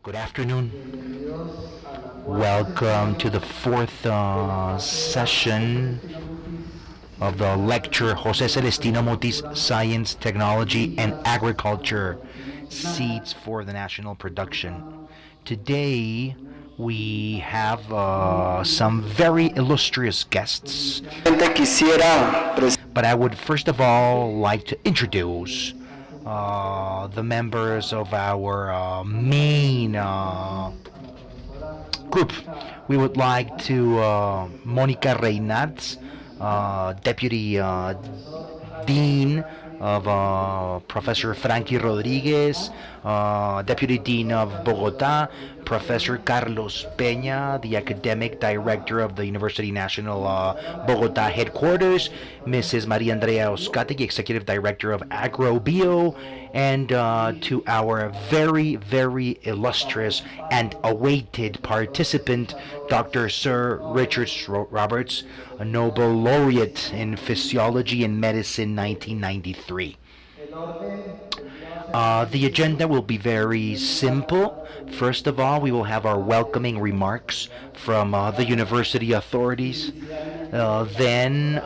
Good afternoon. Welcome to the fourth session of the lecture José Celestino Mutis, Science, Technology, and Agriculture, Seeds for the National Production. Today, we have some very illustrious guests, but I would first of all like to introduce the members of our main group. We would like to Monica Reynards, Deputy Dean of Professor Frankie Rodriguez, Deputy Dean of Bogota, Professor Carlos Peña, the Academic Director of the University National Bogota Headquarters, Mrs. Maria Andrea Oscategui, Executive Director of Agro-Bio, and to our very, very illustrious and awaited participant, Dr. Sir Richard Roberts, a Nobel Laureate in Physiology and Medicine 1993. The agenda will be very simple. First of all, we will have our welcoming remarks from the university authorities. Then,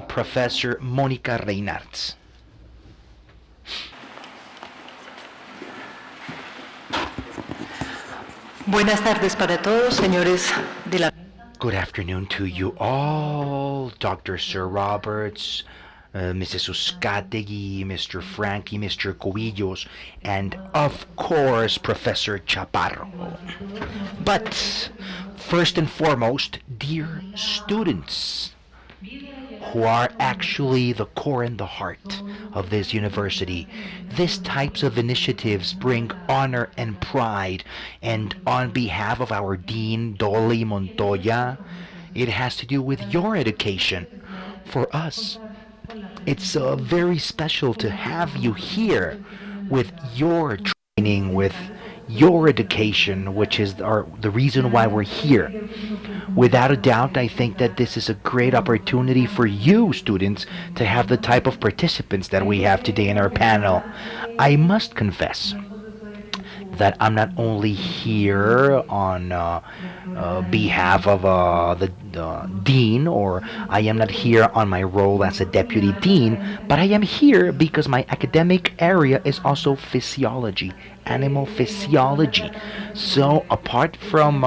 Professor Monica Reynards. Buenas tardes para todos, señores de la... Good afternoon to you all, Dr. Sir Roberts, Mrs. Uzcategui, Mr. Frankie, Mr. Cubillos, and of course, Professor Chaparro. But first and foremost, dear students, who are actually the core and the heart of this university. These types of initiatives bring honor and pride, and on behalf of our Dean, Dolly Montoya, it has to do with your education. For us, it's very special to have you here with your training, with your education, which is the reason why we're here. Without a doubt, I think that this is a great opportunity for you, students, to have the type of participants that we have today in our panel. I must confess that I'm not only here on behalf of the dean, or I am not here on my role as a deputy dean, but I am here because my academic area is also physiology, animal physiology. So apart from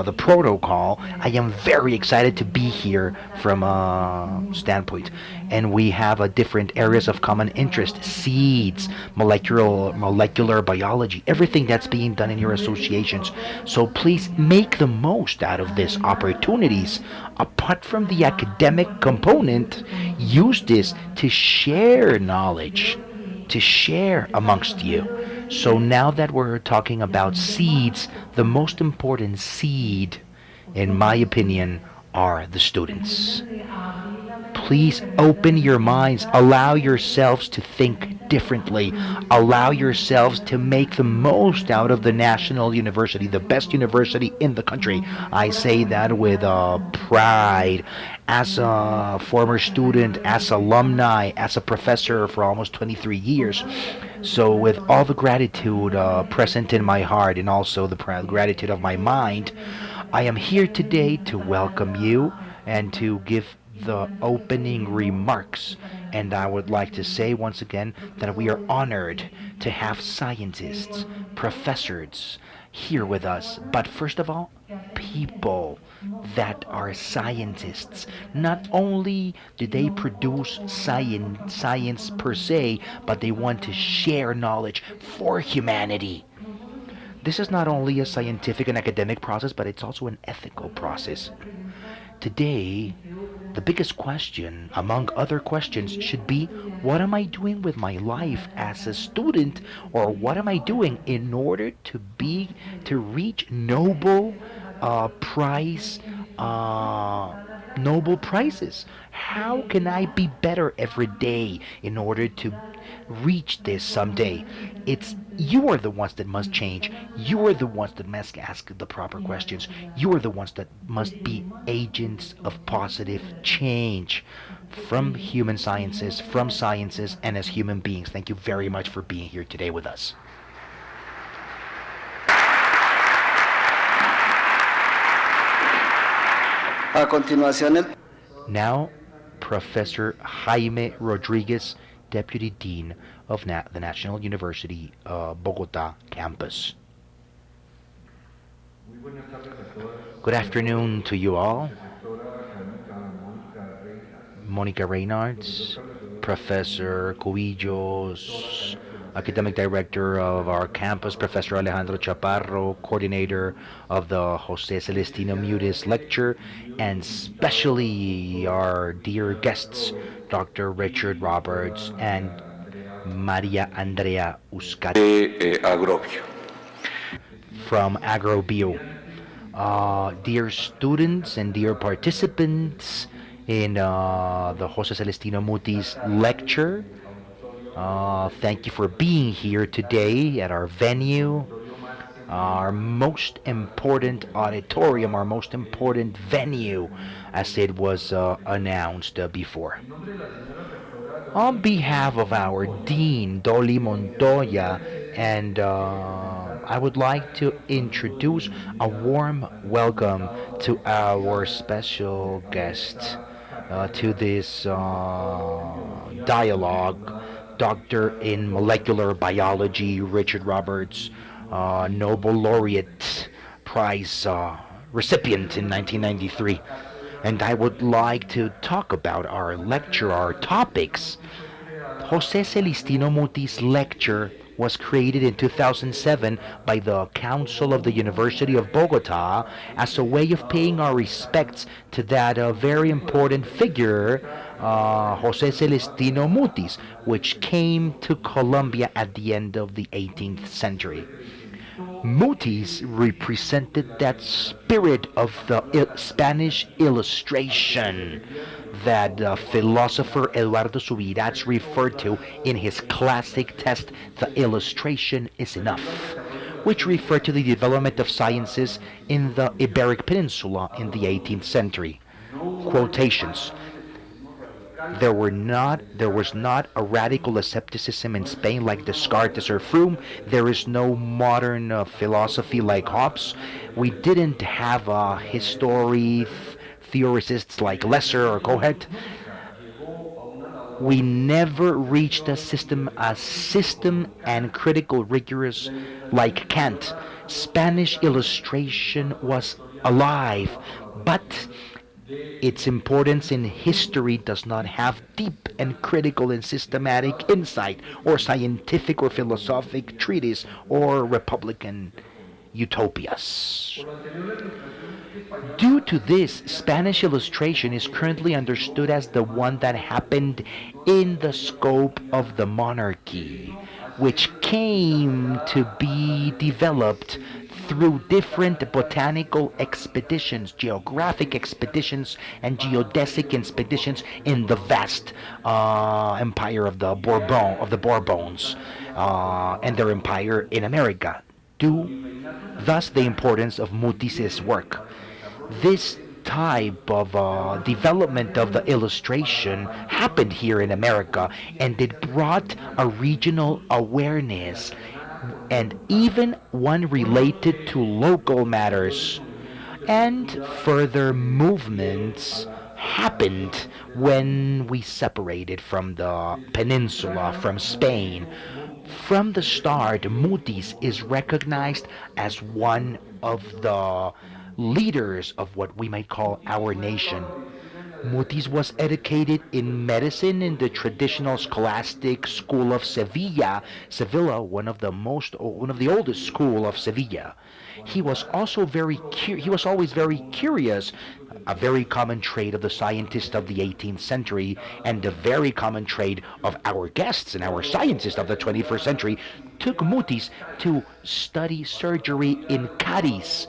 the protocol, I am very excited to be here from a standpoint. And we have different areas of common interest: seeds, molecular biology, everything that's being done in your associations. So please make the most out of these opportunities. Apart from the academic component, use this to share knowledge, to share amongst you. So now that we're talking about seeds, the most important seed, in my opinion, are the students. Please open your minds, allow yourselves to think differently, allow yourselves to make the most out of the National University, the best university in the country. I say that with pride, as a former student, as alumni, as a professor for almost 23 years. So with all the gratitude present in my heart, and also the gratitude of my mind, I am here today to welcome you and to give the opening remarks. And I would like to say once again that we are honored to have scientists, professors here with us. But first of all, people that are scientists. Not only do they produce science per se, but they want to share knowledge for humanity. This is not only a scientific and academic process, but it's also an ethical process. Today, the biggest question, among other questions, should be, what am I doing with my life as a student, or what am I doing in order to reach Prize, Nobel Prizes? How can I be better every day in order to reach this someday? It's you are the ones that must change. You are the ones that must ask the proper questions. You are the ones that must be agents of positive change from human sciences, from sciences, and as human beings. Thank you very much for being here today with us. A continuación, Now, Professor Jaime Rodriguez, Deputy Dean of the National University Bogota campus. Good afternoon to you all. Monica Reynards, Professor Cubillos, Academic Director of our campus, Professor Alejandro Chaparro, Coordinator of the José Celestino Mutis Lecture, and especially our dear guests, Dr. Richard Roberts and Maria Andrea Uscat Agro-Bio. from Agro-Bio. Dear students and dear participants in the José Celestino Mutis lecture, thank you for being here today at our venue, our most important auditorium, our most important venue, as it was announced before. On behalf of our Dean, Dolly Montoya, and I would like to introduce a warm welcome to our special guest to this dialogue, Doctor in Molecular Biology, Richard Roberts, Nobel Laureate Prize recipient in 1993. And I would like to talk about our lecture, our topics. José Celestino Mutis lecture was created in 2007 by the Council of the University of Bogota as a way of paying our respects to that very important figure, José Celestino Mutis, which came to Colombia at the end of the 18th century. Mutis represented that spirit of the Spanish illustration that philosopher Eduardo Subirats referred to in his classic test, The Illustration is Enough, which referred to the development of sciences in the Iberic Peninsula in the 18th century. Quotations. There was not a radical asceticism in Spain like Descartes or Froome. There is no modern philosophy like Hobbes. We didn't have history theorists like Lesser or Cohet. We never reached a system and critical rigorous like Kant. Spanish illustration was alive, but its importance in history does not have deep and critical and systematic insight, or scientific or philosophic treatise, or republican utopias. Due to this, Spanish illustration is currently understood as the one that happened in the scope of the monarchy, which came to be developed through different botanical expeditions, geographic expeditions, and geodesic expeditions in the vast empire of the Bourbons, and their empire in America. Thus the importance of Mutis's work. This type of development of the illustration happened here in America, and it brought a regional awareness, and even one related to local matters. And further movements happened when we separated from the peninsula, from Spain. From the start, Mutis is recognized as one of the leaders of what we might call our nation. Mutis was educated in medicine in the traditional scholastic school of Sevilla, one of the oldest school of Sevilla. He was also always very curious, a very common trait of the scientist of the 18th century, and a very common trait of our guests and our scientists of the 21st century, took Mutis to study surgery in Cadiz.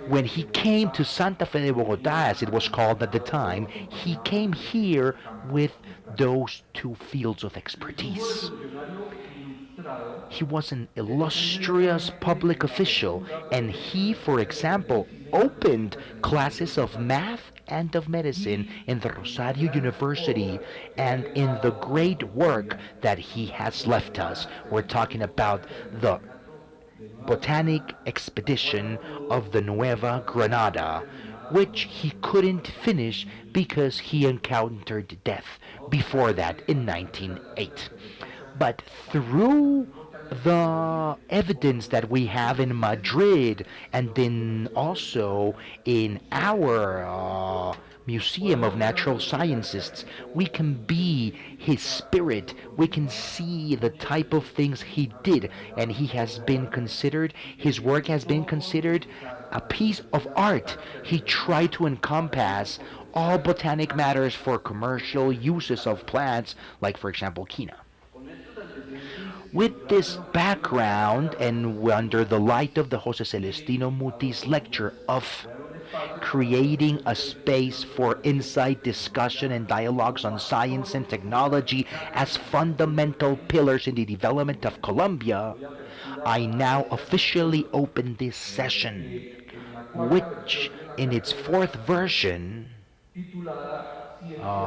When he came to Santa Fe de Bogota, as it was called at the time, he came here with those two fields of expertise. He was an illustrious public official, and he, for example, opened classes of math and of medicine in the Rosario University, and in the great work that he has left us. We're talking about the botanic expedition of the Nueva Granada, which he couldn't finish because he encountered death before that in 1908. But through the evidence that we have in Madrid and then also in our Museum of Natural Sciences, we can be his spirit, we can see the type of things he did, and he has been considered, his work has been considered a piece of art. He tried to encompass all botanic matters for commercial uses of plants, like for example quina. With this background and under the light of the José Celestino Mutis lecture of creating a space for insight, discussion, and dialogues on science and technology as fundamental pillars in the development of Colombia, I now officially open this session, which in its fourth version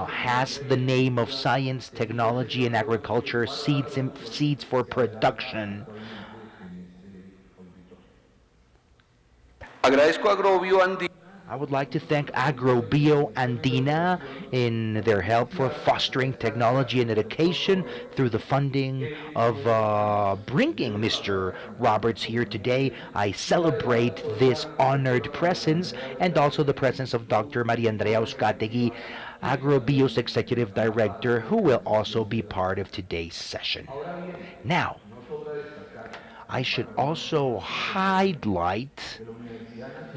has the name of Science, Technology, and Agriculture, Seeds for Production. Agradezco a Agro-Bio I would like to thank Agro-Bio Andina in their help for fostering technology and education through the funding of bringing Mr. Roberts here today. I celebrate this honored presence and also the presence of Dr. Maria Andrea Uzcategui, Agro-Bio's Executive Director, who will also be part of today's session. Now, I should also highlight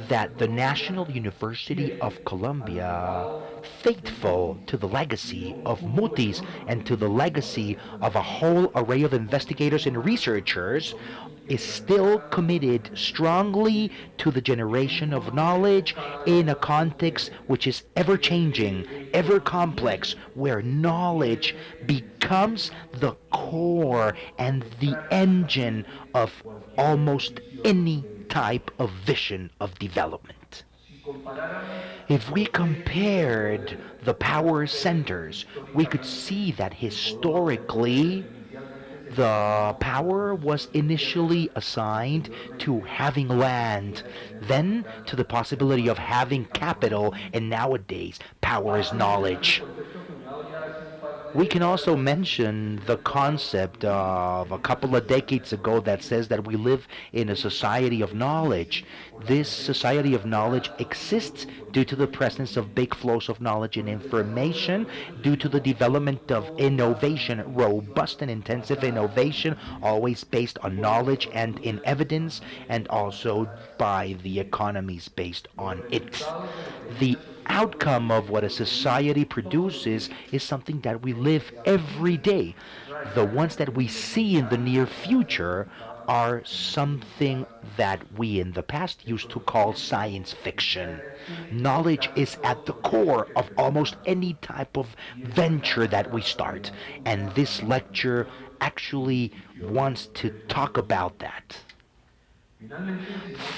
that the National University of Colombia, faithful to the legacy of Mutis and to the legacy of a whole array of investigators and researchers, is still committed strongly to the generation of knowledge in a context which is ever changing, ever complex, where knowledge becomes the core and the engine of almost any type of vision of development. If we compared the power centers, we could see that historically the power was initially assigned to having land, then to the possibility of having capital, and nowadays power is knowledge. We can also mention the concept of a couple of decades ago that says that we live in a society of knowledge. This society of knowledge exists due to the presence of big flows of knowledge and information, due to the development of innovation, robust and intensive innovation, always based on knowledge and in evidence, and also by the economies based on it. The outcome of what a society produces is something that we live every day. The ones that we see in the near future are something that we in the past used to call science fiction. Knowledge is at the core of almost any type of venture that we start, and this lecture actually wants to talk about that.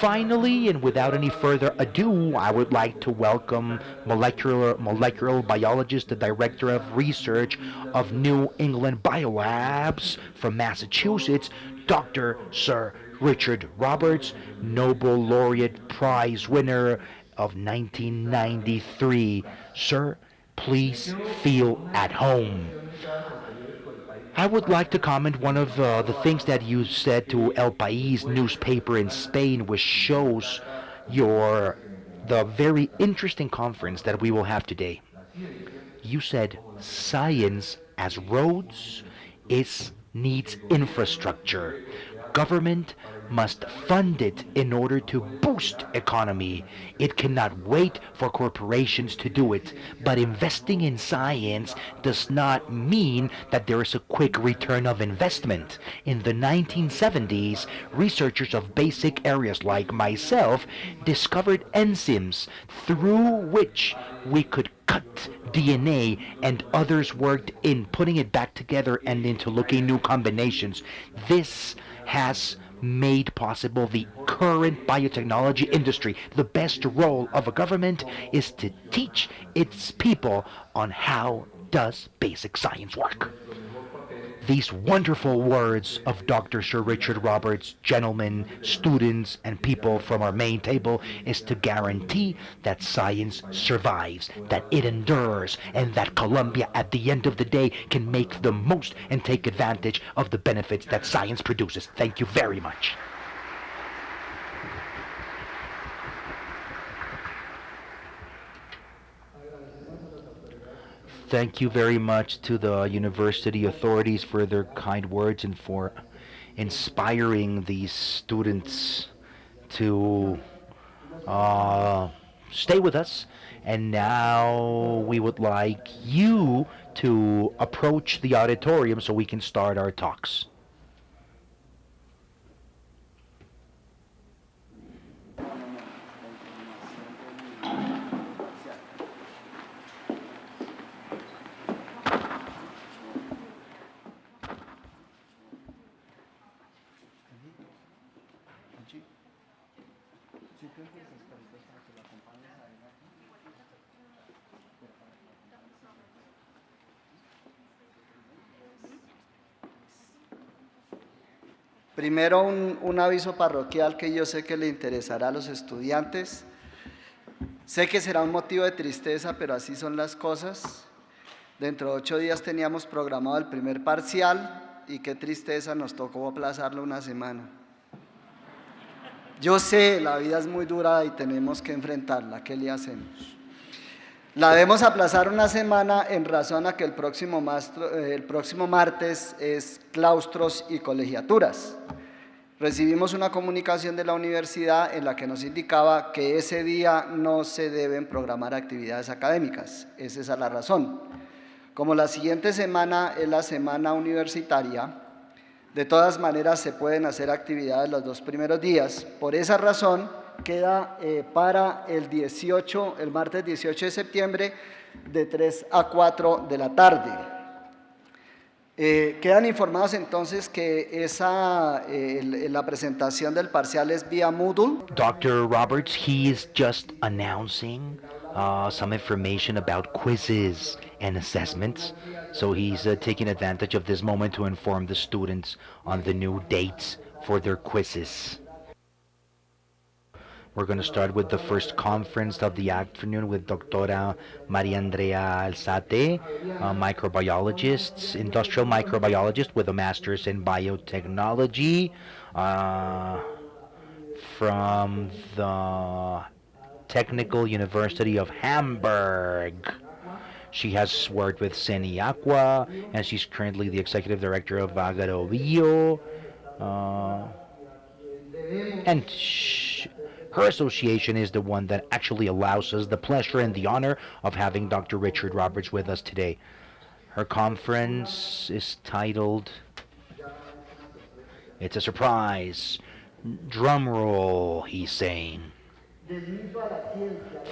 Finally, and without any further ado, I would like to welcome molecular biologist, the Director of Research of New England Biolabs from Massachusetts, Dr. Sir Richard Roberts, Nobel Laureate Prize winner of 1993. Sir, please feel at home. I would like to comment one of the things that you said to El País newspaper in Spain, which shows the very interesting conference that we will have today. You said science as roads needs infrastructure. Government must fund it in order to boost economy. It cannot wait for corporations to do it. But investing in science does not mean that there is a quick return of investment. In the 1970s, researchers of basic areas like myself discovered enzymes through which we could cut DNA, and others worked in putting it back together and into looking new combinations. This has made possible the current biotechnology industry. The best role of a government is to teach its people on how does basic science work. these wonderful words of Dr. Sir Richard Roberts, gentlemen, students, and people from our main table is to guarantee that science survives, that it endures, and that Colombia at the end of the day can make the most and take advantage of the benefits that science produces. Thank you very much. Thank you very much to the university authorities for their kind words and for inspiring these students to stay with us. And now we would like you to approach the auditorium so we can start our talks. Primero, un aviso parroquial que yo sé que le interesará a los estudiantes. Sé que será un motivo de tristeza, pero así son las cosas. Dentro de 8 días teníamos programado el primer parcial y qué tristeza, nos tocó aplazarlo una semana. Yo sé, la vida es muy dura y tenemos que enfrentarla. ¿Qué le hacemos? La debemos aplazar una semana en razón a que el próximo martes es claustros y colegiaturas. Recibimos una comunicación de la universidad en la que nos indicaba que ese día no se deben programar actividades académicas. Esa es la razón. Como la siguiente semana es la semana universitaria, de todas maneras se pueden hacer actividades los 2 primeros días. Por esa razón, queda para el martes 18 de septiembre, de 3 a 4 de la tarde. Quedan informados entonces que la presentación del parcial es vía Moodle. Dr. Roberts, he is just announcing some information about quizzes and assessments. So he's taking advantage of this moment to inform the students on the new dates for their quizzes. We're going to start with the first conference of the afternoon with Doctora Maria Andrea Alzate, microbiologist, industrial microbiologist with a master's in biotechnology from the Technical University of Hamburg. She has worked with Aqua, and she's currently the executive director of Agro-Bio. And her association is the one that actually allows us the pleasure and the honor of having Dr. Richard Roberts with us today. Her conference is titled, it's a surprise, drum roll, he's saying.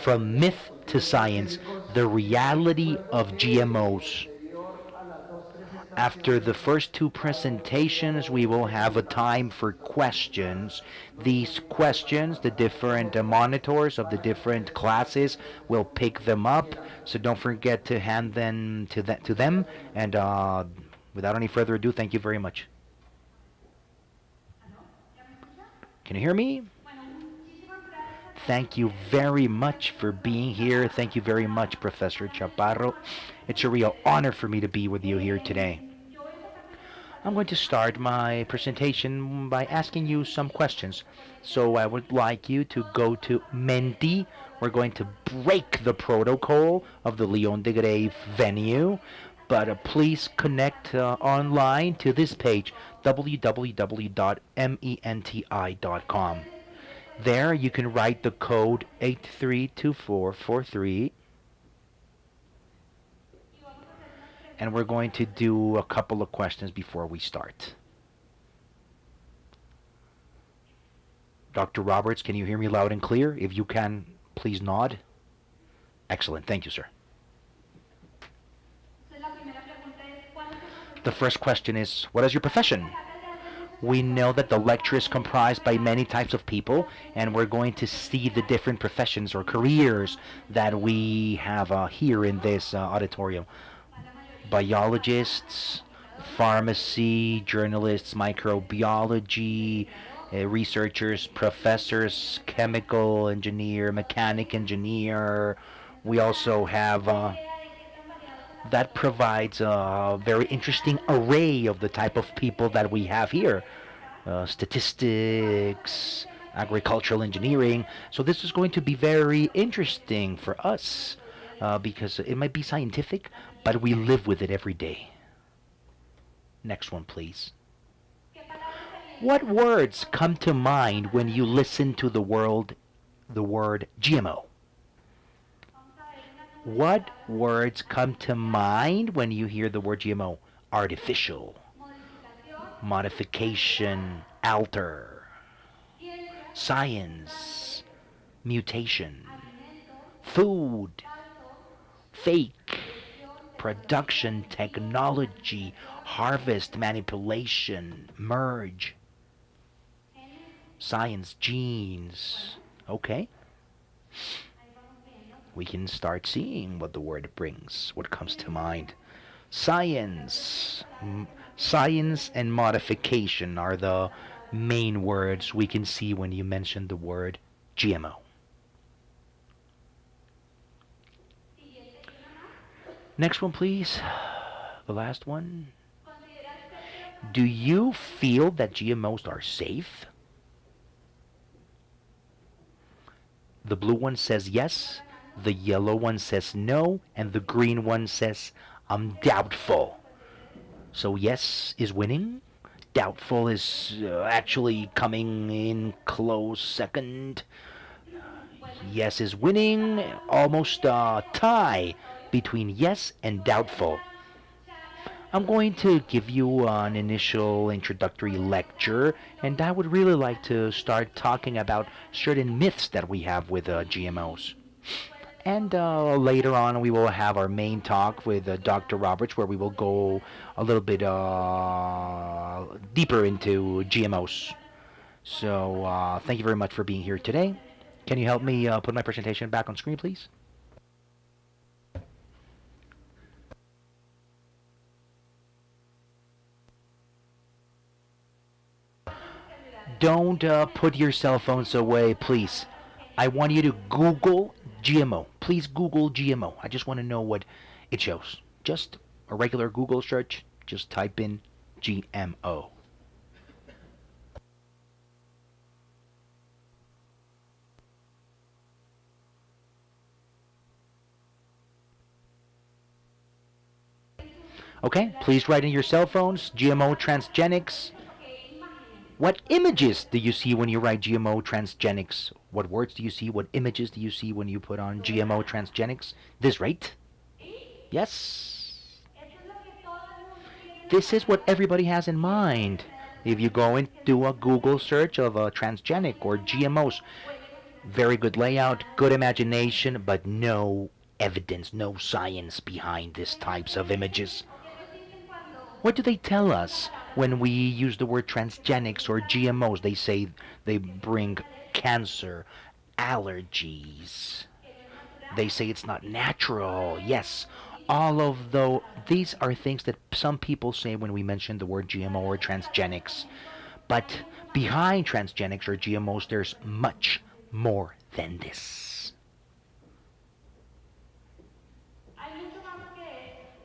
From myth to science, the reality of GMOs. After the first 2 presentations, we will have a time for questions. These questions, the different monitors of the different classes will pick them up, so don't forget to hand them to them. And without any further ado, thank you very much. Can you hear me? Thank you very much for being here. Thank you very much, Professor Chaparro. It's a real honor for me to be with you here today. I'm going to start my presentation by asking you some questions. So I would like you to go to Menti. We're going to break the protocol of the Leon de Grave venue, but please connect online to this page, www.menti.com. There you can write the code 832443. And we're going to do a couple of questions before we start. Dr. Roberts, can you hear me loud and clear? If you can, please nod. Excellent. Thank you, sir. The first question is, what is your profession? We know that the lecture is comprised by many types of people, and we're going to see the different professions or careers that we have here in this auditorium. Biologists, pharmacy, journalists, microbiology, researchers, professors, chemical engineer, mechanic engineer. We also have that provides a very interesting array of the type of people that we have here. Statistics, agricultural engineering. So this is going to be very interesting for us because it might be scientific, but we live with it every day. Next one, please. What words come to mind when you listen to the word GMO? What words come to mind when you hear the word GMO? Artificial, modification, alter, science, mutation, food, fake, production, technology, harvest, manipulation, merge, science, genes. Okay. We can start seeing what the word brings, what comes to mind. Science. Science and modification are the main words we can see when you mention the word GMO. Next one, please. The last one. Do you feel that GMOs are safe? The blue one says yes, the yellow one says no, and the green one says I'm doubtful. So yes is winning. Doubtful is actually coming in close second. Yes is winning. Almost a tie between yes and doubtful. I'm going to give you an initial introductory lecture, and I would really like to start talking about certain myths that we have with GMOs. And later on, we will have our main talk with Dr. Roberts, where we will go a little bit deeper into GMOs. So thank you very much for being here today. Can you help me put my presentation back on screen, please? Don't put your cell phones away, please. I want you to Google GMO. Please Google GMO. I just want to know what it shows. Just a regular Google search. Just type in GMO. Okay, please write in your cell phones, GMO transgenics. What images do you see when you write GMO transgenics? What words do you see? What images do you see when you put on GMO transgenics? This, right? Yes. This is what everybody has in mind. If you go and do a Google search of a transgenic or GMOs, very good layout, good imagination, but no evidence, no science behind these types of images. What do they tell us when we use the word transgenics or GMOs? They say they bring cancer, allergies. They say it's not natural. Yes, all of these are things that some people say when we mention the word GMO or transgenics. But behind transgenics or GMOs, there's much more than this.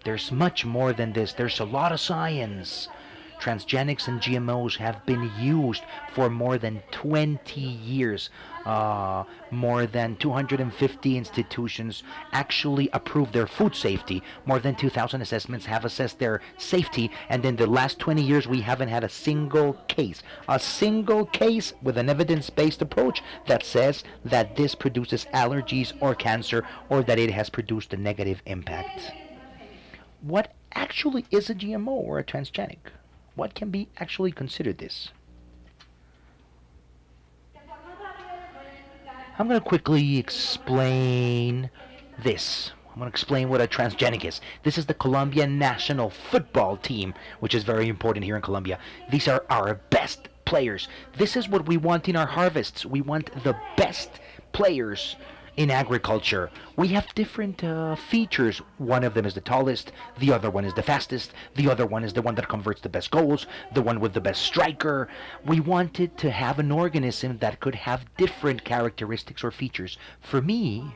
There's much more than this. There's a lot of science. Transgenics and GMOs have been used for more than 20 years. More than 250 institutions actually approved their food safety. More than 2,000 assessments have assessed their safety. And in the last 20 years, we haven't had a single case with an evidence-based approach that says that this produces allergies or cancer or that it has produced a negative impact. What actually is a GMO or a transgenic? What can be actually considered this? I'm going to quickly explain this. I'm going to explain what a transgenic is. This is the Colombian national football team, which is very important here in Colombia. These are our best players. This is what we want in our harvests. We want the best players in agriculture. We have different features. One of them is the tallest, the other one is the fastest, the other one is the one that converts the best goals, the one with the best striker. We wanted to have an organism that could have different characteristics or features. For me,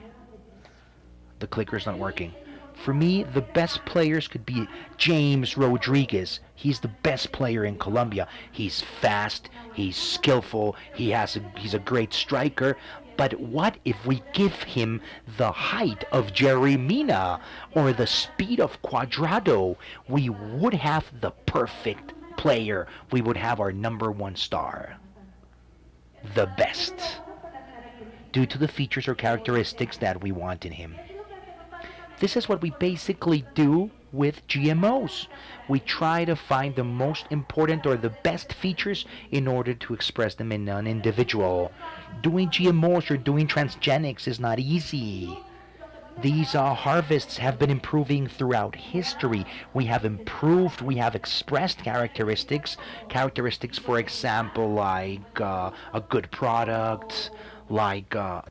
the clicker's not working. For me, the best players could be James Rodriguez. He's the best player in Colombia. He's fast, he's skillful, he's a great striker. But what if we give him the height of Jerry Mina or the speed of Cuadrado? We would have the perfect player. We would have our number one star. The best. Due to the features or characteristics that we want in him. This is what we basically do with GMOs. We try to find the most important or the best features in order to express them in an individual. Doing GMOs or doing transgenics is not easy. These harvests have been improving throughout history. We have improved, we have expressed characteristics, for example, like a good product, like a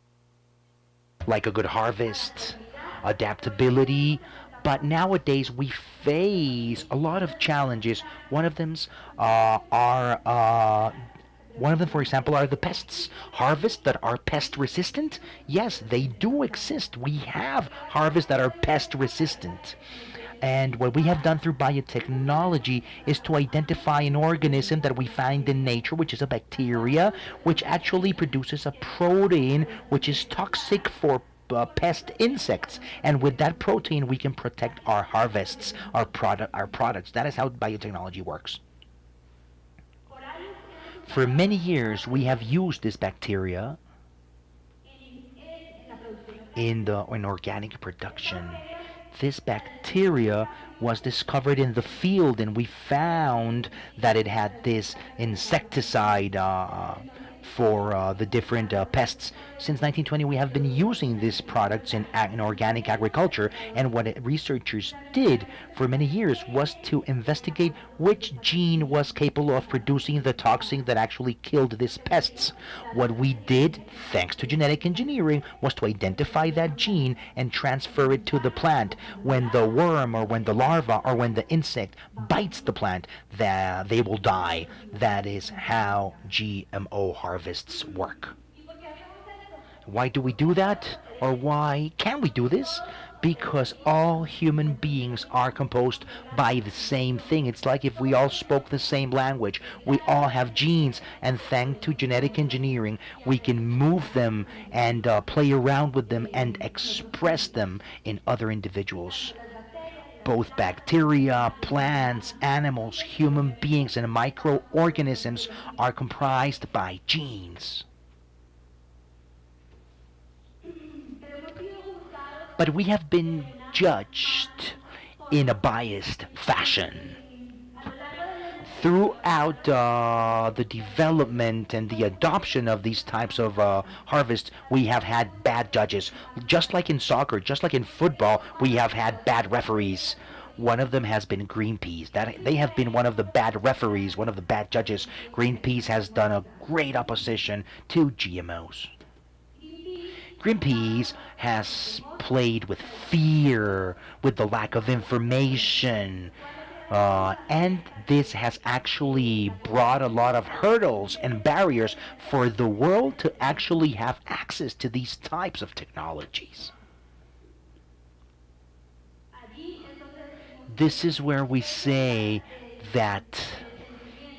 good harvest, adaptability. But nowadays we face a lot of challenges. One of them, for example, are the pests. Harvests that are pest resistant? Yes, they do exist. We have harvests that are pest resistant. And what we have done through biotechnology is to identify an organism that we find in nature, which is a bacteria, which actually produces a protein which is toxic for pest insects, and with that protein we can protect our harvests, our products. That is how biotechnology works. For many years we have used this bacteria in organic production. This bacteria was discovered in the field, and we found that it had this insecticide for the different pests. Since 1920, we have been using these products in organic agriculture, and what researchers did for many years was to investigate which gene was capable of producing the toxin that actually killed these pests. What we did, thanks to genetic engineering, was to identify that gene and transfer it to the plant. When the worm or when the larva or when the insect bites the plant, they will die. That is how GMO harvests work. Why do we do that? Or why can we do this? Because all human beings are composed by the same thing. It's like if we all spoke the same language. We all have genes, and thanks to genetic engineering, we can move them and play around with them and express them in other individuals. Both bacteria, plants, animals, human beings, and microorganisms are comprised by genes. But we have been judged in a biased fashion. Throughout the development and the adoption of these types of harvests, we have had bad judges. Just like in soccer, just like in football, we have had bad referees. One of them has been Greenpeace. They have been one of the bad referees, one of the bad judges. Greenpeace has done a great opposition to GMOs. Greenpeace has played with fear, with the lack of information, and this has actually brought a lot of hurdles and barriers for the world to actually have access to these types of technologies. This is where we say that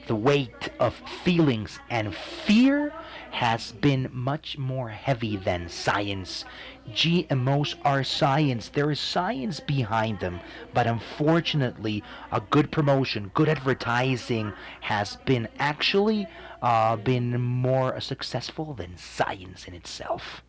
the weight of feelings and fear has been much more heavy than science. GMOs are science. There is science behind them. But unfortunately, a good promotion, good advertising has been actually been more successful than science in itself.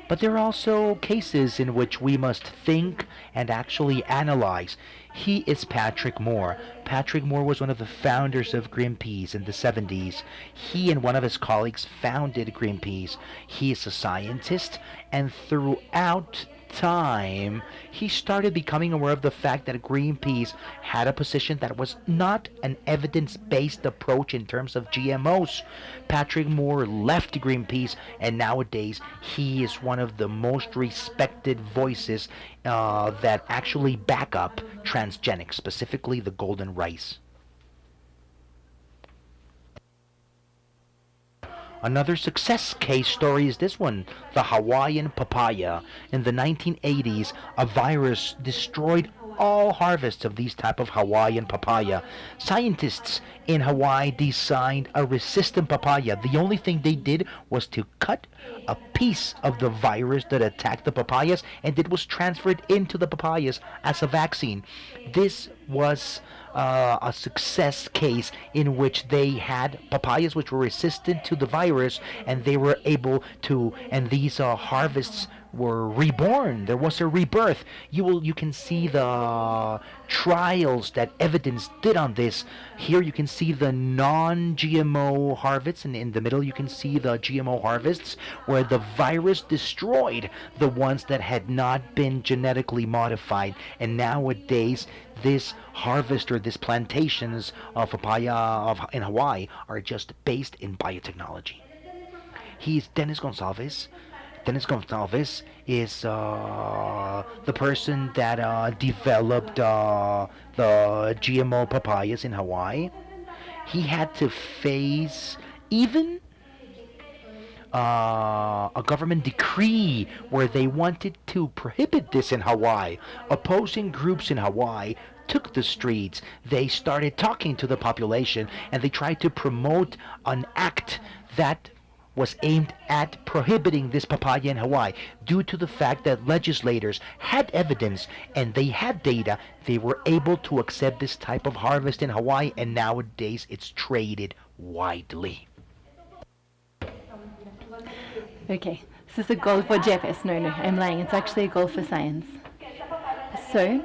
But there are also cases in which we must think and actually analyze. He is Patrick Moore. Patrick Moore was one of the founders of Greenpeace in the 70s. He and one of his colleagues founded Greenpeace. He is a scientist, and throughout time, he started becoming aware of the fact that Greenpeace had a position that was not an evidence-based approach in terms of GMOs. Patrick Moore left Greenpeace, and nowadays he is one of the most respected voices that actually back up transgenics, specifically the golden rice. Another success case story is this one, the Hawaiian papaya. In the 1980s, a virus destroyed all harvests of these type of Hawaiian papaya. Scientists in Hawaii designed a resistant papaya. The only thing they did was to cut a piece of the virus that attacked the papayas, and it was transferred into the papayas as a vaccine. This was a success case in which they had papayas which were resistant to the virus, and they were able to, and these harvests were reborn. There was a rebirth. You can see the trials that evidence did on this. Here you can see the non-GMO harvests, and in the middle you can see the GMO harvests where the virus destroyed the ones that had not been genetically modified. And nowadays this harvest or these plantations of papaya in Hawaii are just based in biotechnology. He's Dennis Gonçalves. Dennis Gonçalves is the person that developed the GMO papayas in Hawaii. He had to face even a government decree where they wanted to prohibit this in Hawaii. Opposing groups in Hawaii took the streets. They started talking to the population, and they tried to promote an act that was aimed at prohibiting this papaya in Hawaii. Due to the fact that legislators had evidence and they had data, they were able to accept this type of harvest in Hawaii, and nowadays it's traded widely. Okay, this is a goal for Jeffers. No, I'm lying. It's actually a goal for science. So,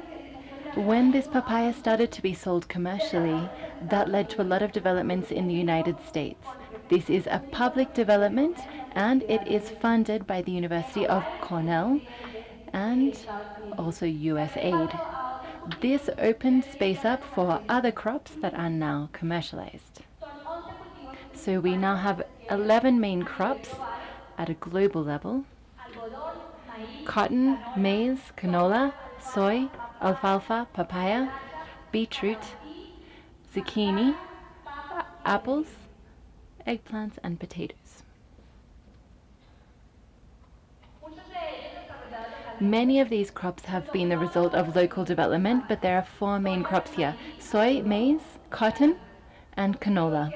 when this papaya started to be sold commercially, that led to a lot of developments in the United States. This is a public development, and it is funded by the University of Cornell and also US aid. This opened space up for other crops that are now commercialized. So we now have 11 main crops at a global level: cotton, maize, canola, soy, alfalfa, papaya, beetroot, zucchini, apples, eggplants, and potatoes. Many of these crops have been the result of local development, but there are 4 main crops here: soy, maize, cotton, and canola.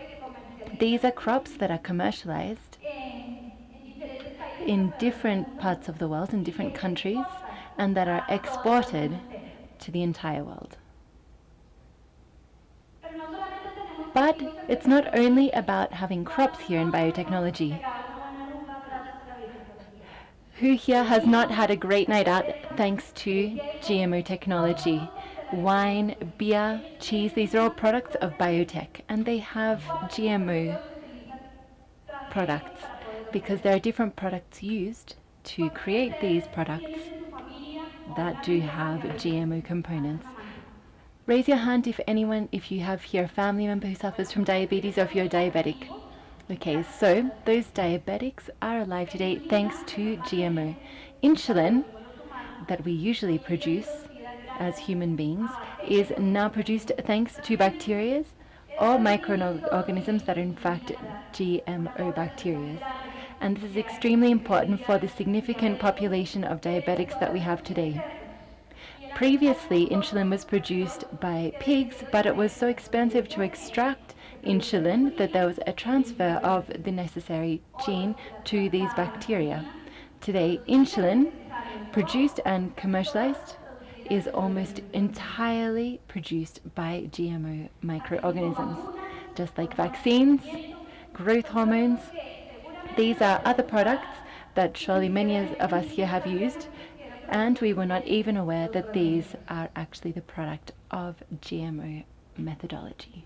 These are crops that are commercialized in different parts of the world, in different countries, and that are exported to the entire world. But it's not only about having crops here in biotechnology. Who here has not had a great night out thanks to GMO technology? Wine, beer, cheese, these are all products of biotech, and they have GMO products because there are different products used to create these products that do have GMO components. Raise your hand if you have here a family member who suffers from diabetes, or if you're diabetic. Okay, so those diabetics are alive today thanks to GMO. Insulin that we usually produce as human beings is now produced thanks to bacteria or microorganisms that are in fact GMO bacteria. And this is extremely important for the significant population of diabetics that we have today. Previously, insulin was produced by pigs, but it was so expensive to extract insulin that there was a transfer of the necessary gene to these bacteria. Today, insulin produced and commercialized is almost entirely produced by GMO microorganisms, just like vaccines, growth hormones. These are other products that surely many of us here have used, and we were not even aware that these are actually the product of GMO methodology.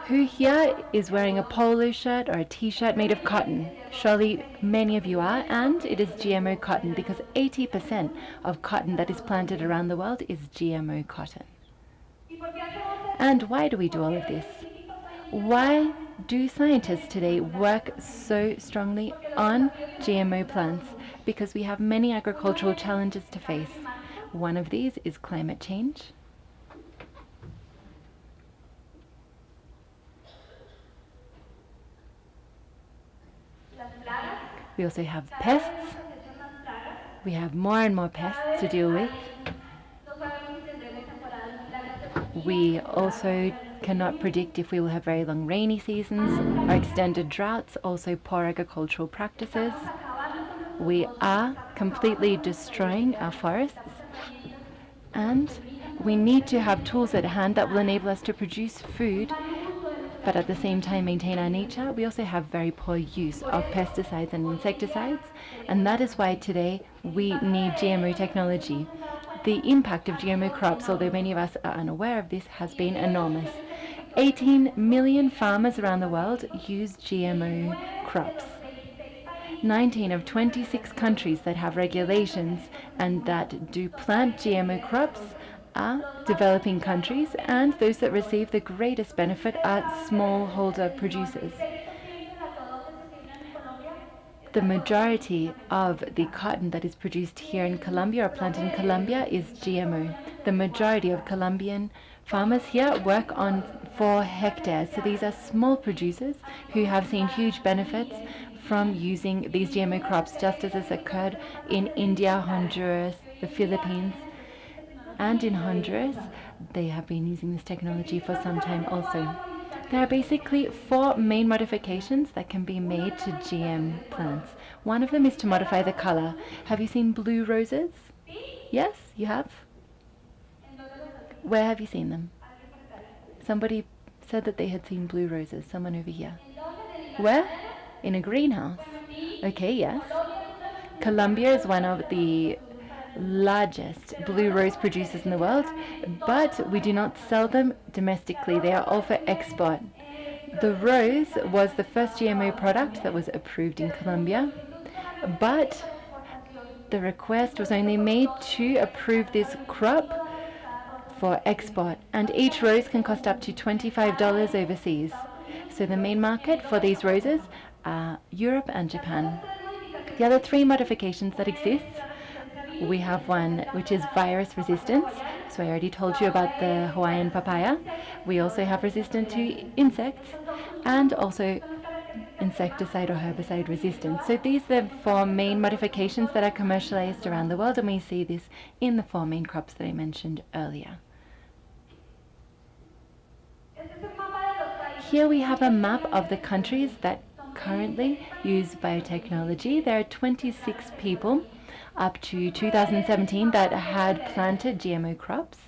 Who here is wearing a polo shirt or a t-shirt made of cotton? Surely many of you are, and it is GMO cotton because 80% of cotton that is planted around the world is GMO cotton. And why do we do all of this? Why do scientists today work so strongly on GMO plants? Because we have many agricultural challenges to face. One of these is climate change. We also have pests. We have more and more pests to deal with. We also cannot predict if we will have very long rainy seasons or extended droughts, also poor agricultural practices. We are completely destroying our forests, and we need to have tools at hand that will enable us to produce food but at the same time maintain our nature. We also have very poor use of pesticides and insecticides, and that is why today we need GMO technology. The impact of GMO crops, although many of us are unaware of this, has been enormous. 18 million farmers around the world use GMO crops. 19 of 26 countries that have regulations and that do plant GMO crops are developing countries, and those that receive the greatest benefit are smallholder producers. The majority of the cotton that is produced here in Colombia or planted in Colombia is GMO. The majority of Colombian farmers here work on 4 hectares. So these are small producers who have seen huge benefits from using these GMO crops, just as has occurred in India, Honduras, the Philippines. And in Honduras, they have been using this technology for some time also. There are basically 4 main modifications that can be made to GM plants. One of them is to modify the color. Have you seen blue roses? Yes, you have? Where have you seen them? Somebody said that they had seen blue roses. Someone over here. Where? In a greenhouse. Okay, yes. Colombia is one of the largest blue rose producers in the world, but we do not sell them domestically. They are all for export. The rose was the first GMO product that was approved in Colombia, but the request was only made to approve this crop for export, and each rose can cost up to $25 overseas. So the main market for these roses are Europe and Japan. The other 3 modifications that exist, we have one which is virus resistance. So I already told you about the Hawaiian papaya. We also have resistance to insects and also insecticide or herbicide resistance. So these are the 4 main modifications that are commercialized around the world, and we see this in the 4 main crops that I mentioned earlier. Here we have a map of the countries that currently use biotechnology. There are 26 people up to 2017 that had planted GMO crops.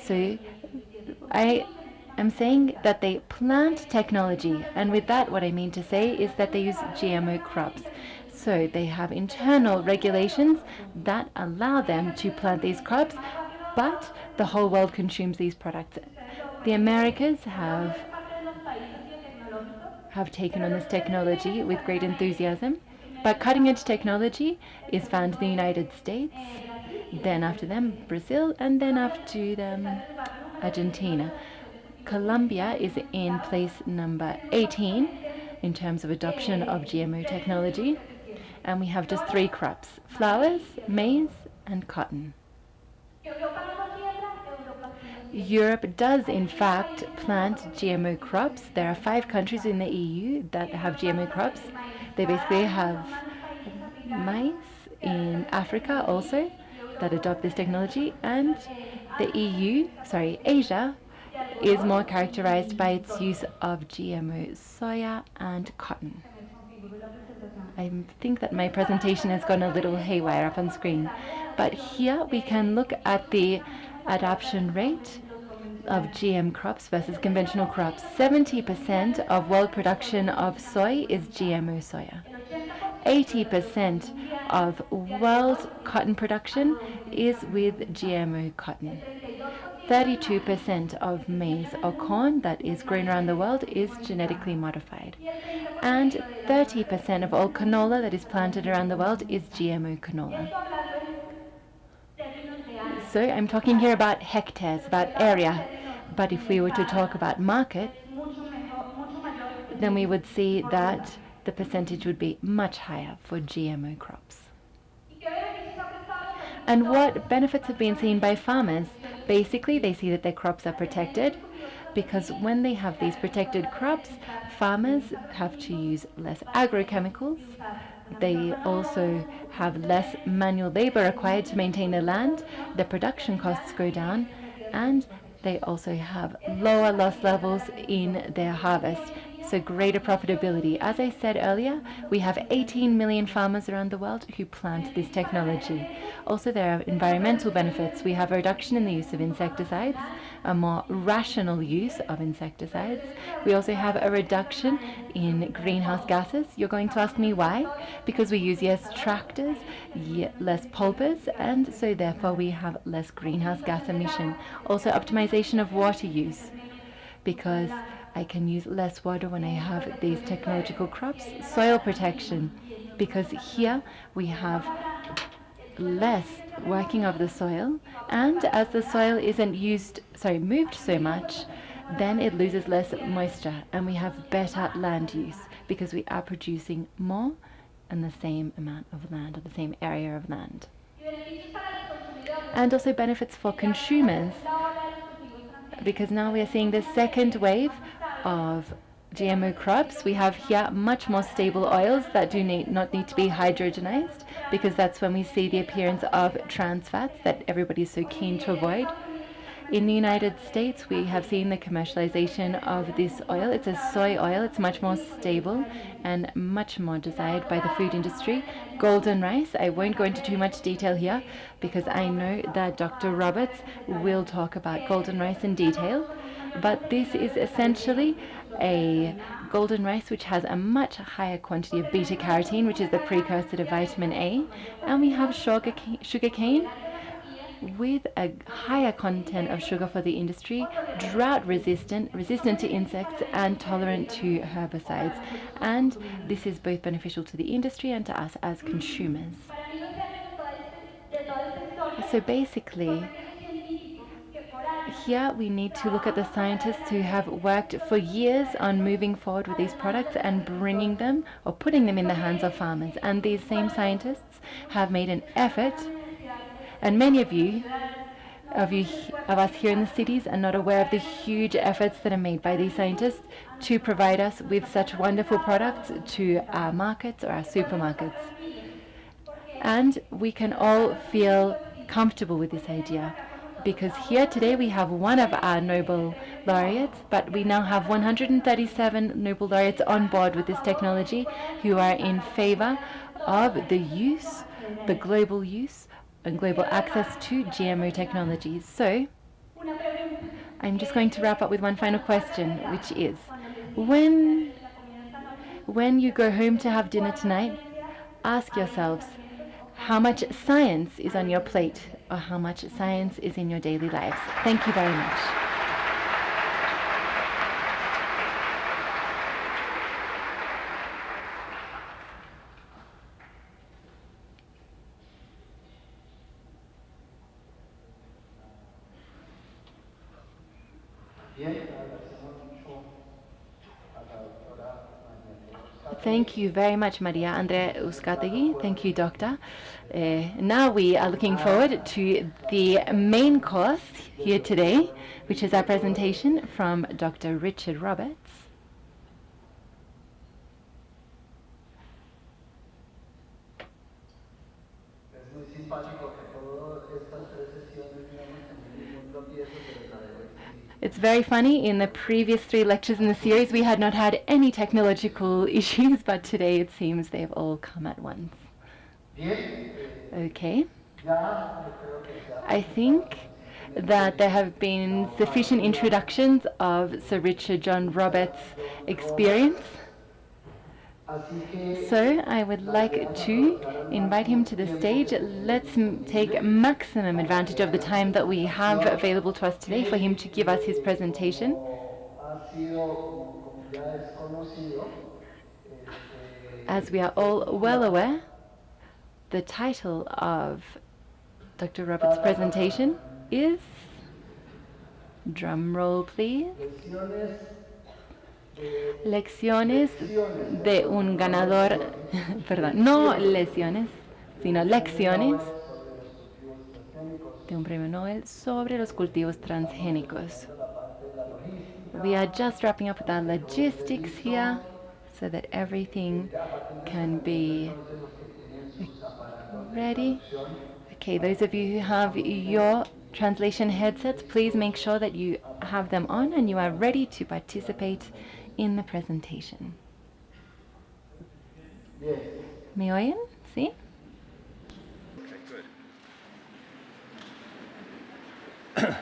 So I am saying that they plant technology, and with that what I mean to say is that they use GMO crops. So they have internal regulations that allow them to plant these crops, but the whole world consumes these products. The Americas have taken on this technology with great enthusiasm. But cutting-edge technology is found in the United States, then after them Brazil, and then after them Argentina. Colombia is in place number 18 in terms of adoption of GMO technology, and we have just 3 crops: flowers, maize, and cotton. Europe does in fact plant GMO crops. There are 5 countries in the EU that have GMO crops. They basically have mice in Africa also that adopt this technology, and Asia is more characterized by its use of GMO soya and cotton. I think that my presentation has gone a little haywire up on screen, but here we can look at the adoption rate of GM crops versus conventional crops. 70% of world production of soy is GMO soya. 80% of world cotton production is with GMO cotton. 32% of maize or corn that is grown around the world is genetically modified. And 30% of all canola that is planted around the world is GMO canola. So I'm talking here about hectares, about area. But if we were to talk about market, then we would see that the percentage would be much higher for GMO crops. And what benefits have been seen by farmers? Basically, they see that their crops are protected, because when they have these protected crops, farmers have to use less agrochemicals. They also have less manual labor required to maintain their land. The production costs go down, and they also have lower loss levels in their harvest, so greater profitability. As I said earlier, we have 18 million farmers around the world who plant this technology. Also, there are environmental benefits. We have a reduction in the use of insecticides, a more rational use of insecticides. We also have a reduction in greenhouse gases. You're going to ask me why? Because we use less tractors, less pulpers, and so therefore we have less greenhouse gas emission. Also, optimization of water use, because I can use less water when I have these technological crops. Soil protection, because here we have less working of the soil, and as the soil isn't moved so much, then it loses less moisture, and we have better land use because we are producing more in the same amount of land, or the same area of land. And also benefits for consumers, because now we are seeing the second wave of GMO crops. We have here much more stable oils that do not need to be hydrogenized, because that's when we see the appearance of trans fats that everybody is so keen to avoid. In the United States, we have seen the commercialization of this oil. It's a soy oil. It's much more stable and much more desired by the food industry. Golden rice, I won't go into too much detail here because I know that Dr. Roberts will talk about golden rice in detail. But this is essentially a golden rice which has a much higher quantity of beta carotene, which is the precursor to vitamin A. And we have sugarcane with a higher content of sugar for the industry, drought resistant to insects, and tolerant to herbicides. And this is both beneficial to the industry and to us as consumers. So basically, here we need to look at the scientists who have worked for years on moving forward with these products and bringing them or putting them in the hands of farmers. And these same scientists have made an effort. And many of us here in the cities are not aware of the huge efforts that are made by these scientists to provide us with such wonderful products to our markets or our supermarkets. And we can all feel comfortable with this idea, because here today we have one of our Nobel laureates, but we now have 137 Nobel laureates on board with this technology who are in favor of the use, the global use, and global access to GMO technologies. So, I'm just going to wrap up with one final question, which is, when you go home to have dinner tonight, ask yourselves, how much science is on your plate, or how much science is in your daily lives? Thank you very much. Thank you very much, Maria Andrea Uzcategui. Thank you, Doctor. Now we are looking forward to the main course here today, which is our presentation from Dr. Richard Roberts. It's very funny, in the previous 3 lectures in the series we had not had any technological issues, but today it seems they've all come at once. Okay. I think that there have been sufficient introductions of Sir Richard John Roberts' experience. So I would like to invite him to the stage. Let's take maximum advantage of the time that we have available to us today for him to give us his presentation. As we are all well aware, the title of Dr. Roberts' presentation is, drum roll please, Lecciones de un ganador, perdón, no lesiones, sino lecciones de un premio Nobel sobre los cultivos transgénicos. We are just wrapping up with our logistics here so that everything can be ready. Okay, those of you who have your translation headsets, please make sure that you have them on and you are ready to participate in the presentation. ¿Me oyen? ¿Sí? Okay, good.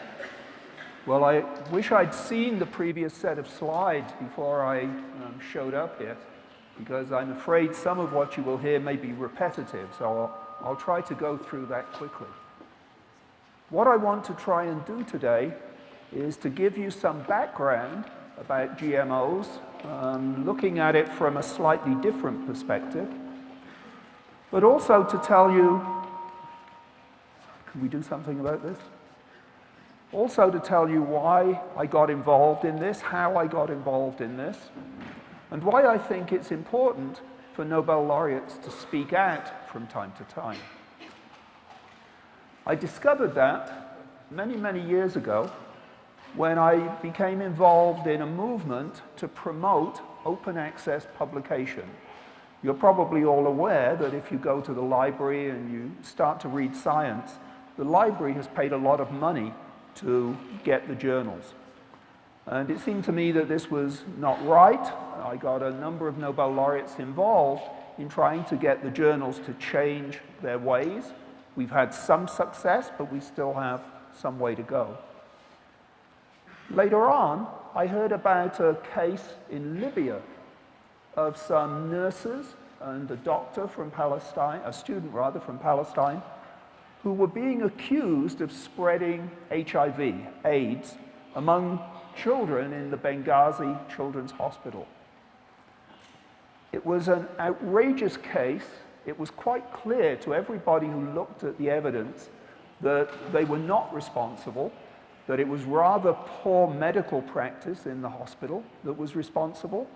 Well, I wish I'd seen the previous set of slides before I showed up here, because I'm afraid some of what you will hear may be repetitive, so I'll try to go through that quickly. What I want to try and do today is to give you some background about GMOs, looking at it from a slightly different perspective, but also to tell you, can we do something about this? Also to tell you why I got involved in this, how I got involved in this, and why I think it's important for Nobel laureates to speak out from time to time. I discovered that many, many years ago when I became involved in a movement to promote open access publication. You're probably all aware that if you go to the library and you start to read science, the library has paid a lot of money to get the journals. And it seemed to me that this was not right. I got a number of Nobel laureates involved in trying to get the journals to change their ways. We've had some success, but we still have some way to go. Later on, I heard about a case in Libya of some nurses and a doctor from Palestine, a student rather from Palestine, who were being accused of spreading HIV, AIDS, among children in the Benghazi Children's Hospital. It was an outrageous case. It was quite clear to everybody who looked at the evidence that they were not responsible, that it was rather poor medical practice in the hospital that was responsible.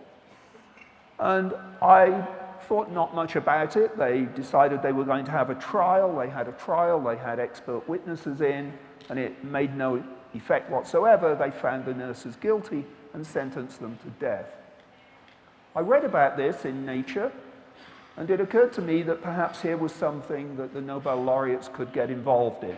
And I thought not much about it. They decided they were going to have a trial. They had a trial. They had expert witnesses in, and it made no effect whatsoever. They found the nurses guilty and sentenced them to death. I read about this in Nature, and it occurred to me that perhaps here was something that the Nobel laureates could get involved in.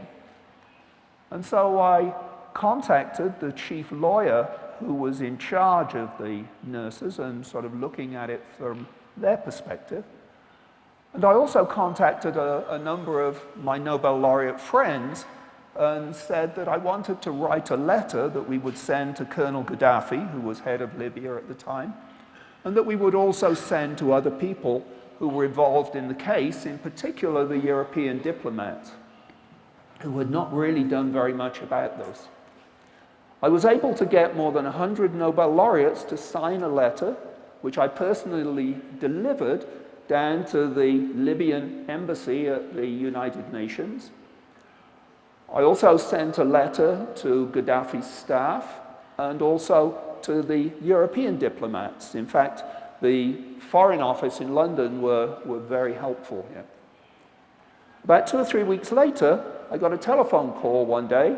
And so I contacted the chief lawyer who was in charge of the nurses and sort of looking at it from their perspective. And I also contacted a number of my Nobel laureate friends and said that I wanted to write a letter that we would send to Colonel Gaddafi, who was head of Libya at the time, and that we would also send to other people who were involved in the case, in particular the European diplomats, who had not really done very much about this. I was able to get more than 100 Nobel laureates to sign a letter, which I personally delivered down to the Libyan embassy at the United Nations. I also sent a letter to Gaddafi's staff and also to the European diplomats. In fact, the Foreign Office in London were very helpful here. About 2 or 3 weeks later, I got a telephone call one day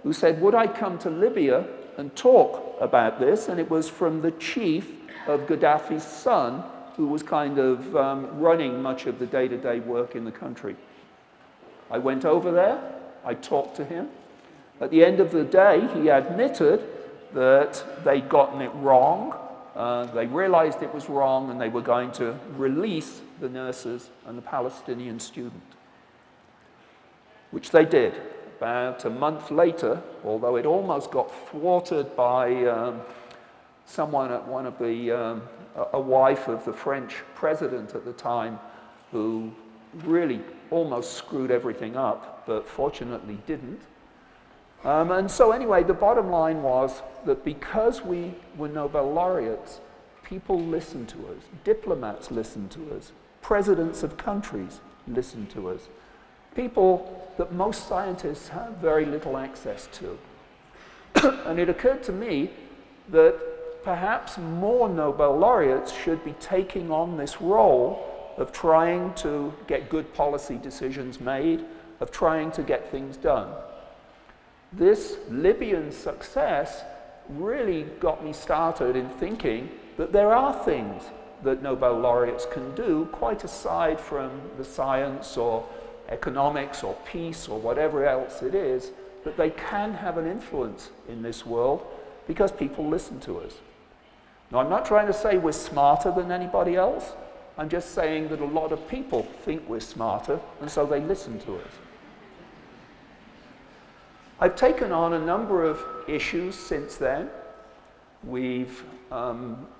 who said, would I come to Libya and talk about this? And it was from the chief of Gaddafi's son, who was kind of running much of the day-to-day work in the country. I went over there, I talked to him. At the end of the day, he admitted that they'd gotten it wrong. They realized it was wrong, and they were going to release the nurses and the Palestinian student, which they did. About a month later, although it almost got thwarted by someone at one of the a wife of the French president at the time who really almost screwed everything up, but fortunately didn't. And so anyway, the bottom line was that because we were Nobel laureates, people listened to us, diplomats listened to us, presidents of countries listened to us, people that most scientists have very little access to. And it occurred to me that perhaps more Nobel laureates should be taking on this role of trying to get good policy decisions made, of trying to get things done. This Libyan success really got me started in thinking that there are things that Nobel laureates can do, quite aside from the science or economics or peace or whatever else it is, that they can have an influence in this world because people listen to us. Now, I'm not trying to say we're smarter than anybody else. I'm just saying that a lot of people think we're smarter, and so they listen to us. I've taken on a number of issues since then. We've,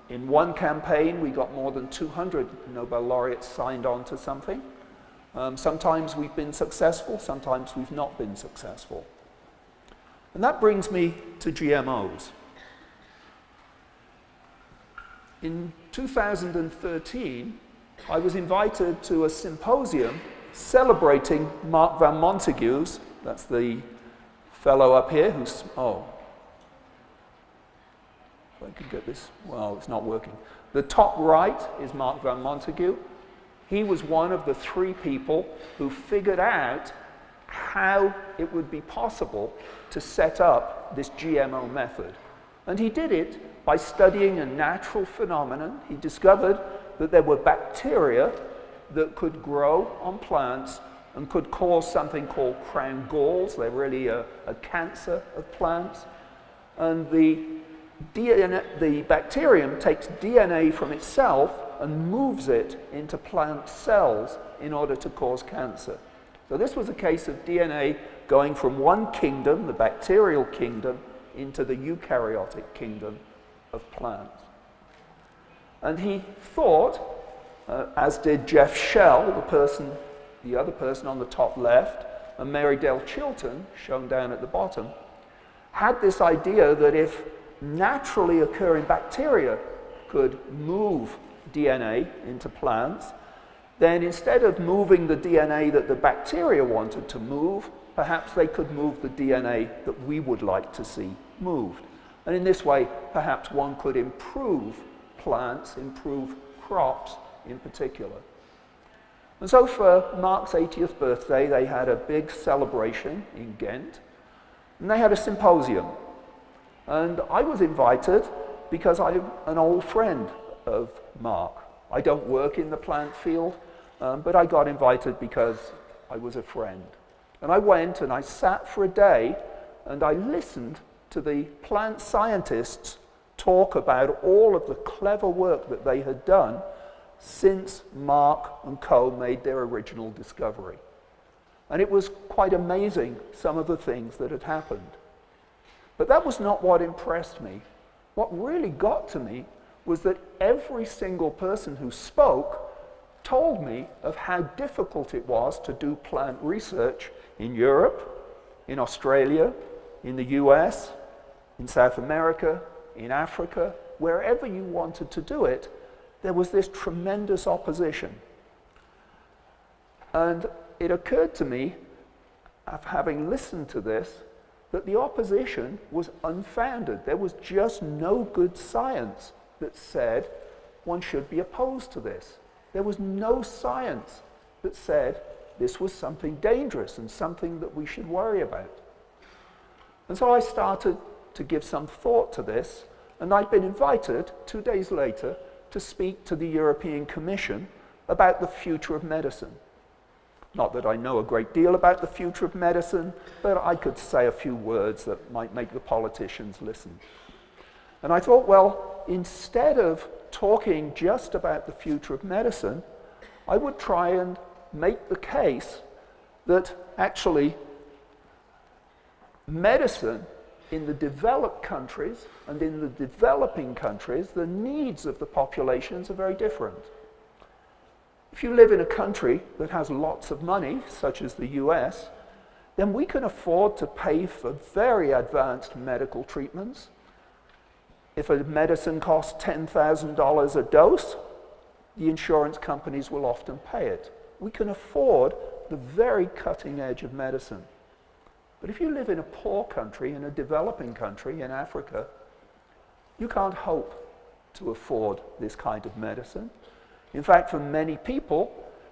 in one campaign, we got more than 200 Nobel laureates signed on to something. Sometimes we've been successful, sometimes we've not been successful. And that brings me to GMOs. In 2013, I was invited to a symposium celebrating Mark van Montague's, that's the fellow up here who's, oh, if I could get this, well, it's not working. The top right is Mark van Montague. He was one of the 3 people who figured out how it would be possible to set up this GMO method. And he did it by studying a natural phenomenon. He discovered that there were bacteria that could grow on plants and could cause something called crown galls. They're really a cancer of plants. And the bacterium takes DNA from itself and moves it into plant cells in order to cause cancer. So this was a case of DNA going from one kingdom, the bacterial kingdom, into the eukaryotic kingdom of plants. And he thought, as did Jeff Shell, the other person on the top left, and Mary Dale Chilton, shown down at the bottom, had this idea that if naturally occurring bacteria could move DNA into plants, then instead of moving the DNA that the bacteria wanted to move, perhaps they could move the DNA that we would like to see moved. And in this way, perhaps one could improve plants, improve crops in particular. And so for Mark's 80th birthday, they had a big celebration in Ghent, and they had a symposium. And I was invited because I'm an old friend of Mark. I don't work in the plant field, but I got invited because I was a friend. And I went and I sat for a day and I listened to the plant scientists talk about all of the clever work that they had done since Mark and co. made their original discovery. And it was quite amazing, some of the things that had happened. But that was not what impressed me. What really got to me was that every single person who spoke told me of how difficult it was to do plant research in Europe, in Australia, in the US, in South America, in Africa, wherever you wanted to do it, there was this tremendous opposition. And it occurred to me, having listened to this, that the opposition was unfounded. There was just no good science that said one should be opposed to this. There was no science that said this was something dangerous and something that we should worry about. And so I started to give some thought to this, and I'd been invited 2 days later to speak to the European Commission about the future of medicine. Not that I know a great deal about the future of medicine, but I could say a few words that might make the politicians listen. And I thought, well, instead of talking just about the future of medicine, I would try and make the case that actually medicine in the developed countries and in the developing countries, the needs of the populations are very different. If you live in a country that has lots of money, such as the US, then we can afford to pay for very advanced medical treatments. If a medicine costs $10,000 a dose, the insurance companies will often pay it. We can afford the very cutting edge of medicine. But if you live in a poor country, in a developing country, in Africa, you can't hope to afford this kind of medicine. In fact, for many people,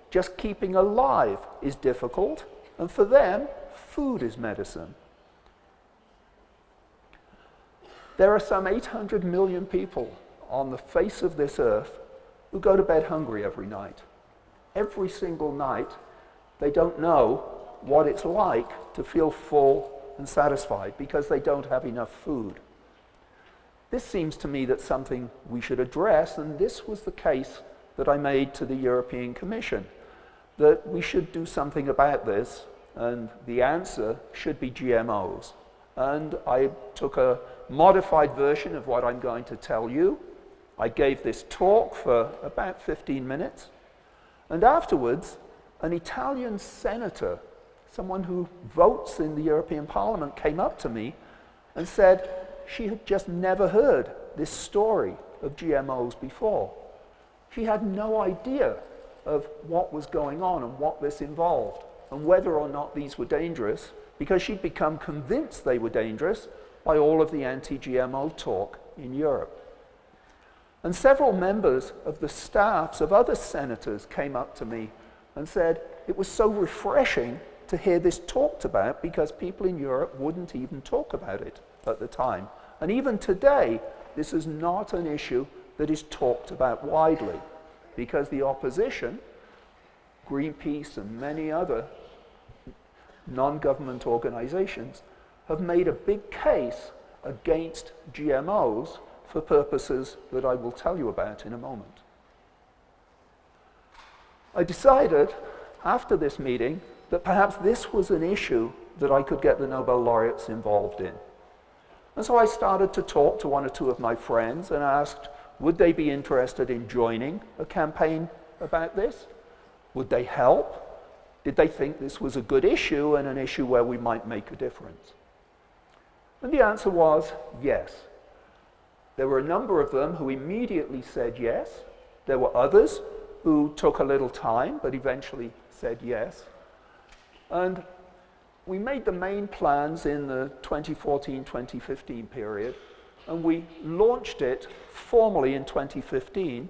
just keeping alive is difficult, and for them, food is medicine. There are some 800 million people on the face of this earth who go to bed hungry every night. Every single night, they don't know what it's like to feel full and satisfied because they don't have enough food. This seems to me that's something we should address, and this was the case that I made to the European Commission, that we should do something about this, and the answer should be GMOs. And I took a modified version of what I'm going to tell you. I gave this talk for about 15 minutes, and afterwards, an Italian senator, someone who votes in the European Parliament, came up to me and said she had just never heard this story of GMOs before. She had no idea of what was going on and what this involved and whether or not these were dangerous, because she'd become convinced they were dangerous by all of the anti-GMO talk in Europe. And several members of the staffs of other senators came up to me and said it was so refreshing to hear this talked about because people in Europe wouldn't even talk about it at the time. And even today, this is not an issue that is talked about widely because the opposition, Greenpeace and many other non-government organizations, have made a big case against GMOs for purposes that I will tell you about in a moment. I decided after this meeting that perhaps this was an issue that I could get the Nobel laureates involved in. And so I started to talk to one or two of my friends and asked, would they be interested in joining a campaign about this? Would they help? Did they think this was a good issue and an issue where we might make a difference? And the answer was yes. There were a number of them who immediately said yes. There were others who took a little time but eventually said yes. And we made the main plans in the 2014-2015 period, and we launched it formally in 2015,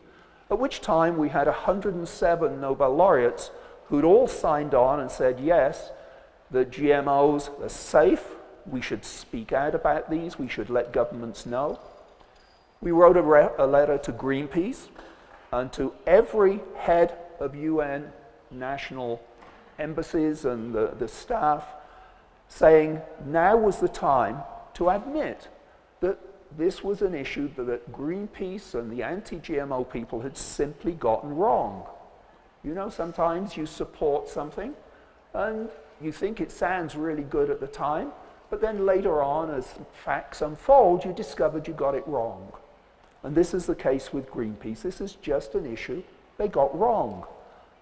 at which time we had 107 Nobel laureates who'd all signed on and said yes, that GMOs are safe, we should speak out about these, we should let governments know. We wrote a letter to Greenpeace and to every head of UN national embassies and the staff, saying now was the time to admit that this was an issue that Greenpeace and the anti-GMO people had simply gotten wrong. You know, sometimes you support something and you think it sounds really good at the time, but then later on, as facts unfold, you discovered you got it wrong. And this is the case with Greenpeace. This is just an issue they got wrong.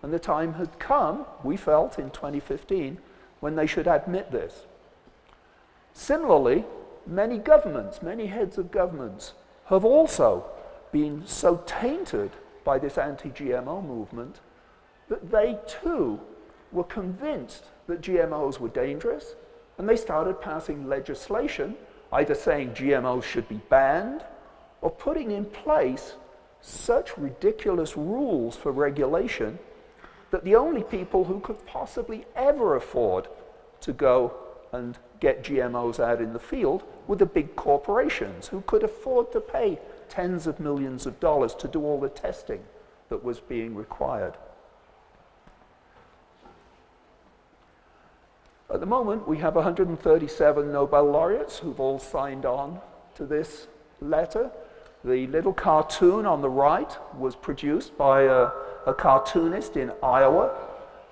And the time had come, we felt, in 2015, when they should admit this. Similarly, many governments, many heads of governments, have also been so tainted by this anti-GMO movement that they too were convinced that GMOs were dangerous, and they started passing legislation, either saying GMOs should be banned, or putting in place such ridiculous rules for regulation that the only people who could possibly ever afford to go and get GMOs out in the field were the big corporations who could afford to pay tens of millions of dollars to do all the testing that was being required. At the moment, we have 137 Nobel laureates who've all signed on to this letter. The little cartoon on the right was produced by a cartoonist in Iowa,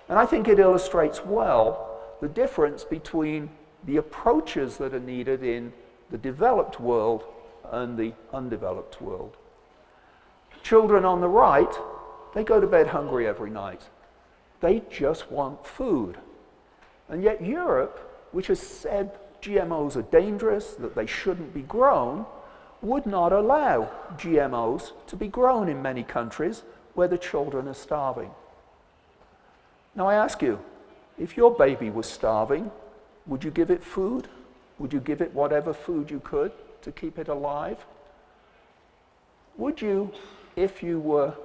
and I think it illustrates well the difference between the approaches that are needed in the developed world and the undeveloped world. Children on the right, they go to bed hungry every night. They just want food. And yet Europe, which has said GMOs are dangerous, that they shouldn't be grown, would not allow GMOs to be grown in many countries where the children are starving. Now I ask you, if your baby was starving, would you give it food? Would you give it whatever food you could to keep it alive? Would you, if you were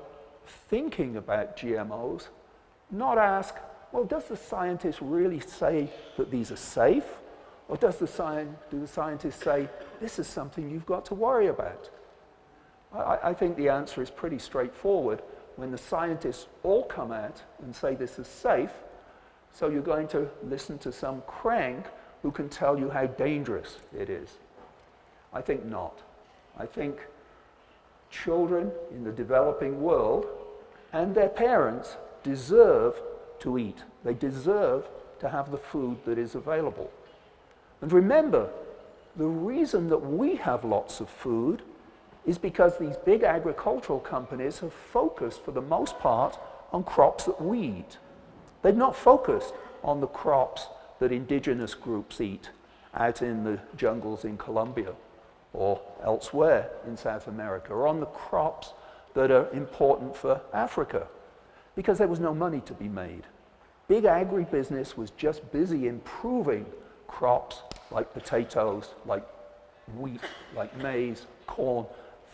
thinking about GMOs, not ask, well, does the scientist really say that these are safe? Or do the scientists say, this is something you've got to worry about? I think the answer is pretty straightforward. When the scientists all come out and say this is safe, so you're going to listen to some crank who can tell you how dangerous it is. I think not. I think children in the developing world and their parents deserve to eat. They deserve to have the food that is available. And remember, the reason that we have lots of food is because these big agricultural companies have focused, for the most part, on crops that we eat. They've not focused on the crops that indigenous groups eat out in the jungles in Colombia or elsewhere in South America, or on the crops that are important for Africa, because there was no money to be made. Big agribusiness was just busy improving crops like potatoes, like wheat, like maize, corn,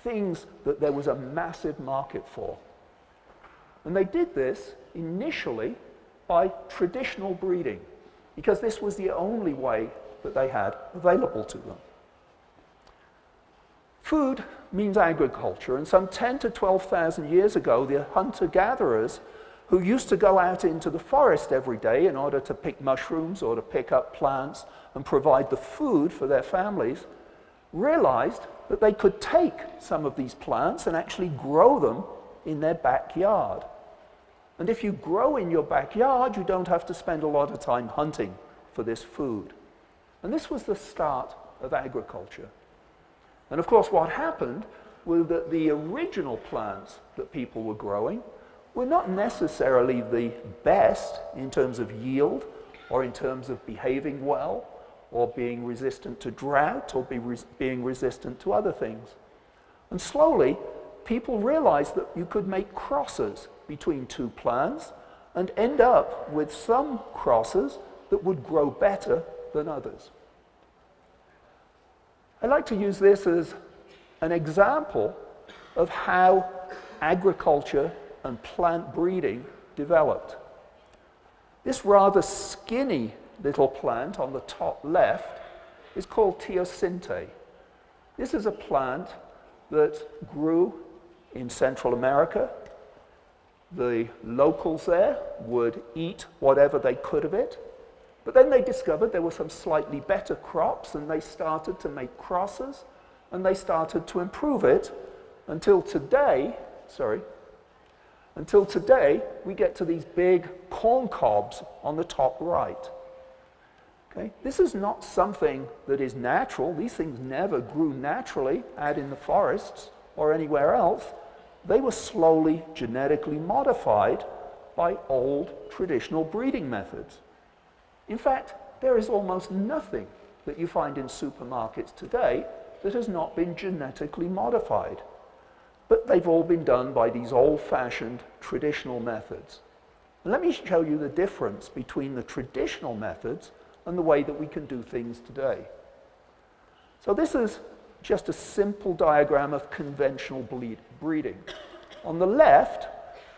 things that there was a massive market for. And they did this initially by traditional breeding, because this was the only way that they had available to them. Food means agriculture, and some 10 to 12,000 years ago, the hunter-gatherers who used to go out into the forest every day in order to pick mushrooms or to pick up plants and provide the food for their families, realized that they could take some of these plants and actually grow them in their backyard. And if you grow in your backyard, you don't have to spend a lot of time hunting for this food. And this was the start of agriculture. And of course, what happened was that the original plants that people were growing were not necessarily the best in terms of yield or in terms of behaving well or being resistant to drought or being resistant to other things. And slowly, people realized that you could make crosses between two plants and end up with some crosses that would grow better than others. I like to use this as an example of how agriculture and plant breeding developed. This rather skinny little plant on the top left is called teosinte. This is a plant that grew in Central America. The locals there would eat whatever they could of it, but then they discovered there were some slightly better crops, and they started to make crosses, and they started to improve it until today, we get to these big corn cobs on the top right. Okay? This is not something that is natural. These things never grew naturally out in the forests or anywhere else. They were slowly genetically modified by old traditional breeding methods. In fact, there is almost nothing that you find in supermarkets today that has not been genetically modified. But they've all been done by these old-fashioned traditional methods. And let me show you the difference between the traditional methods and the way that we can do things today. So this is just a simple diagram of conventional breeding. On the left,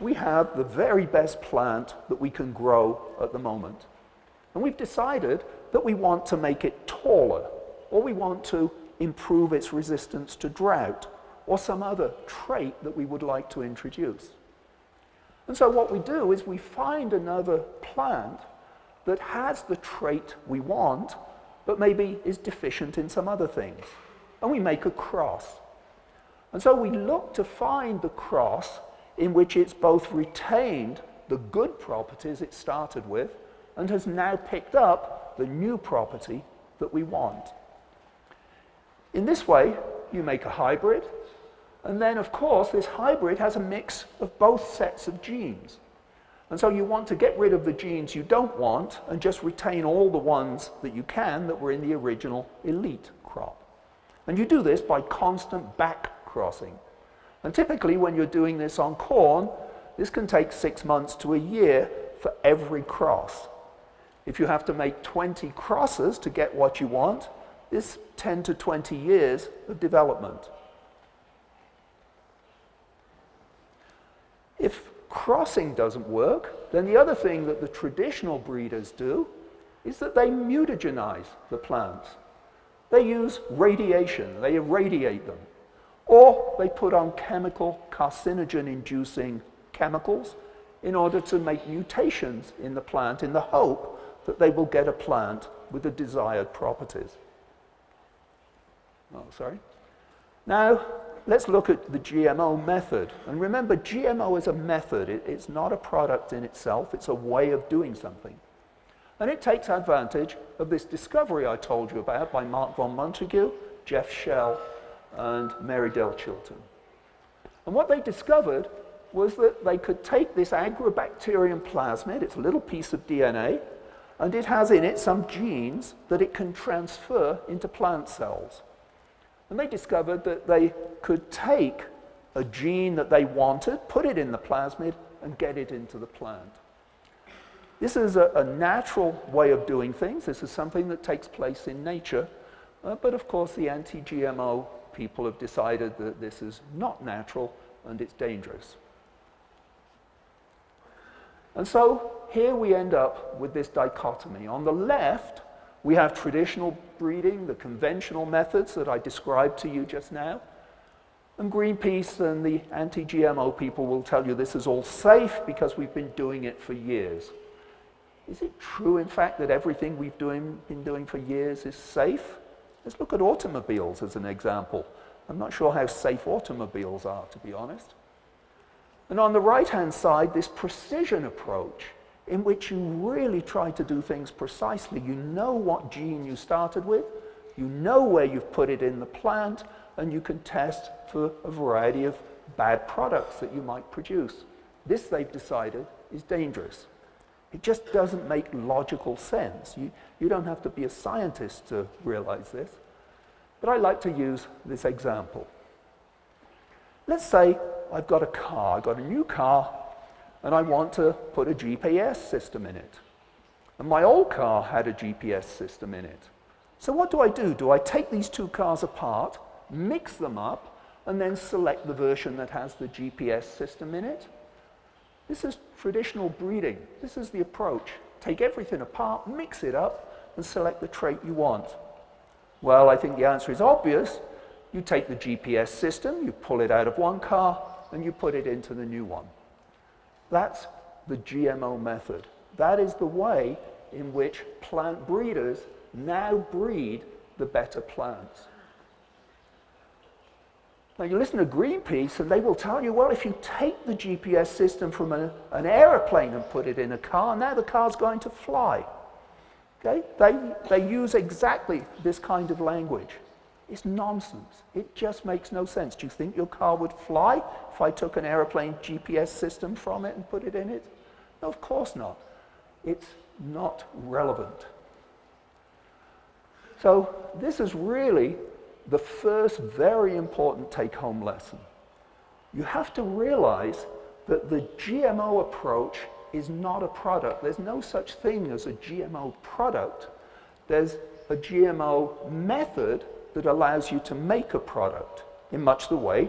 we have the very best plant that we can grow at the moment. And we've decided that we want to make it taller, or we want to improve its resistance to drought, or some other trait that we would like to introduce. And so what we do is we find another plant that has the trait we want, but maybe is deficient in some other things. And we make a cross. And so we look to find the cross in which it's both retained the good properties it started with and has now picked up the new property that we want. In this way, you make a hybrid, and then, of course, this hybrid has a mix of both sets of genes. And so you want to get rid of the genes you don't want and just retain all the ones that you can that were in the original elite crop. And you do this by constant back crossing. And typically, when you're doing this on corn, this can take 6 months to a year for every cross. If you have to make 20 crosses to get what you want, it's 10 to 20 years of development. If crossing doesn't work, then the other thing that the traditional breeders do is that they mutagenize the plants. They use radiation, they irradiate them, or they put on chemical carcinogen-inducing chemicals in order to make mutations in the plant in the hope that they will get a plant with the desired properties. Oh, sorry. Now, let's look at the GMO method. And remember, GMO is a method. It's not a product in itself. It's a way of doing something. And it takes advantage of this discovery I told you about by Mark von Montagu, Jeff Schell, and Mary Dale Chilton. And what they discovered was that they could take this agrobacterium plasmid, it's a little piece of DNA, and it has in it some genes that it can transfer into plant cells. And they discovered that they could take a gene that they wanted, put it in the plasmid, and get it into the plant. This is a natural way of doing things. This is something that takes place in nature. But of course, the anti-GMO people have decided that this is not natural and it's dangerous. And so here we end up with this dichotomy. On the left, we have traditional breeding, the conventional methods that I described to you just now. And Greenpeace and the anti-GMO people will tell you this is all safe because we've been doing it for years. Is it true, in fact, that everything we've been doing for years is safe? Let's look at automobiles as an example. I'm not sure how safe automobiles are, to be honest. And on the right-hand side, this precision approach, in which you really try to do things precisely. You know what gene you started with, you know where you've put it in the plant, and you can test for a variety of bad products that you might produce. This, they've decided, is dangerous. It just doesn't make logical sense. You don't have to be a scientist to realize this. But I like to use this example. Let's say I've got a car, I've got a new car, and I want to put a GPS system in it. And my old car had a GPS system in it. So what do? Do I take these two cars apart, mix them up, and then select the version that has the GPS system in it? This is traditional breeding. This is the approach. Take everything apart, mix it up, and select the trait you want. Well, I think the answer is obvious. You take the GPS system, you pull it out of one car, and you put it into the new one. That's the GMO method. That is the way in which plant breeders now breed the better plants. Now you listen to Greenpeace and they will tell you, well, if you take the GPS system from an aeroplane and put it in a car, now the car's going to fly. Okay? They use exactly this kind of language. It's nonsense. It just makes no sense. Do you think your car would fly if I took an airplane GPS system from it and put it in it? No, of course not. It's not relevant. So this is really the first very important take-home lesson. You have to realize that the GMO approach is not a product. There's no such thing as a GMO product. There's a GMO method that allows you to make a product in much the way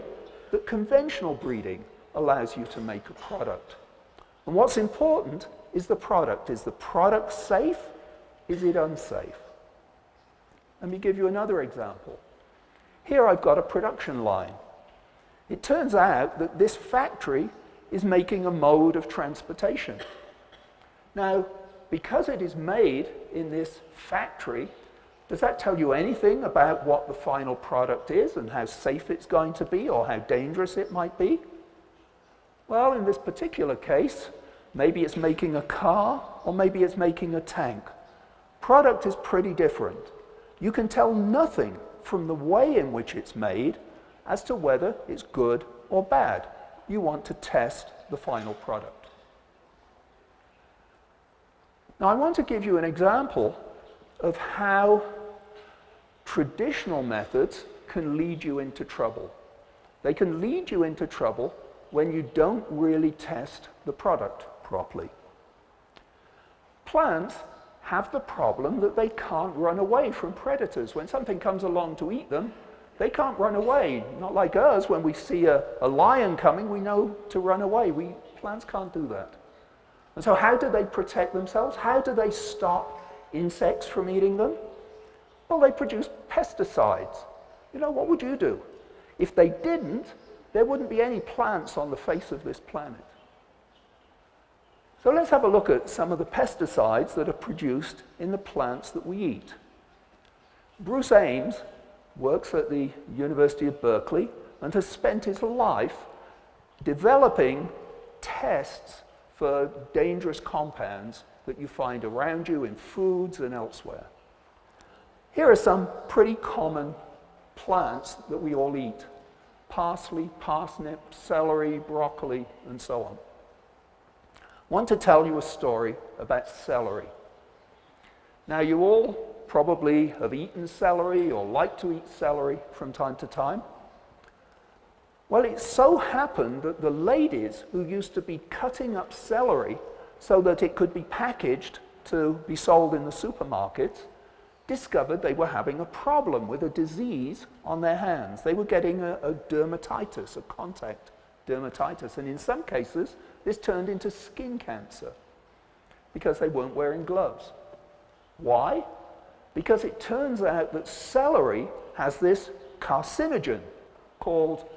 that conventional breeding allows you to make a product. And what's important is the product. Is the product safe? Is it unsafe? Let me give you another example. Here I've got a production line. It turns out that this factory is making a mode of transportation. Now, because it is made in this factory, does that tell you anything about what the final product is and how safe it's going to be or how dangerous it might be? Well, in this particular case, maybe it's making a car or maybe it's making a tank. Product is pretty different. You can tell nothing from the way in which it's made as to whether it's good or bad. You want to test the final product. Now, I want to give you an example of how traditional methods can lead you into trouble. They can lead you into trouble when you don't really test the product properly. Plants have the problem that they can't run away from predators. When something comes along to eat them, they can't run away. Not like us, when we see a lion coming, we know to run away. Plants can't do that. And so how do they protect themselves? How do they stop insects from eating them? Well, they produce pesticides. You know, what would you do? If they didn't, there wouldn't be any plants on the face of this planet. So let's have a look at some of the pesticides that are produced in the plants that we eat. Bruce Ames works at the University of Berkeley and has spent his life developing tests for dangerous compounds that you find around you in foods and elsewhere. Here are some pretty common plants that we all eat: parsley, parsnip, celery, broccoli, and so on. I want to tell you a story about celery. Now, you all probably have eaten celery or like to eat celery from time to time. Well, it so happened that the ladies who used to be cutting up celery so that it could be packaged to be sold in the supermarkets discovered they were having a problem with a disease on their hands. They were getting a dermatitis, a contact dermatitis, and in some cases this turned into skin cancer because they weren't wearing gloves. Why? Because it turns out that celery has this carcinogen called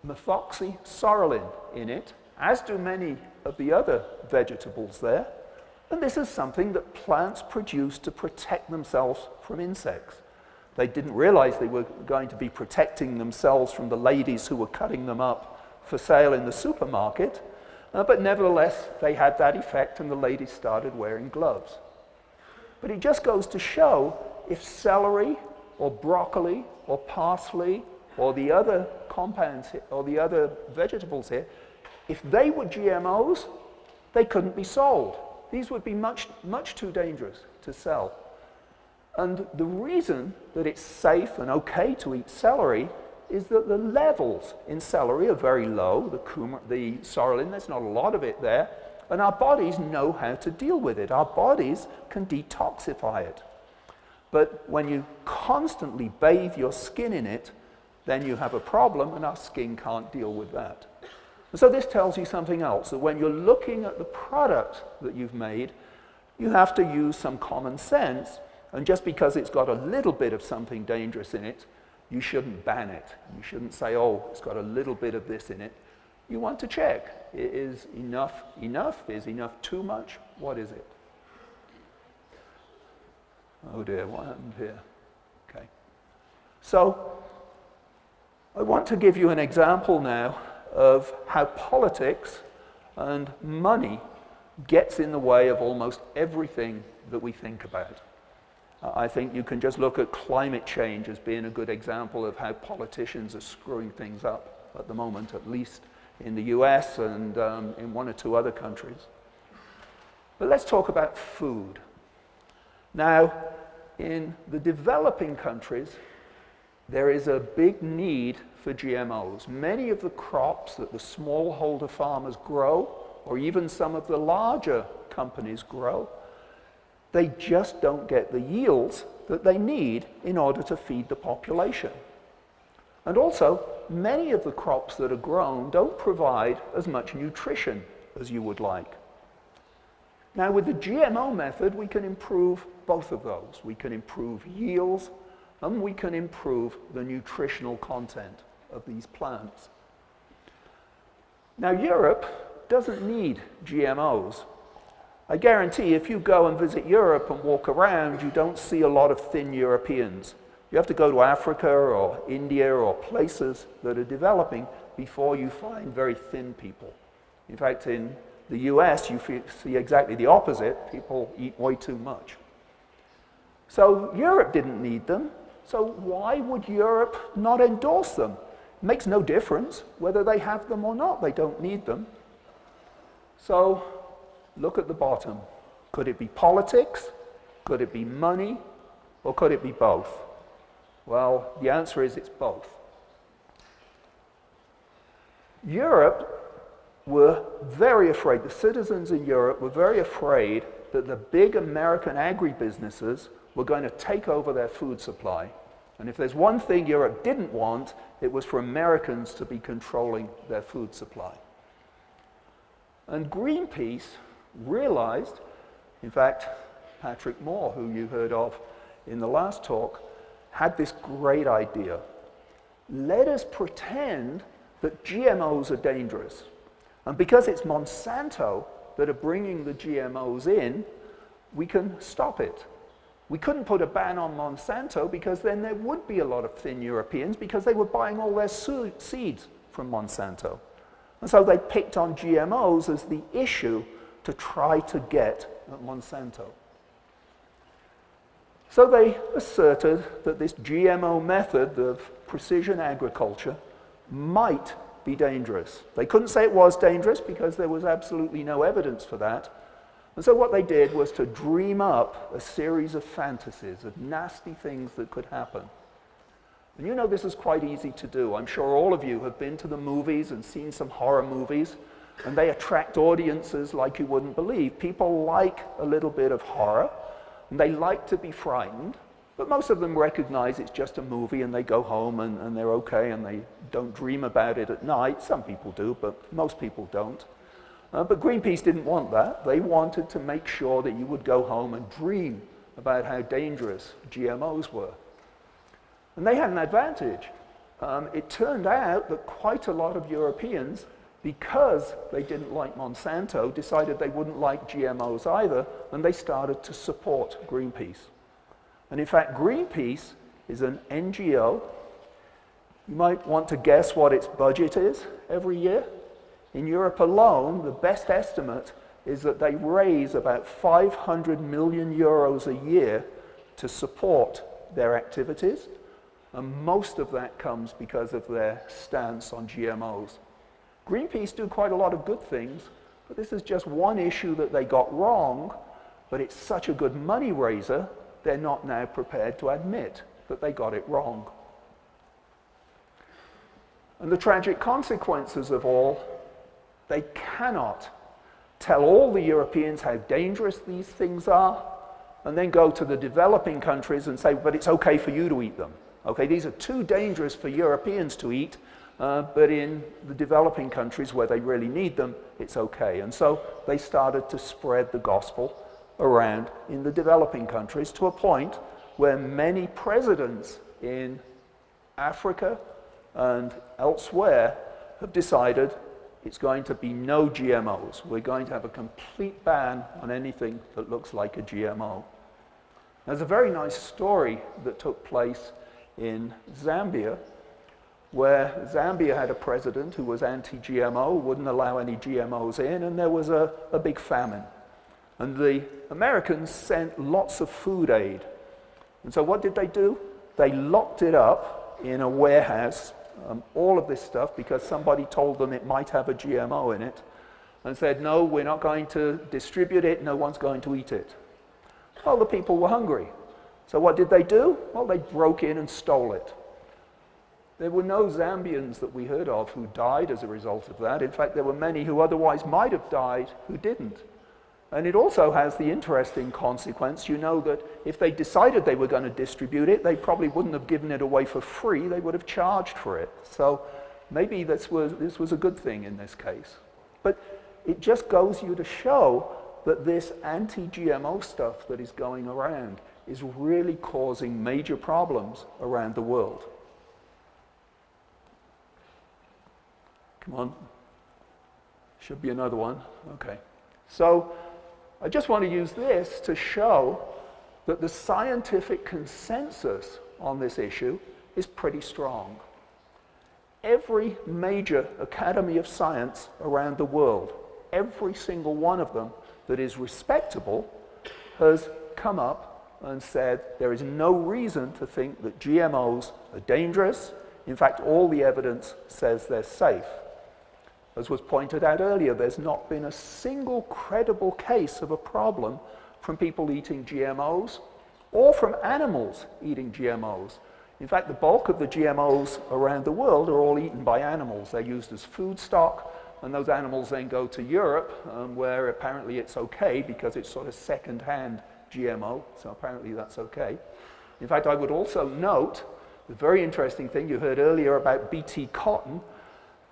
methoxysorelin in it, as do many of the other vegetables there, and this is something that plants produce to protect themselves from insects. They didn't realize they were going to be protecting themselves from the ladies who were cutting them up for sale in the supermarket, but nevertheless they had that effect and the ladies started wearing gloves. But it just goes to show, if celery or broccoli or parsley or the other compounds or the other vegetables here, if they were GMOs, they couldn't be sold. These would be much, much too dangerous to sell. And the reason that it's safe and okay to eat celery is that the levels in celery are very low. The sorelin, there's not a lot of it there, and our bodies know how to deal with it. Our bodies can detoxify it. But when you constantly bathe your skin in it, then you have a problem, and our skin can't deal with that. And so this tells you something else, that when you're looking at the product that you've made, you have to use some common sense, and just because it's got a little bit of something dangerous in it, you shouldn't ban it. You shouldn't say, oh, it's got a little bit of this in it. You want to check. Is enough enough? Is enough too much? What is it? Oh dear, what happened here? Okay. So, I want to give you an example now of how politics and money gets in the way of almost everything that we think about. I think you can just look at climate change as being a good example of how politicians are screwing things up at the moment, at least in the US and in one or two other countries. But let's talk about food. Now, in the developing countries, there is a big need for GMOs. Many of the crops that the smallholder farmers grow, or even some of the larger companies grow, they just don't get the yields that they need in order to feed the population. And also, many of the crops that are grown don't provide as much nutrition as you would like. Now, with the GMO method, we can improve both of those. We can improve yields, and we can improve the nutritional content of these plants. Now, Europe doesn't need GMOs. I guarantee if you go and visit Europe and walk around, you don't see a lot of thin Europeans. You have to go to Africa or India or places that are developing before you find very thin people. In fact, in the US, you see exactly the opposite. People eat way too much. So Europe didn't need them, So why would Europe not endorse them? It makes no difference whether they have them or not. They don't need them. So look at the bottom. Could it be politics? Could it be money? Or could it be both? Well, the answer is it's both. Europe were very afraid, the citizens in Europe were very afraid that the big American agribusinesses were going to take over their food supply. And if there's one thing Europe didn't want, it was for Americans to be controlling their food supply. And Greenpeace realized, in fact, Patrick Moore, who you heard of in the last talk, had this great idea. Let us pretend that GMOs are dangerous. And because it's Monsanto that are bringing the GMOs in, we can stop it. We couldn't put a ban on Monsanto because then there would be a lot of thin Europeans because they were buying all their seeds from Monsanto. And so they picked on GMOs as the issue to try to get at Monsanto. So they asserted that this GMO method of precision agriculture might be dangerous. They couldn't say it was dangerous because there was absolutely no evidence for that. And so what they did was to dream up a series of fantasies, of nasty things that could happen. And you know this is quite easy to do. I'm sure all of you have been to the movies and seen some horror movies, and they attract audiences like you wouldn't believe. People like a little bit of horror, and they like to be frightened, but most of them recognize it's just a movie and they go home and they're okay and they don't dream about it at night. Some people do, but most people don't. But Greenpeace didn't want that. They wanted to make sure that you would go home and dream about how dangerous GMOs were. And they had an advantage. It turned out that quite a lot of Europeans, because they didn't like Monsanto, decided they wouldn't like GMOs either, and they started to support Greenpeace. And in fact, Greenpeace is an NGO. You might want to guess what its budget is every year. In Europe alone, the best estimate is that they raise about 500 million euros a year to support their activities, and most of that comes because of their stance on GMOs. Greenpeace do quite a lot of good things, but this is just one issue that they got wrong, but it's such a good money raiser, they're not now prepared to admit that they got it wrong. And the tragic consequences of all, they cannot tell all the Europeans how dangerous these things are, and then go to the developing countries and say, but it's okay for you to eat them. Okay, these are too dangerous for Europeans to eat, but in the developing countries where they really need them, it's okay. And so they started to spread the gospel around in the developing countries to a point where many presidents in Africa and elsewhere have decided it's going to be no GMOs. We're going to have a complete ban on anything that looks like a GMO. There's a very nice story that took place in Zambia, where Zambia had a president who was anti-GMO, wouldn't allow any GMOs in, and there was a big famine. And the Americans sent lots of food aid. And so what did they do? They locked it up in a warehouse, all of this stuff, because somebody told them it might have a GMO in it, and said, no, we're not going to distribute it, no one's going to eat it. Well, the people were hungry. So what did they do? Well, they broke in and stole it. There were no Zambians that we heard of who died as a result of that. In fact, there were many who otherwise might have died who didn't. And it also has the interesting consequence, you know, that if they decided they were going to distribute it, they probably wouldn't have given it away for free, they would have charged for it. So maybe this was a good thing in this case. But it just goes you to show that this anti-GMO stuff that is going around is really causing major problems around the world. Come on. Should be another one. Okay. So I just want to use this to show that the scientific consensus on this issue is pretty strong. Every major academy of science around the world, every single one of them that is respectable, has come up and said there is no reason to think that GMOs are dangerous. In fact, all the evidence says they're safe. As was pointed out earlier, there's not been a single credible case of a problem from people eating GMOs or from animals eating GMOs. In fact, the bulk of the GMOs around the world are all eaten by animals. They're used as food stock, and those animals then go to Europe, where apparently it's okay because it's sort of second-hand GMO, so apparently that's okay. In fact, I would also note the very interesting thing you heard earlier about BT cotton.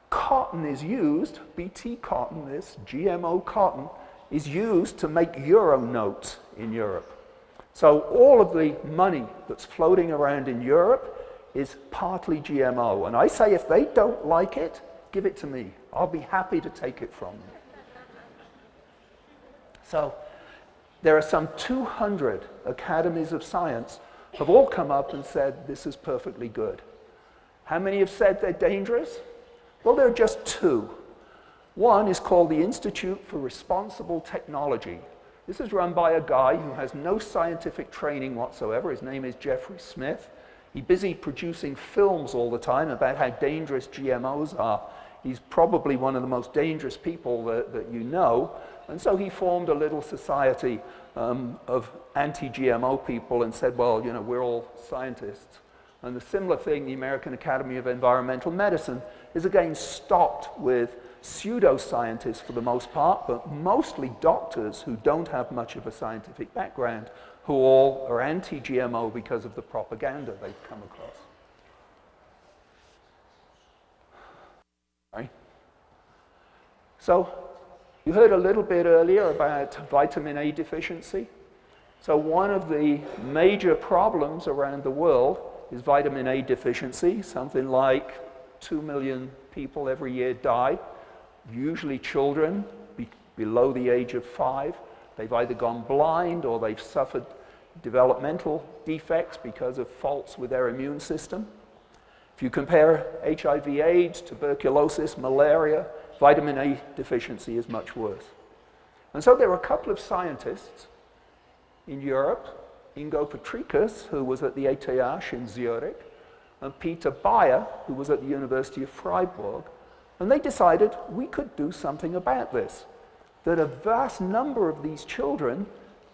Cotton is used, BT cotton, this GMO cotton, is used to make euro notes in Europe. So all of the money that's floating around in Europe is partly GMO. And I say if they don't like it, give it to me. I'll be happy to take it from them. So there are some 200 academies of science have all come up and said this is perfectly good. How many have said they're dangerous? Well, there are just two. One is called the Institute for Responsible Technology. This is run by a guy who has no scientific training whatsoever. His name is Jeffrey Smith. He's busy producing films all the time about how dangerous GMOs are. He's probably one of the most dangerous people that you know. And so he formed a little society of anti-GMO people and said, well, you know, we're all scientists. And the similar thing, the American Academy of Environmental Medicine is again stocked with pseudoscientists for the most part, but mostly doctors who don't have much of a scientific background, who all are anti-GMO because of the propaganda they've come across. Right? So, you heard a little bit earlier about vitamin A deficiency. So one of the major problems around the world is vitamin A deficiency. Something like 2 million people every year die, usually children below the age of 5. They've either gone blind or they've suffered developmental defects because of faults with their immune system. If you compare HIV/AIDS, tuberculosis, malaria, vitamin A deficiency is much worse. And so there were a couple of scientists in Europe, Ingo Petricus, who was at the ETH in Zurich, and Peter Bayer, who was at the University of Freiburg, and they decided we could do something about this, that a vast number of these children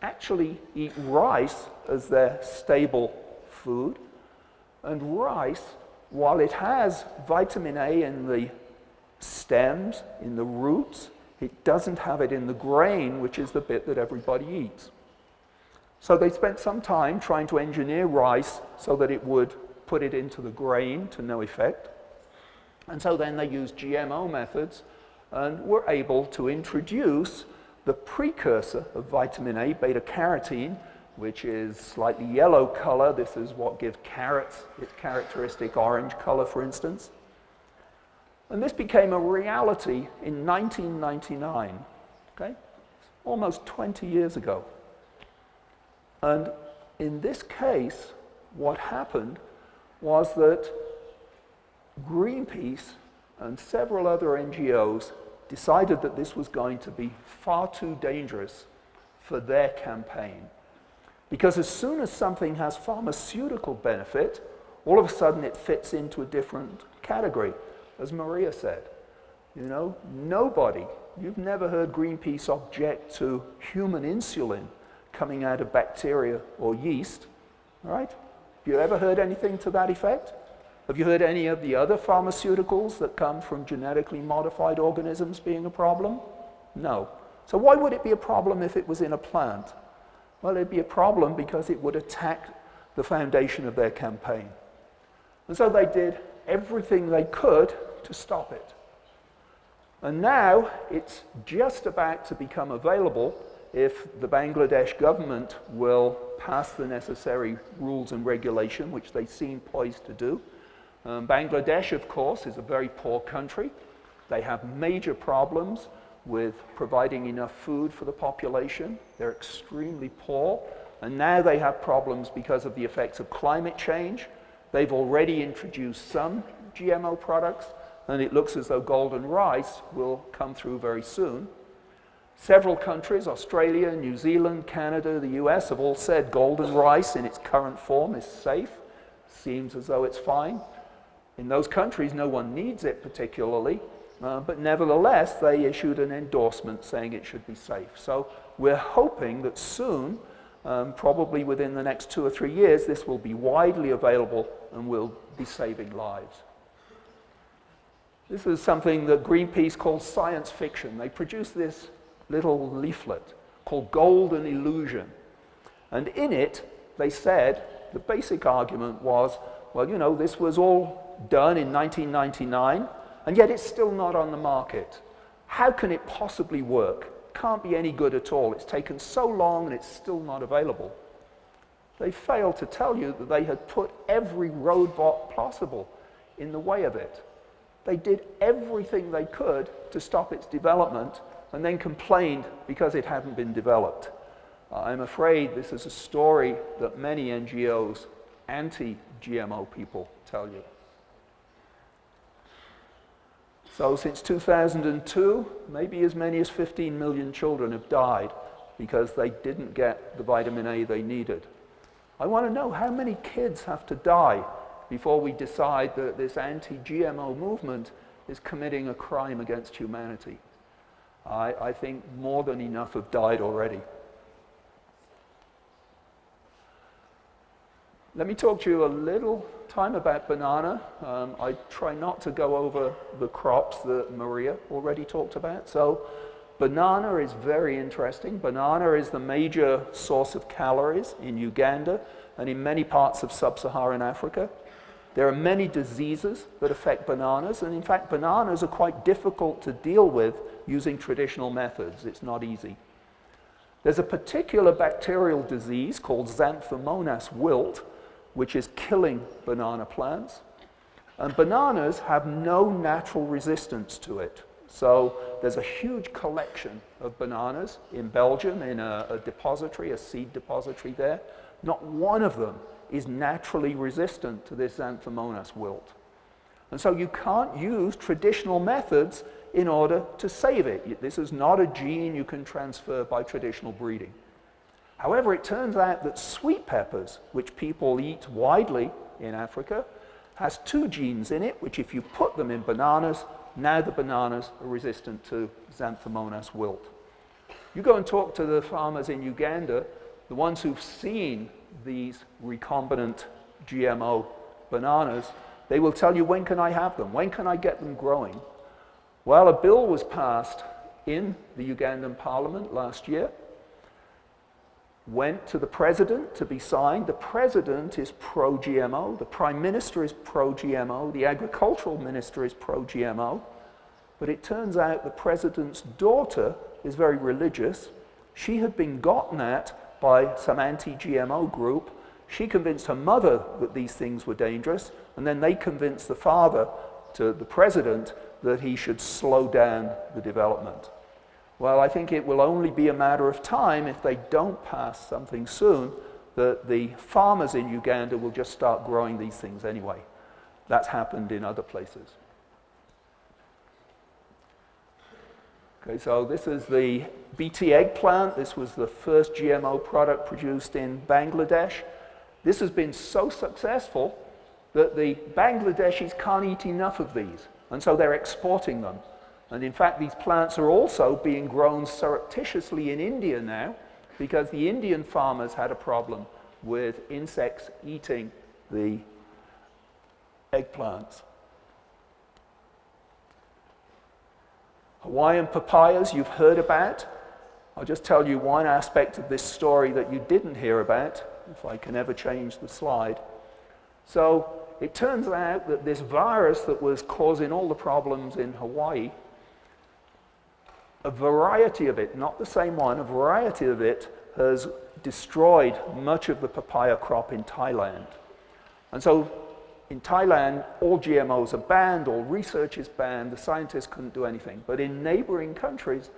actually eat rice as their stable food, and rice, while it has vitamin A in the stems, in the roots, it doesn't have it in the grain, which is the bit that everybody eats. So they spent some time trying to engineer rice so that it would put it into the grain to no effect. And so then they used GMO methods and were able to introduce the precursor of vitamin A, beta-carotene, which is slightly yellow color. This is what gives carrots its characteristic orange color, for instance. And this became a reality in 1999, okay? Almost 20 years ago. And in this case, what happened was that Greenpeace and several other NGOs decided that this was going to be far too dangerous for their campaign. Because as soon as something has pharmaceutical benefit, all of a sudden it fits into a different category, as Maria said. You know, nobody, you've never heard Greenpeace object to human insulin coming out of bacteria or yeast, all right? Have you ever heard anything to that effect? Have you heard any of the other pharmaceuticals that come from genetically modified organisms being a problem? No. So why would it be a problem if it was in a plant? Well, it'd be a problem because it would attack the foundation of their campaign. And so they did everything they could to stop it. And now it's just about to become available if the Bangladesh government will pass the necessary rules and regulation, which they seem poised to do. Bangladesh, of course, is a very poor country. They have major problems with providing enough food for the population. They're extremely poor, and now they have problems because of the effects of climate change. They've already introduced some GMO products, and it looks as though golden rice will come through very soon. Several countries, Australia, New Zealand, Canada, the US, have all said golden rice in its current form is safe. Seems as though it's fine. In those countries, no one needs it particularly, but nevertheless, they issued an endorsement saying it should be safe. So we're hoping that soon, probably within the next 2 or 3 years, this will be widely available and will be saving lives. This is something that Greenpeace calls science fiction. They produced this little leaflet called Golden Illusion. And in it, they said, the basic argument was, well, you know, this was all done in 1999, and yet it's still not on the market. How can it possibly work? Can't be any good at all. It's taken so long and it's still not available. They failed to tell you that they had put every roadblock possible in the way of it. They did everything they could to stop its development and then complained because it hadn't been developed. I'm afraid this is a story that many NGOs, anti-GMO people, tell you. So since 2002, maybe as many as 15 million children have died because they didn't get the vitamin A they needed. I want to know how many kids have to die before we decide that this anti-GMO movement is committing a crime against humanity. I think more than enough have died already. Let me talk to you a little time about banana. I try not to go over the crops that Maria already talked about. So banana is very interesting. Banana is the major source of calories in Uganda and in many parts of sub-Saharan Africa. There are many diseases that affect bananas, and in fact, bananas are quite difficult to deal with using traditional methods. It's not easy. There's a particular bacterial disease called Xanthomonas wilt, which is killing banana plants. And bananas have no natural resistance to it. So there's a huge collection of bananas in Belgium, in a depository, a seed depository there. Not one of them is naturally resistant to this Xanthomonas wilt. And so you can't use traditional methods in order to save it. This is not a gene you can transfer by traditional breeding. However, it turns out that sweet peppers, which people eat widely in Africa, has 2 genes in it, which if you put them in bananas, now the bananas are resistant to Xanthomonas wilt. You go and talk to the farmers in Uganda, the ones who've seen these recombinant GMO bananas, they will tell you, when can I have them? When can I get them growing? Well, a bill was passed in the Ugandan parliament last year, went to the president to be signed. The president is pro-GMO, the prime minister is pro-GMO, the agricultural minister is pro-GMO, but it turns out the president's daughter is very religious. She had been gotten at by some anti-GMO group. She convinced her mother that these things were dangerous, and then they convinced the father, to the president, that he should slow down the development. Well, I think it will only be a matter of time, if they don't pass something soon, that the farmers in Uganda will just start growing these things anyway. That's happened in other places. Okay, so this is the BT eggplant. This was the first GMO product produced in Bangladesh. This has been so successful that the Bangladeshis can't eat enough of these, and so they're exporting them. And in fact, these plants are also being grown surreptitiously in India now, because the Indian farmers had a problem with insects eating the eggplants. Hawaiian papayas you've heard about. I'll just tell you one aspect of this story that you didn't hear about, if I can ever change the slide. So it turns out that this virus that was causing all the problems in Hawaii, a variety of it, not the same one, a variety of it has destroyed much of the papaya crop in Thailand. And so in Thailand, all GMOs are banned, all research is banned, the scientists couldn't do anything. But in neighboring countries,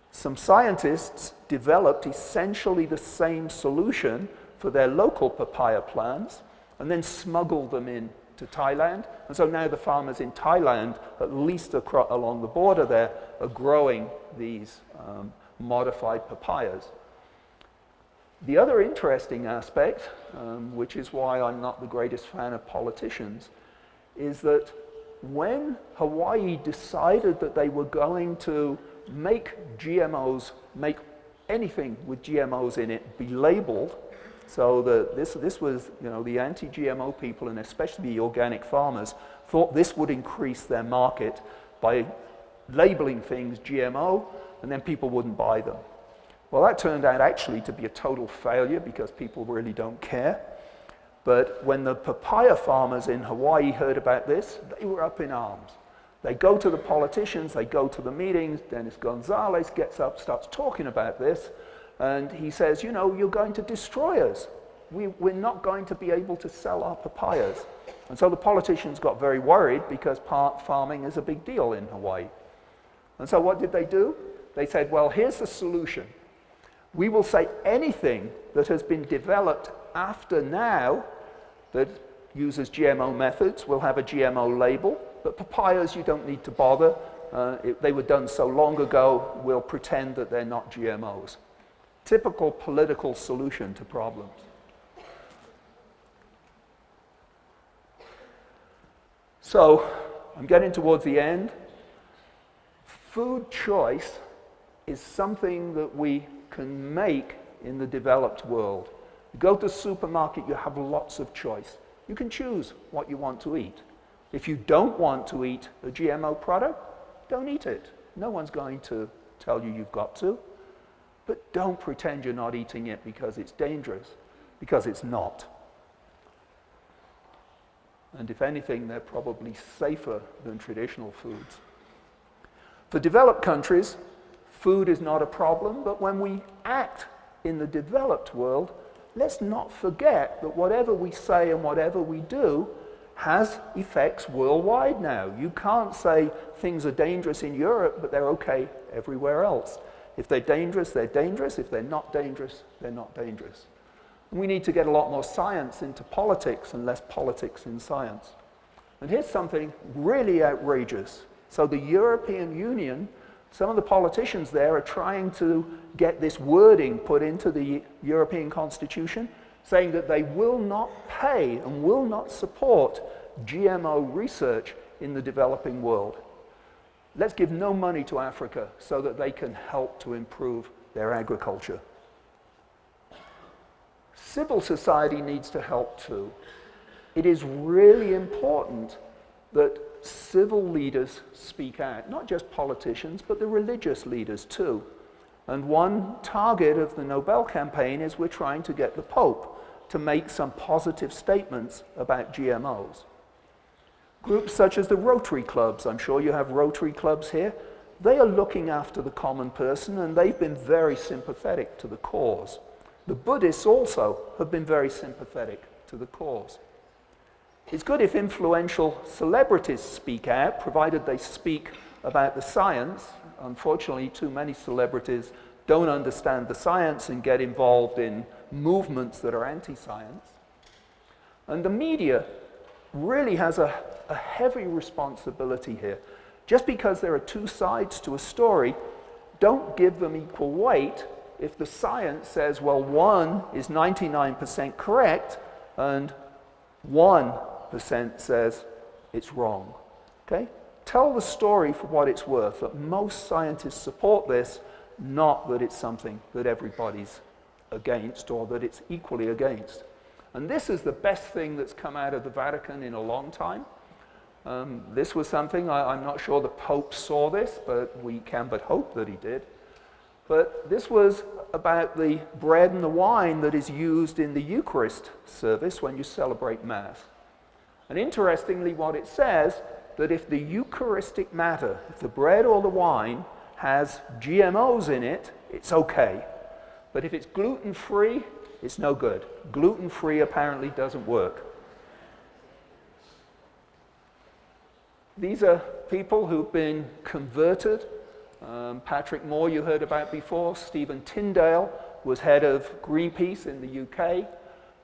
some scientists developed essentially the same solution for their local papaya plants and then smuggled them in to Thailand. And so now the farmers in Thailand, at least along the border there, are growing these modified papayas. The other interesting aspect, which is why I'm not the greatest fan of politicians, is that when Hawaii decided that they were going to make GMOs, make anything with GMOs in it, be labeled, so that this was, the anti-GMO people, and especially the organic farmers, thought this would increase their market by labeling things GMO, and then people wouldn't buy them. Well, that turned out actually to be a total failure because people really don't care. But when the papaya farmers in Hawaii heard about this, they were up in arms. They go to the politicians, they go to the meetings. Dennis Gonzalez gets up, starts talking about this, and he says, you're going to destroy us. We're not going to be able to sell our papayas. And so the politicians got very worried because farming is a big deal in Hawaii. And so what did they do? They said, well, here's the solution. We will say anything that has been developed after now that uses GMO methods will have a GMO label, but papayas you don't need to bother. They were done so long ago, we'll pretend that they're not GMOs. Typical political solution to problems. So, I'm getting towards the end. Food choice is something that we can make in the developed world. You go to the supermarket, you have lots of choice. You can choose what you want to eat. If you don't want to eat a GMO product, don't eat it. No one's going to tell you you've got to. But don't pretend you're not eating it because it's dangerous, because it's not. And if anything, they're probably safer than traditional foods. For developed countries, food is not a problem, but when we act in the developed world, let's not forget that whatever we say and whatever we do has effects worldwide now. You can't say things are dangerous in Europe, but they're okay everywhere else. If they're dangerous, they're dangerous. If they're not dangerous, they're not dangerous. And we need to get a lot more science into politics and less politics in science. And here's something really outrageous. So the European Union, some of the politicians there are trying to get this wording put into the European Constitution, saying that they will not pay and will not support GMO research in the developing world. Let's give no money to Africa so that they can help to improve their agriculture. Civil society needs to help too. It is really important that civil leaders speak out, not just politicians, but the religious leaders too. And one target of the Nobel campaign is we're trying to get the Pope to make some positive statements about GMOs. Groups such as the Rotary Clubs, I'm sure you have Rotary Clubs here, they are looking after the common person and they've been very sympathetic to the cause. The Buddhists also have been very sympathetic to the cause. It's good if influential celebrities speak out, provided they speak about the science. Unfortunately, too many celebrities don't understand the science and get involved in movements that are anti-science. And the media really has a heavy responsibility here. Just because there are two sides to a story, don't give them equal weight if the science says, well, one is 99% correct and 1% says it's wrong. Okay? Tell the story for what it's worth, that most scientists support this, not that it's something that everybody's against or that it's equally against. And this is the best thing that's come out of the Vatican in a long time. This was something, I'm not sure the Pope saw this, but we can but hope that he did. But this was about the bread and the wine that is used in the Eucharist service when you celebrate Mass. And interestingly, what it says, that if the Eucharistic matter, if the bread or the wine has GMOs in it, it's okay. But if it's gluten-free, it's no good. Gluten-free apparently doesn't work. These are people who've been converted. Patrick Moore you heard about before. Stephen Tyndale was head of Greenpeace in the UK.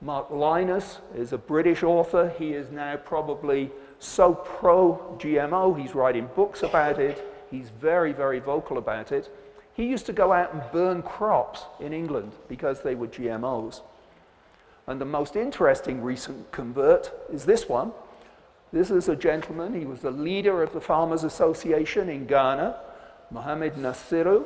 Mark Linus is a British author. He is now probably so pro-GMO, he's writing books about it. He's very, very vocal about it. He used to go out and burn crops in England because they were GMOs. And the most interesting recent convert is this one. This is a gentleman, he was the leader of the Farmers Association in Ghana, Mohamed Nasiru.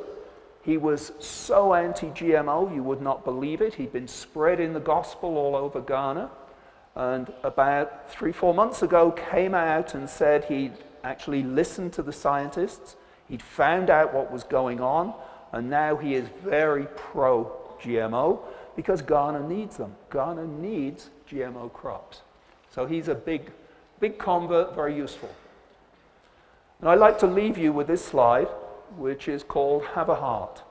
He was so anti-GMO, you would not believe it. He'd been spreading the gospel all over Ghana. And about 3-4 months ago, came out and said he'd actually listened to the scientists. He'd found out what was going on, and now he is very pro-GMO because Ghana needs them. Ghana needs GMO crops. So he's a big convert, very useful. And I'd like to leave you with this slide, which is called Have a Heart.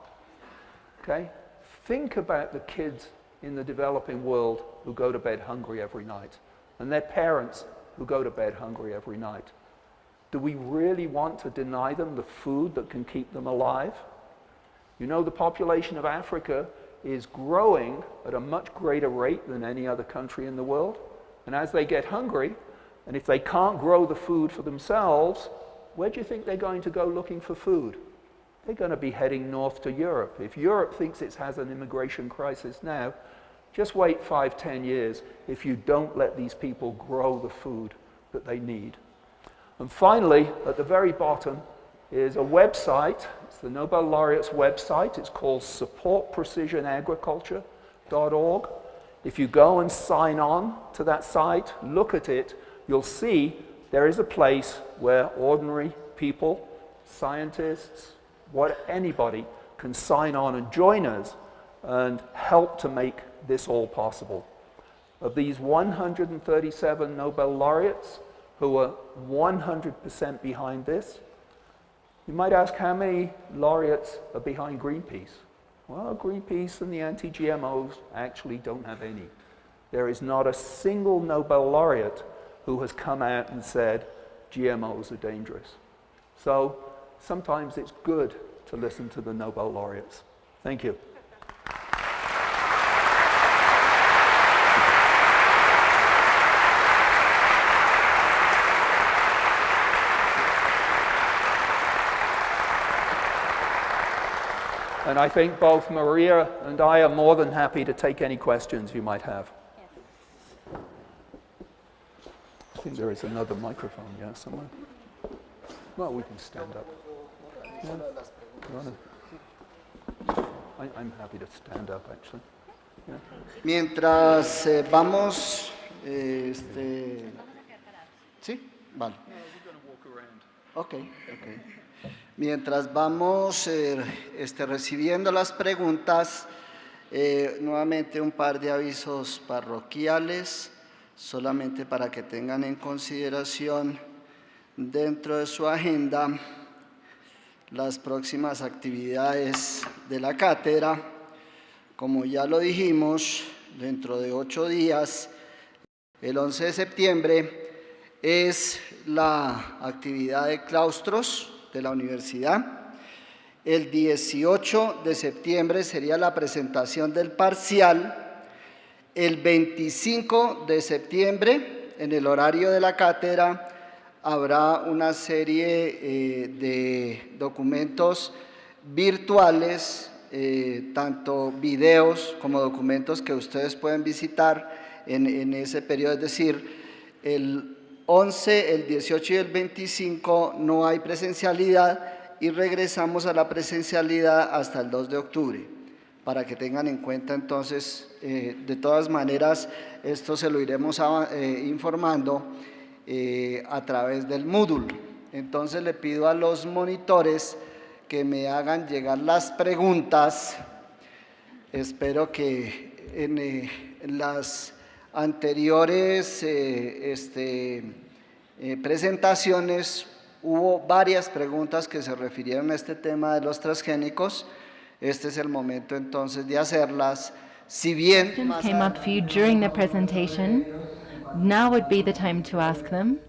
Okay? Think about the kids in the developing world who go to bed hungry every night, and their parents who go to bed hungry every night. Do we really want to deny them the food that can keep them alive? You know, the population of Africa is growing at a much greater rate than any other country in the world. And as they get hungry, and if they can't grow the food for themselves, where do you think they're going to go looking for food? They're going to be heading north to Europe. If Europe thinks it has an immigration crisis now, just wait 5-10 years if you don't let these people grow the food that they need. And finally, at the very bottom is a website. It's the Nobel Laureate's website. It's called supportprecisionagriculture.org. If you go and sign on to that site, look at it, you'll see there is a place where ordinary people, scientists, anybody can sign on and join us and help to make this all possible. Of these 137 Nobel laureates who are 100% behind this, you might ask how many laureates are behind Greenpeace? Well, Greenpeace and the anti-GMOs actually don't have any. There is not a single Nobel laureate who has come out and said GMOs are dangerous. So sometimes it's good to listen to the Nobel laureates. Thank you. And I think both Maria and I are more than happy to take any questions you might have. I think there is another microphone, yeah, somewhere. Well, we can stand up. Yeah. I'm happy to stand up, actually. Yeah. Mientras vamos, ¿sí? Vale. Okay. Mientras vamos recibiendo las preguntas, nuevamente un par de avisos parroquiales, solamente para que tengan en consideración dentro de su agenda las próximas actividades de la cátedra. Como ya lo dijimos, dentro de 8 días, el 11 de septiembre, es la actividad de claustros de la universidad. El 18 de septiembre sería la presentación del parcial. El 25 de septiembre, en el horario de la cátedra, habrá una serie de documentos virtuales, tanto videos como documentos que ustedes pueden visitar en ese periodo. Es decir, el 11, el 18 y el 25 no hay presencialidad y regresamos a la presencialidad hasta el 2 de octubre, para que tengan en cuenta entonces, de todas maneras, esto se lo iremos informando a través del Moodle. Entonces le pido a los monitores que me hagan llegar las preguntas. Espero que en las anteriores presentaciones hubo varias preguntas que se refirieron a este tema de los transgénicos. Este es el momento entonces de hacerlas. Si bien Questions came up for you during the presentation, now would be the time to ask them.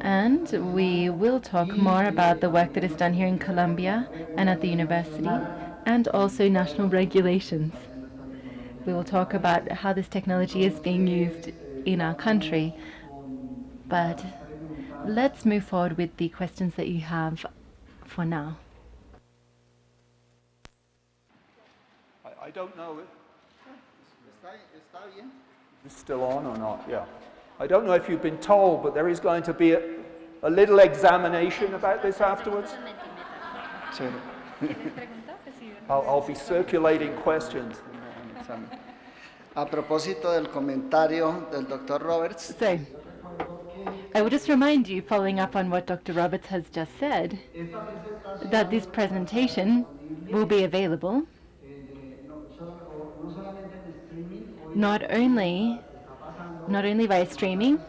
And we will talk more about the work that is done here in Colombia and at the university, and also national regulations. We will talk about how this technology is being used in our country. But let's move forward with the questions that you have for now. I don't know if ¿Está bien? it's still on or not, yeah. I don't know if you've been told, but there is going to be a little examination about this afterwards. Sí. I'll be circulating questions. A propósito del comentario del Dr. Roberts, So, I will just remind you, following up on what Dr. Roberts has just said, that this presentation will be available not only via streaming,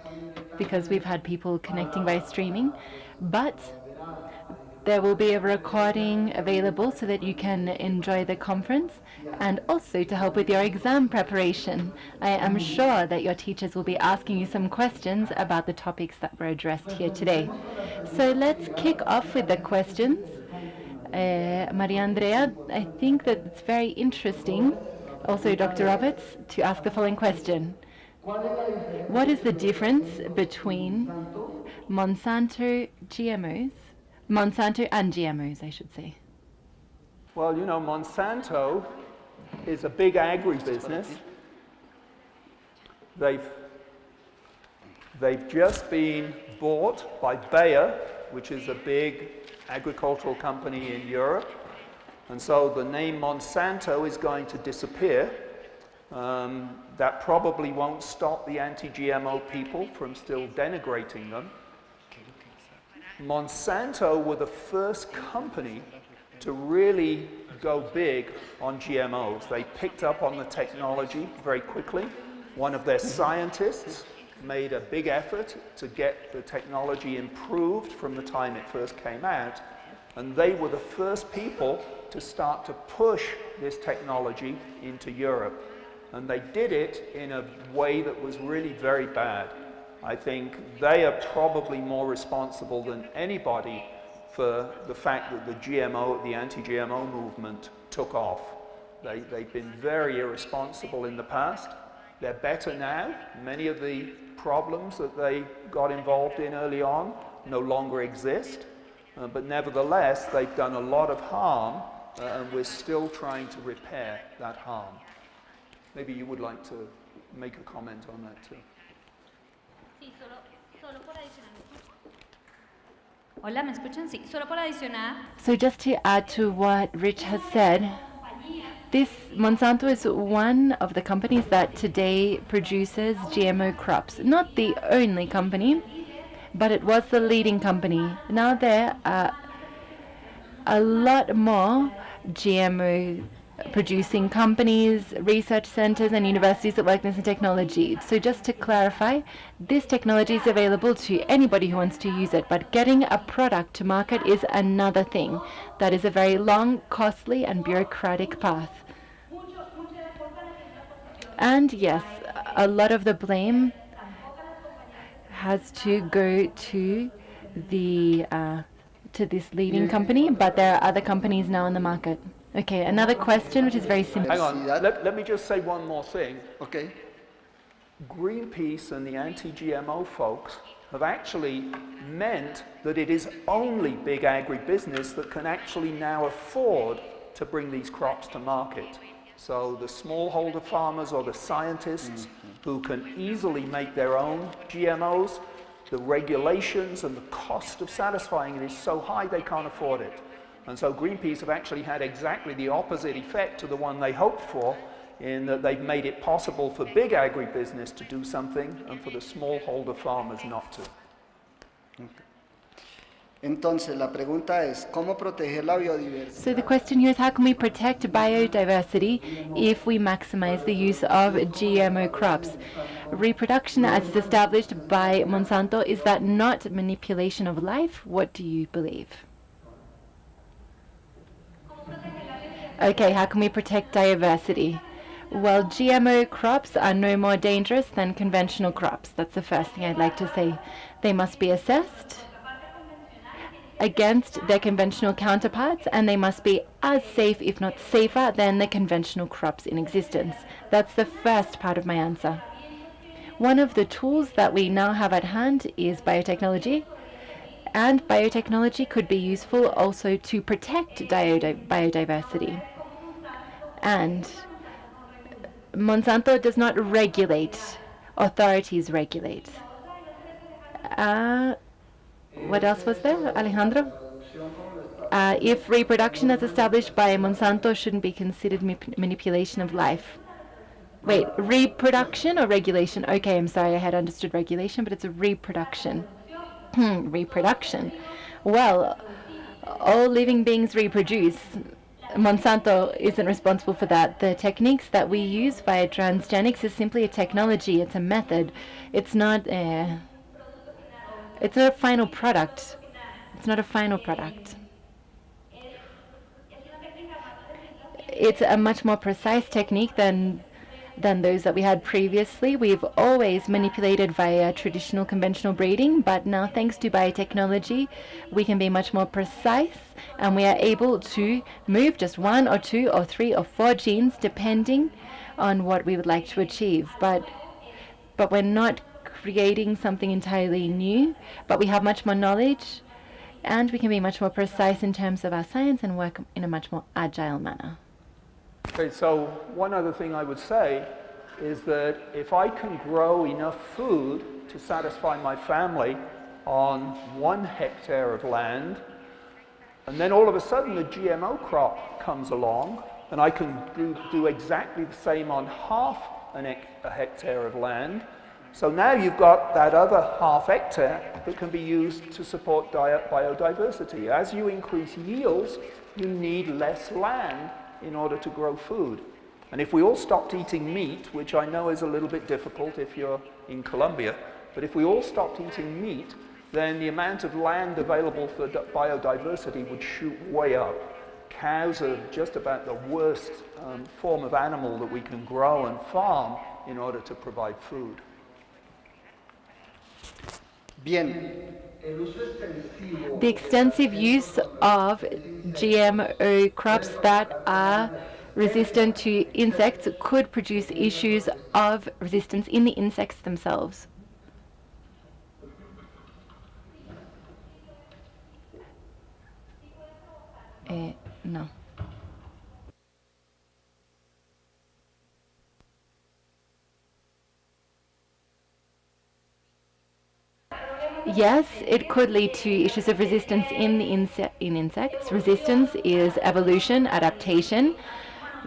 because we've had people connecting via streaming, but there will be a recording available so that you can enjoy the conference and also to help with your exam preparation. I am sure that your teachers will be asking you some questions about the topics that were addressed here today. So let's kick off with the questions. Maria Andrea, I think that it's very interesting, also Dr. Roberts, to ask the following question. What is the difference between Monsanto and GMOs, I should say? Well, you know, Monsanto is a big agribusiness. They've just been bought by Bayer, which is a big agricultural company in Europe. And so the name Monsanto is going to disappear. That probably won't stop the anti-GMO people from still denigrating them. Monsanto were the first company to really go big on GMOs. They picked up on the technology very quickly. One of their scientists made a big effort to get the technology improved from the time it first came out, and they were the first people to start to push this technology into Europe. And they did it in a way that was really very bad. I think they are probably more responsible than anybody for the fact that the anti-GMO movement took off. They've been very irresponsible in the past. They're better now. Many of the problems that they got involved in early on no longer exist. But nevertheless, they've done a lot of harm, and we're still trying to repair that harm. Maybe you would like to make a comment on that too. Sí, solo por adicionar. Hola, ¿me escuchan? Sí, solo por adicionar. So just to add to what Rich has said, this Monsanto is one of the companies that today produces GMO crops. Not the only company, but it was the leading company. Now there are a lot more GMO producing companies, research centers, and universities that work in this technology. So just to clarify, this technology is available to anybody who wants to use it, but getting a product to market is another thing. That is a very long, costly, and bureaucratic path. And yes, a lot of the blame has to go to this leading company, but there are other companies now on the market. Okay, another question which is very simple. Hang on, let me just say one more thing. Okay. Greenpeace and the anti-GMO folks have actually meant that it is only big agribusiness that can actually now afford to bring these crops to market. So the smallholder farmers or the scientists who can easily make their own GMOs, the regulations and the cost of satisfying it is so high they can't afford it. And so Greenpeace have actually had exactly the opposite effect to the one they hoped for, in that they've made it possible for big agribusiness to do something and for the smallholder farmers not to. Entonces, la pregunta es, ¿cómo proteger la biodiversidad? So the question here is, how can we protect biodiversity if we maximize the use of GMO crops? Reproduction, as is established by Monsanto, is that not manipulation of life? What do you believe? Okay, how can we protect diversity? Well, GMO crops are no more dangerous than conventional crops. That's the first thing I'd like to say. They must be assessed against their conventional counterparts, and they must be as safe, if not safer, than the conventional crops in existence. That's the first part of my answer. One of the tools that we now have at hand is biotechnology, And biotechnology could be useful also to protect biodiversity. And Monsanto does not regulate, authorities regulate. What else was there, Alejandro? If reproduction as established by Monsanto shouldn't be considered manipulation of life. Wait, reproduction or regulation? Okay, I'm sorry, I had understood regulation, but it's a reproduction. Reproduction. Well, all living beings reproduce. Monsanto isn't responsible for that. The techniques that we use via Transgenics is simply a technology, it's a method. It's not a final product. It's not a final product. It's a much more precise technique than those that we had previously. We've always manipulated via traditional conventional breeding, but now thanks to biotechnology, we can be much more precise, and we are able to move just 1 or 2 or 3 or 4 genes depending on what we would like to achieve. But we're not creating something entirely new, but we have much more knowledge, and we can be much more precise in terms of our science and work in a much more agile manner. Okay, so one other thing I would say is that if I can grow enough food to satisfy my family on 1 hectare of land, and then all of a sudden a GMO crop comes along, and I can do exactly the same on half a hectare of land. So now you've got that other half hectare that can be used to support biodiversity. As you increase yields, you need less land in order to grow food. And if we all stopped eating meat, which I know is a little bit difficult if you're in Colombia, but if we all stopped eating meat, then the amount of land available for biodiversity would shoot way up. Cows are just about the worst form of animal that we can grow and farm in order to provide food. Bien. The extensive use of GMO crops that are resistant to insects could produce issues of resistance in the insects themselves. No. Yes, it could lead to issues of resistance in insects. Resistance is evolution, adaptation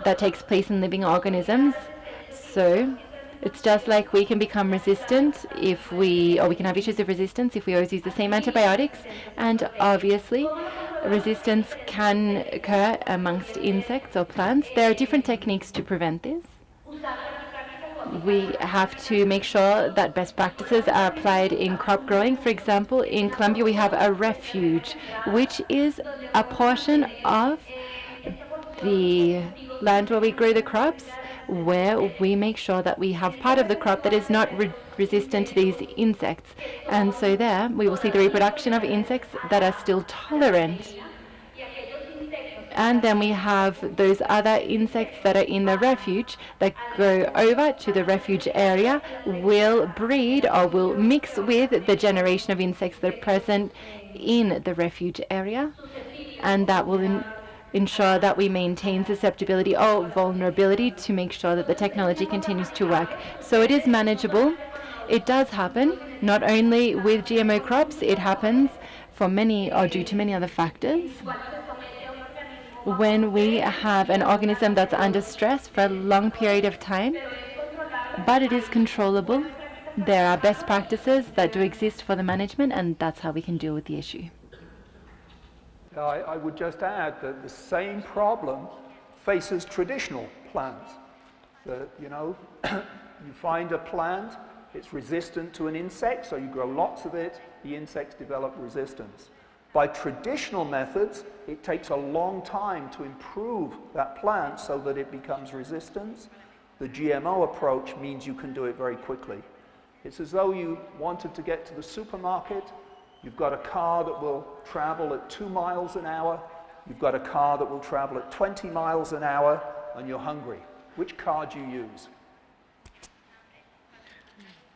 that takes place in living organisms. So it's just like we can become resistant or we can have issues of resistance if we always use the same antibiotics. And obviously, resistance can occur amongst insects or plants. There are different techniques to prevent this. We have to make sure that best practices are applied in crop growing. For example, in Colombia we have a refuge, which is a portion of the land where we grow the crops, where we make sure that we have part of the crop that is not resistant to these insects. And so there we will see the reproduction of insects that are still tolerant. And then we have those other insects that are in the refuge that go over to the refuge area, will breed or will mix with the generation of insects that are present in the refuge area. And that will ensure that we maintain susceptibility or vulnerability to make sure that the technology continues to work. So it is manageable. It does happen, not only with GMO crops, it happens for many or due to many other factors. When we have an organism that's under stress for a long period of time, but it is controllable. There are best practices that do exist for the management, and that's how we can deal with the issue. I would just add that the same problem faces traditional plants. That, you find a plant, it's resistant to an insect, so you grow lots of it, the insects develop resistance. By traditional methods, it takes a long time to improve that plant so that it becomes resistant. The GMO approach means you can do it very quickly. It's as though you wanted to get to the supermarket. You've got a car that will travel at 2 miles an hour. You've got a car that will travel at 20 miles an hour, and you're hungry. Which car do you use?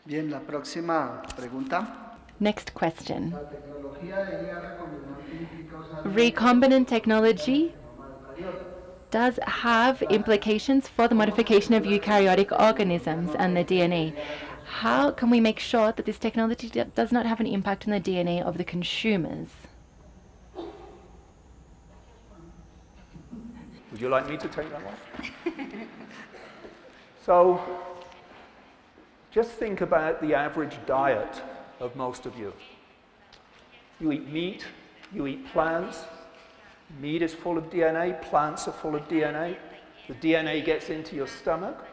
Bien, la próxima pregunta. Next question. Recombinant technology does have implications for the modification of eukaryotic organisms and the DNA. How can we make sure that this technology does not have an impact on the DNA of the consumers? Would you like me to take that one? So, just think about the average diet of most of you. You eat meat, you eat plants. Meat is full of DNA, plants are full of DNA. The DNA gets into your stomach.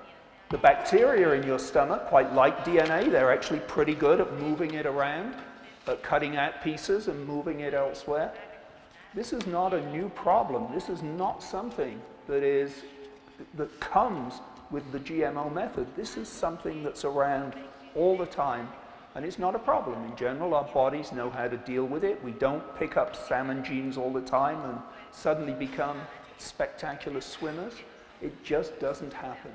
The bacteria in your stomach quite like DNA. They're actually pretty good at moving it around, at cutting out pieces and moving it elsewhere. This is not a new problem. This is not something that comes with the GMO method. This is something that's around all the time, and it's not a problem. In general, our bodies know how to deal with it. We don't pick up salmon genes all the time and suddenly become spectacular swimmers. It just doesn't happen.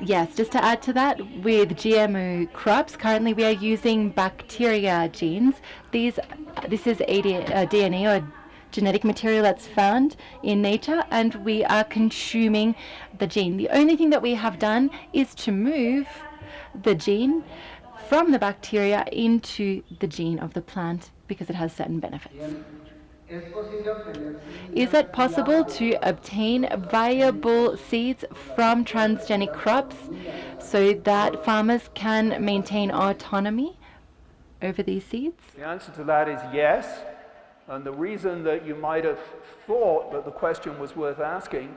Yes, just to add to that, with GMO crops, currently we are using bacteria genes. This is a DNA or genetic material that's found in nature, and we are consuming the gene. The only thing that we have done is to move the gene from the bacteria into the gene of the plant because it has certain benefits. Is it possible to obtain viable seeds from transgenic crops so that farmers can maintain autonomy over these seeds? The answer to that is yes. And the reason that you might have thought that the question was worth asking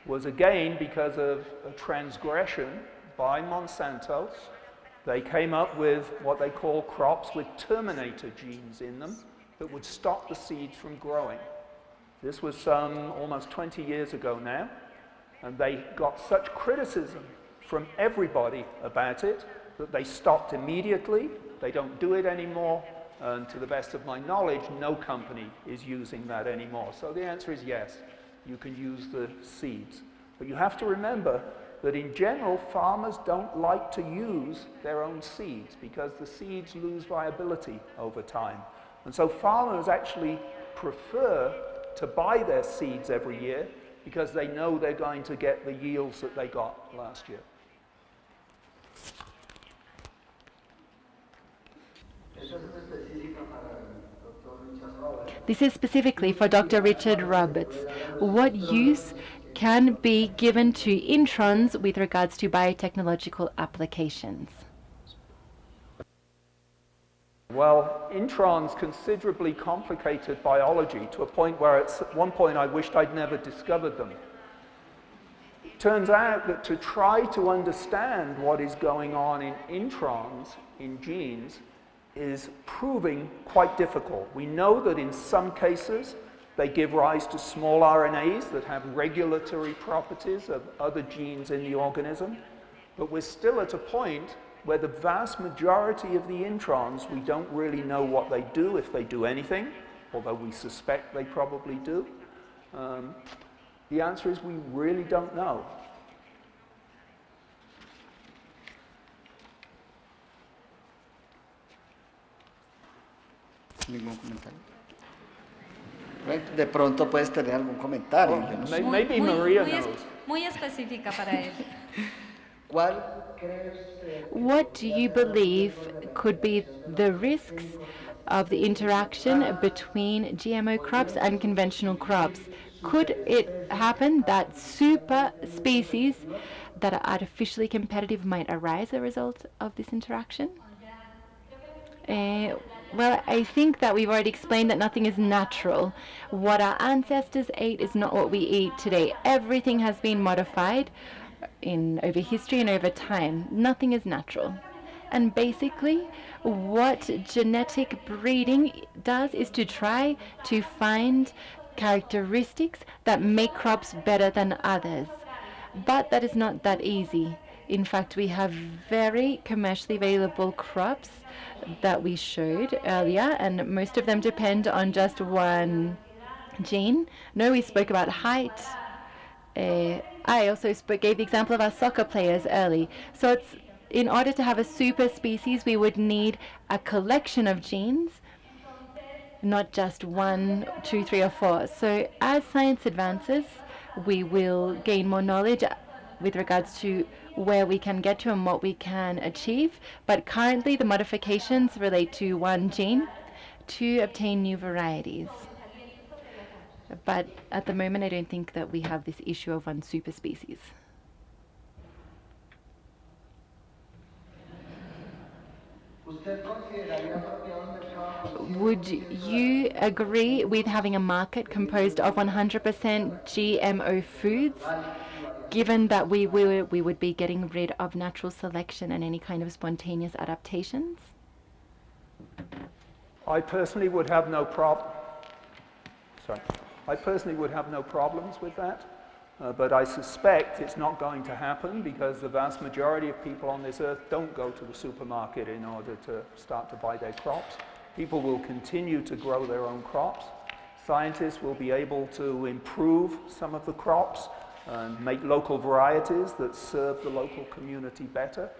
was again because of a transgression by Monsanto. They came up with what they call crops with terminator genes in them that would stop the seeds from growing. This was almost 20 years ago now, and they got such criticism from everybody about it that they stopped immediately. They don't do it anymore, and to the best of my knowledge, no company is using that anymore. So the answer is yes, you can use the seeds. But you have to remember that in general, farmers don't like to use their own seeds because the seeds lose viability over time. And so farmers actually prefer to buy their seeds every year because they know they're going to get the yields that they got last year. This is specifically for Dr. Richard Roberts. What use can be given to introns with regards to biotechnological applications? Well, introns considerably complicated biology to a point where at one point I wished I'd never discovered them. It turns out that to try to understand what is going on in introns, in genes, is proving quite difficult. We know that in some cases they give rise to small RNAs that have regulatory properties of other genes in the organism, but we're still at a point where the vast majority of the introns, we don't really know what they do, if they do anything, although we suspect they probably do. The answer is we really don't know. Ningún comentario. De pronto puedes tener algún comentario. Yo no sé. Maybe Maria knows. Muy específica para él. ¿Cuál cree usted? What do you believe could be the risks of the interaction between GMO crops and conventional crops? Could it happen that super species that are artificially competitive might arise as a result of this interaction? Well, I think that we've already explained that nothing is natural. What our ancestors ate is not what we eat today. Everything has been modified over history and over time. Nothing is natural. And basically, what genetic breeding does is to try to find characteristics that make crops better than others. But that is not that easy. In fact, we have very commercially available crops that we showed earlier, and most of them depend on just one gene. No, we spoke about height, I also gave the example of our soccer players early. So it's in order to have a super species, we would need a collection of genes, not just 1, 2, 3, or 4. So as science advances, we will gain more knowledge with regards to where we can get to and what we can achieve. But currently, the modifications relate to one gene to obtain new varieties. But at the moment, I don't think that we have this issue of one super species. Would you agree with having a market composed of 100% GMO foods, given that we would be getting rid of natural selection and any kind of spontaneous adaptations? I personally would have no problems with that, but I suspect it's not going to happen because the vast majority of people on this earth don't go to the supermarket in order to start to buy their crops. People will continue to grow their own crops. Scientists will be able to improve some of the crops and make local varieties that serve the local community better.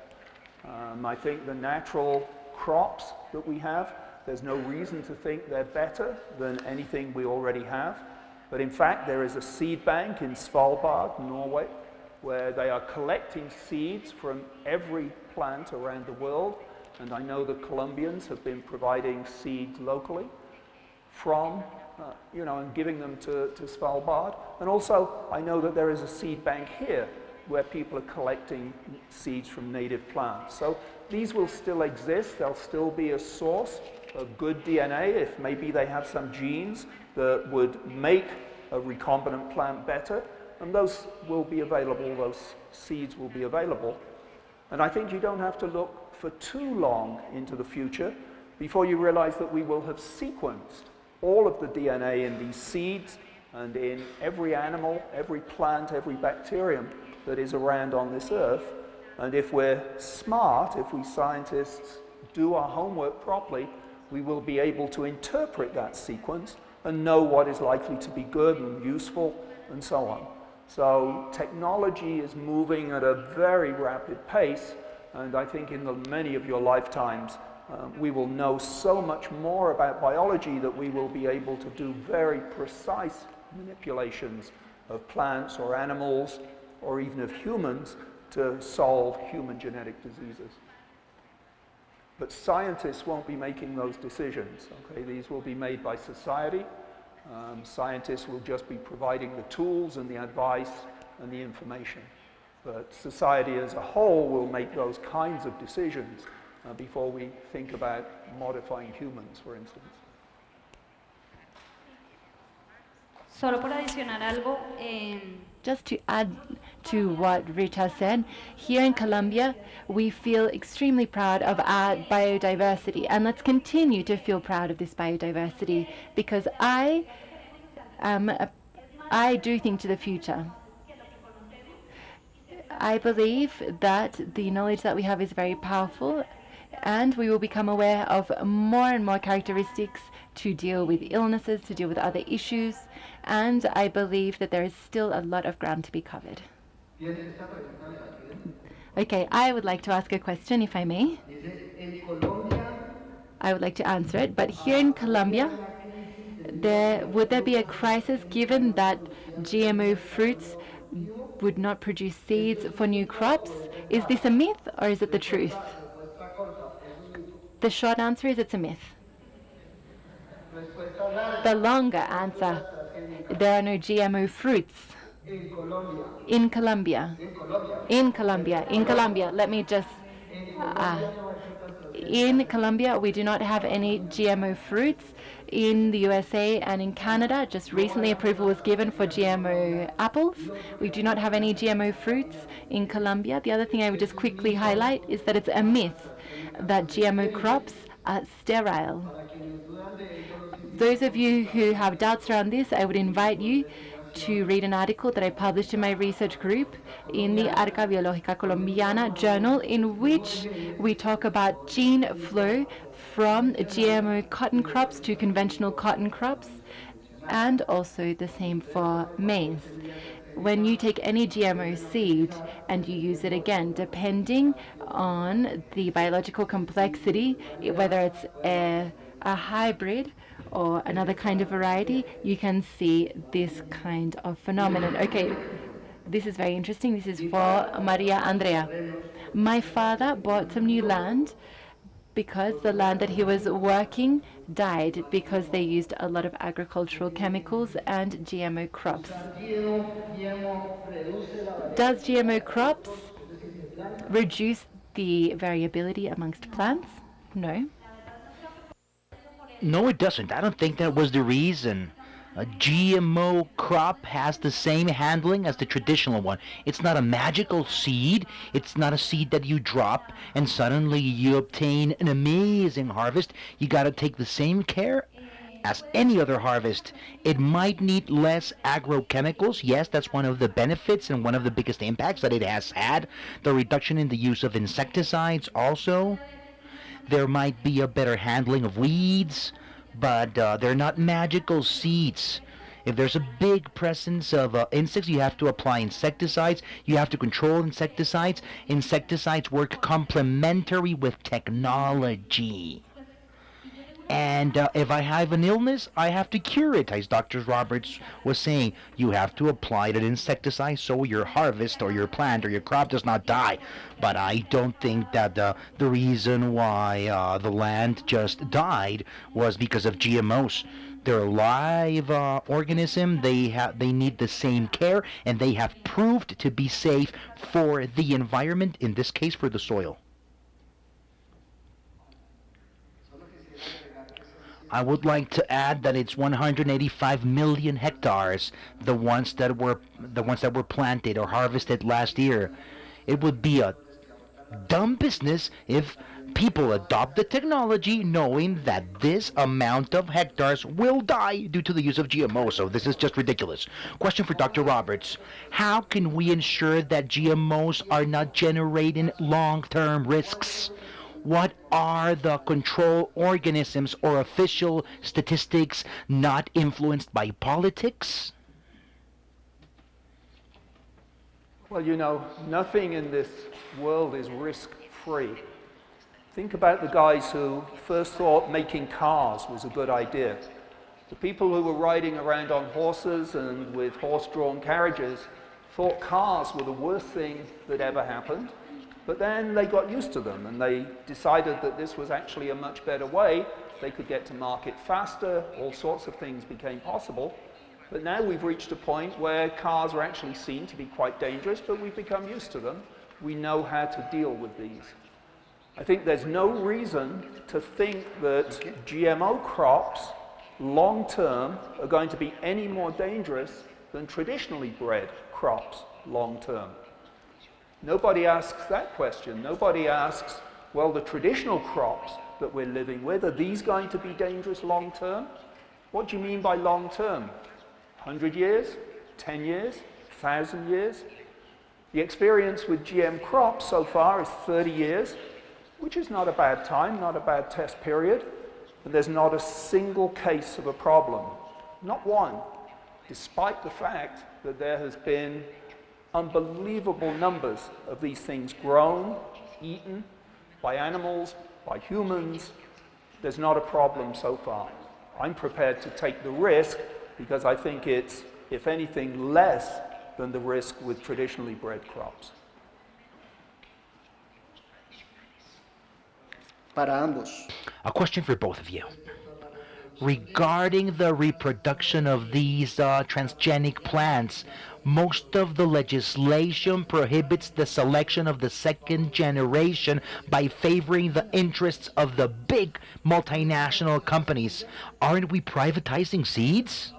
I think the natural crops that we have, there's no reason to think they're better than anything we already have. But in fact, there is a seed bank in Svalbard, Norway, where they are collecting seeds from every plant around the world. And I know the Colombians have been providing seeds locally from, and giving them to Svalbard. And also, I know that there is a seed bank here where people are collecting seeds from native plants. So these will still exist. They'll still be a source of good DNA if maybe they have some genes that would make a recombinant plant better, and those will be available, those seeds will be available. And I think you don't have to look for too long into the future before you realize that we will have sequenced all of the DNA in these seeds and in every animal, every plant, every bacterium that is around on this earth. And if we're smart, if we scientists do our homework properly, we will be able to interpret that sequence and know what is likely to be good and useful and so on. So technology is moving at a very rapid pace, and I think in many of your lifetimes we will know so much more about biology that we will be able to do very precise manipulations of plants or animals or even of humans to solve human genetic diseases. But scientists won't be making those decisions. Okay? These will be made by society. Scientists will just be providing the tools and the advice and the information. But society as a whole will make those kinds of decisions before we think about modifying humans, for instance. Solo por adicionar algo, Just to add to what Rita said, here in Colombia, we feel extremely proud of our biodiversity, and let's continue to feel proud of this biodiversity because I do think to the future. I believe that the knowledge that we have is very powerful, and we will become aware of more and more characteristics to deal with illnesses, to deal with other issues, and I believe that there is still a lot of ground to be covered. Okay, I would like to ask a question, if I may. I would like to answer it, but here in Colombia, would there be a crisis given that GMO fruits would not produce seeds for new crops? Is this a myth or is it the truth? The short answer is it's a myth. The longer answer, there are no GMO fruits in Colombia. In Colombia, let me just... in Colombia, we do not have any GMO fruits. In the USA and in Canada, just recently approval was given for GMO apples. We do not have any GMO fruits in Colombia. The other thing I would just quickly highlight is that it's a myth that GMO crops are sterile. Those of you who have doubts around this, I would invite you to read an article that I published in my research group in the Agro-Bio Colombiana journal, in which we talk about gene flow from GMO cotton crops to conventional cotton crops, and also the same for maize. when you take any GMO seed and you use it again, depending on the biological complexity, whether it's a hybrid or another kind of variety, you can see this kind of phenomenon. Okay, this is very interesting. This is for Maria Andrea. My father bought some new land because the land that he was working died because they used a lot of agricultural chemicals and GMO crops. Does GMO crops reduce the variability amongst plants? No. No, it doesn't. I don't think that was the reason. A GMO crop has the same handling as the traditional one. It's not a magical seed. It's not a seed that you drop and suddenly you obtain an amazing harvest. You got to take the same care as any other harvest. It might need less agrochemicals. Yes, that's one of the benefits and one of the biggest impacts that it has had. The reduction in the use of insecticides also. There might be a better handling of weeds, but they're not magical seeds. If there's a big presence of insects, you have to apply insecticides. You have to control insecticides. Insecticides work complementary with technology. And if I have an illness, I have to cure it. As Dr. Roberts was saying, you have to apply that insecticide so your harvest or your plant or your crop does not die. But I don't think that the reason why the land just died was because of GMOs. They're a live organism. They need the same care, and they have proved to be safe for the environment, in this case for the soil. I would like to add that it's 185 million hectares, the ones that were planted or harvested last year. It would be a dumb business if people adopt the technology knowing that this amount of hectares will die due to the use of GMOs. So this is just ridiculous. Question for Dr. Roberts. How can we ensure that GMOs are not generating long-term risks? What are the control organisms or official statistics not influenced by politics? Well, you know, nothing in this world is risk-free. Think about the guys who first thought making cars was a good idea. The people who were riding around on horses and with horse-drawn carriages thought cars were the worst thing that ever happened. But then they got used to them and they decided that this was actually a much better way. They could get to market faster, all sorts of things became possible. But now we've reached a point where cars are actually seen to be quite dangerous, but we've become used to them. We know how to deal with these. I think there's no reason to think that GMO crops, long term, are going to be any more dangerous than traditionally bred crops, long term. Nobody asks that question. Nobody asks, well, the traditional crops that we're living with, are these going to be dangerous long term? What do you mean by long term? 100 years? 10 years? 1,000 years? The experience with GM crops so far is 30 years, which is not a bad time, not a bad test period, and there's not a single case of a problem. Not one, despite the fact that there has been unbelievable numbers of these things grown, eaten by animals, by humans. There's not a problem so far. I'm prepared to take the risk because I think it's, if anything, less than the risk with traditionally bred crops. Para ambos. A question for both of you. Regarding the reproduction of these transgenic plants, most of the legislation prohibits the selection of the second generation by favoring the interests of the big multinational companies. Aren't we privatizing seeds?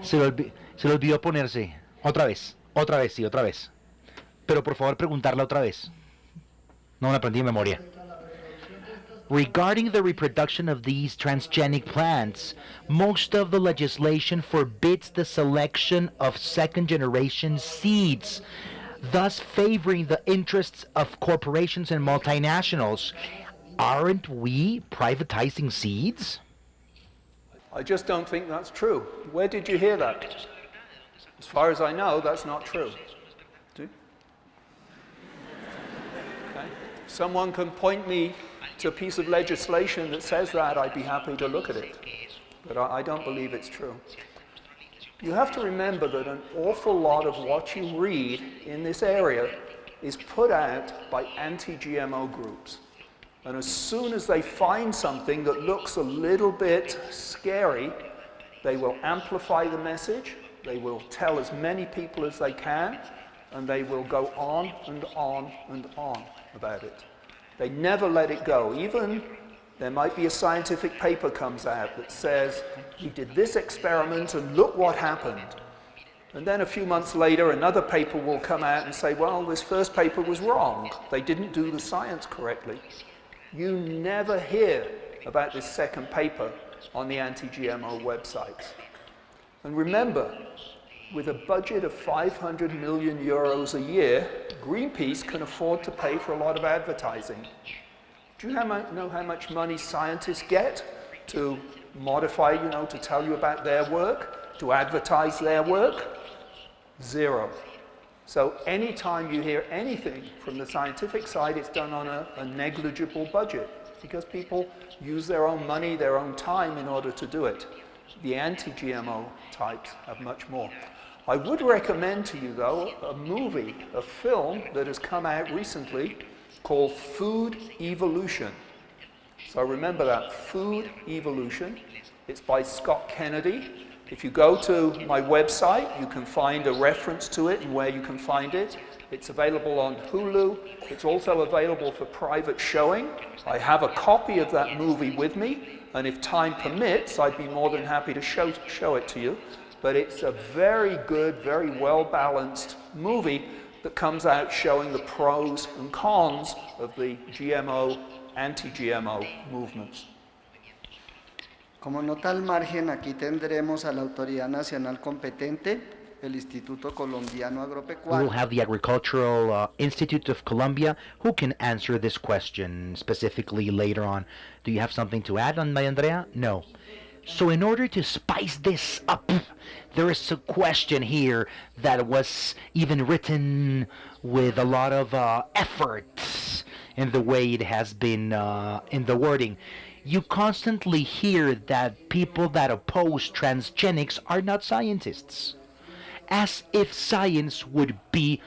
Se le olvidó ponerse. Otra vez, sí, otra vez. Pero por favor preguntarla otra vez. No la aprendí de memoria. Regarding the reproduction of these transgenic plants, most of the legislation forbids the selection of second-generation seeds, thus favoring the interests of corporations and multinationals. Aren't we privatizing seeds? I just don't think that's true. Where did you hear that? As far as I know, that's not true. Okay? If someone can point me to a piece of legislation that says that, I'd be happy to look at it. But I don't believe it's true. You have to remember that an awful lot of what you read in this area is put out by anti-GMO groups. And as soon as they find something that looks a little bit scary, they will amplify the message, they will tell as many people as they can, and they will go on and on and on about it. They never let it go. Even there might be a scientific paper comes out that says, we did this experiment and look what happened. And then a few months later, another paper will come out and say, well, this first paper was wrong. They didn't do the science correctly. You never hear about this second paper on the anti-GMO websites. And remember, with a budget of 500 million euros a year, Greenpeace can afford to pay for a lot of advertising. Do you know how much money scientists get to modify, to tell you about their work, to advertise their work? Zero. So anytime you hear anything from the scientific side, it's done on a negligible budget because people use their own money, their own time in order to do it. The anti-GMO types have much more. I would recommend to you, though, a film that has come out recently called Food Evolution. So remember that, Food Evolution. It's by Scott Kennedy. If you go to my website, you can find a reference to it and where you can find it. It's available on Hulu. It's also available for private showing. I have a copy of that movie with me, and if time permits, I'd be more than happy to show it to you. But it's a very good, very well-balanced movie that comes out showing the pros and cons of the GMO, anti-GMO movements. Como nota al margen, aquí tendremos a la autoridad nacional competente, el Instituto Colombiano We will Agropecuario. have the Agricultural Institute of Colombia who can answer this question specifically later on. Do you have something to add on, Maria Andrea? No. So in order to spice this up, there is a question here that was even written with a lot of effort in the way it has been in the wording. You constantly hear that people that oppose transgenics are not scientists, as if science would be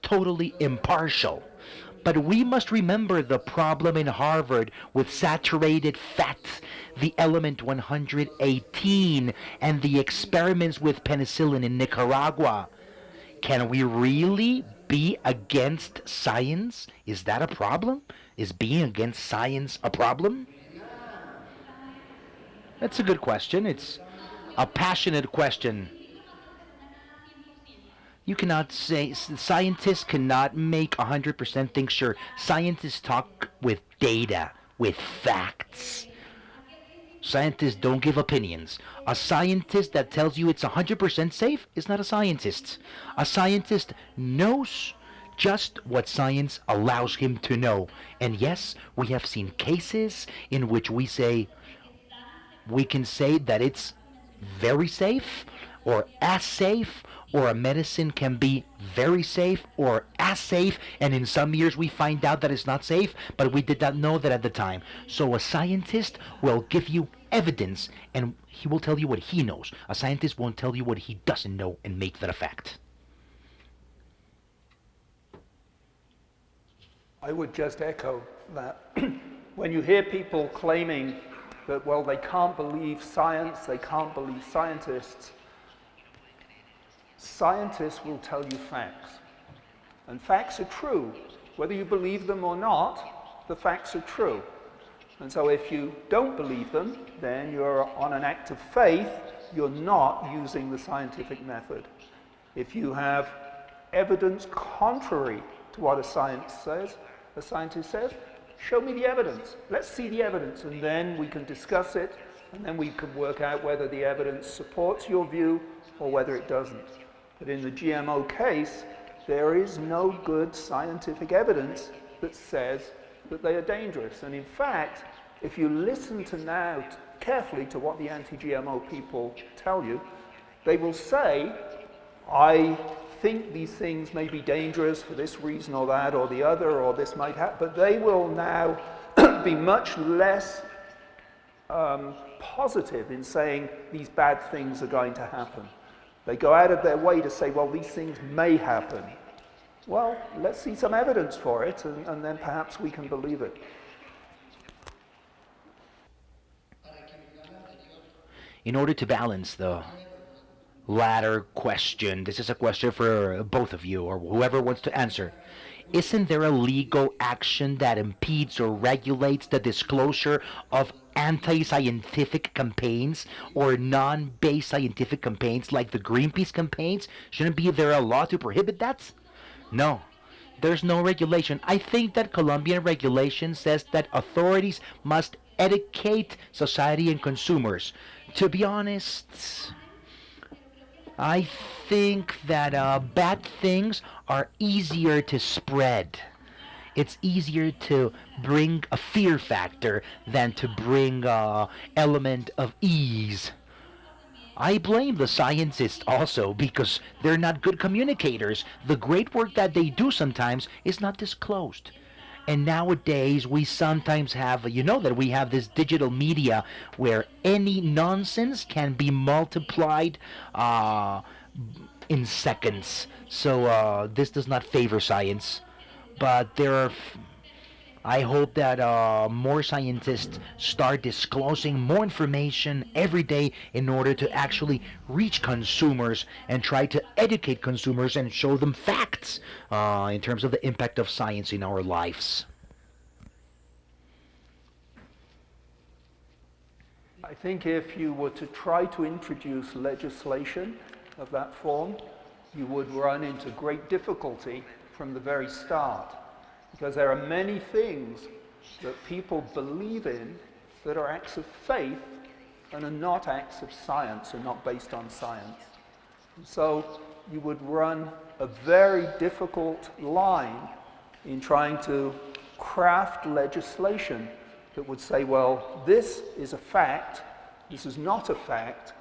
totally impartial. But we must remember the problem in Harvard with saturated fat, the element 118, and the experiments with penicillin in Nicaragua. Can we really be against science? Is that a problem? Is being against science a problem? That's a good question. It's a passionate question. You cannot say, scientists cannot make 100% things sure. Scientists talk with data, with facts. Scientists don't give opinions. A scientist that tells you it's 100% safe is not a scientist. A scientist knows just what science allows him to know. And yes, we have seen cases in which we can say that it's very safe, or as safe, or a medicine can be very safe or as safe, and in some years we find out that it's not safe, but we did not know that at the time. So a scientist will give you evidence, and he will tell you what he knows. A scientist won't tell you what he doesn't know and make that a fact. I would just echo that. When you hear people claiming that, well, they can't believe science, they can't believe scientists, scientists will tell you facts. And facts are true. Whether you believe them or not, the facts are true. And so if you don't believe them, then you're on an act of faith, you're not using the scientific method. If you have evidence contrary to what a scientist says, show me the evidence. Let's see the evidence, and then we can discuss it, and then we can work out whether the evidence supports your view or whether it doesn't. But in the GMO case, there is no good scientific evidence that says that they are dangerous. And in fact, if you listen to now carefully to what the anti-GMO people tell you, they will say, I think these things may be dangerous for this reason or that or the other, or this might happen, but they will now be much less positive in saying these bad things are going to happen. They go out of their way to say, well, these things may happen. Well, let's see some evidence for it, and then perhaps we can believe it. In order to balance the latter question, this is a question for both of you, or whoever wants to answer. Isn't there a legal action that impedes or regulates the disclosure of anti-scientific campaigns or non-based scientific campaigns like the Greenpeace campaigns? Shouldn't be there a law to prohibit that? No, there's no regulation. I think that Colombian regulation says that authorities must educate society and consumers. To be honest, I think that bad things are easier to spread. It's easier to bring a fear factor than to bring an element of ease. I blame the scientists also because they're not good communicators. The great work that they do sometimes is not disclosed. And nowadays we sometimes have, that we have this digital media where any nonsense can be multiplied in seconds. So this does not favor science. But I hope that more scientists start disclosing more information every day in order to actually reach consumers and try to educate consumers and show them facts in terms of the impact of science in our lives. I think if you were to try to introduce legislation of that form, you would run into great difficulty from the very start, because there are many things that people believe in that are acts of faith and are not acts of science, are not based on science. And so you would run a very difficult line in trying to craft legislation that would say, well, this is a fact, this is not a fact,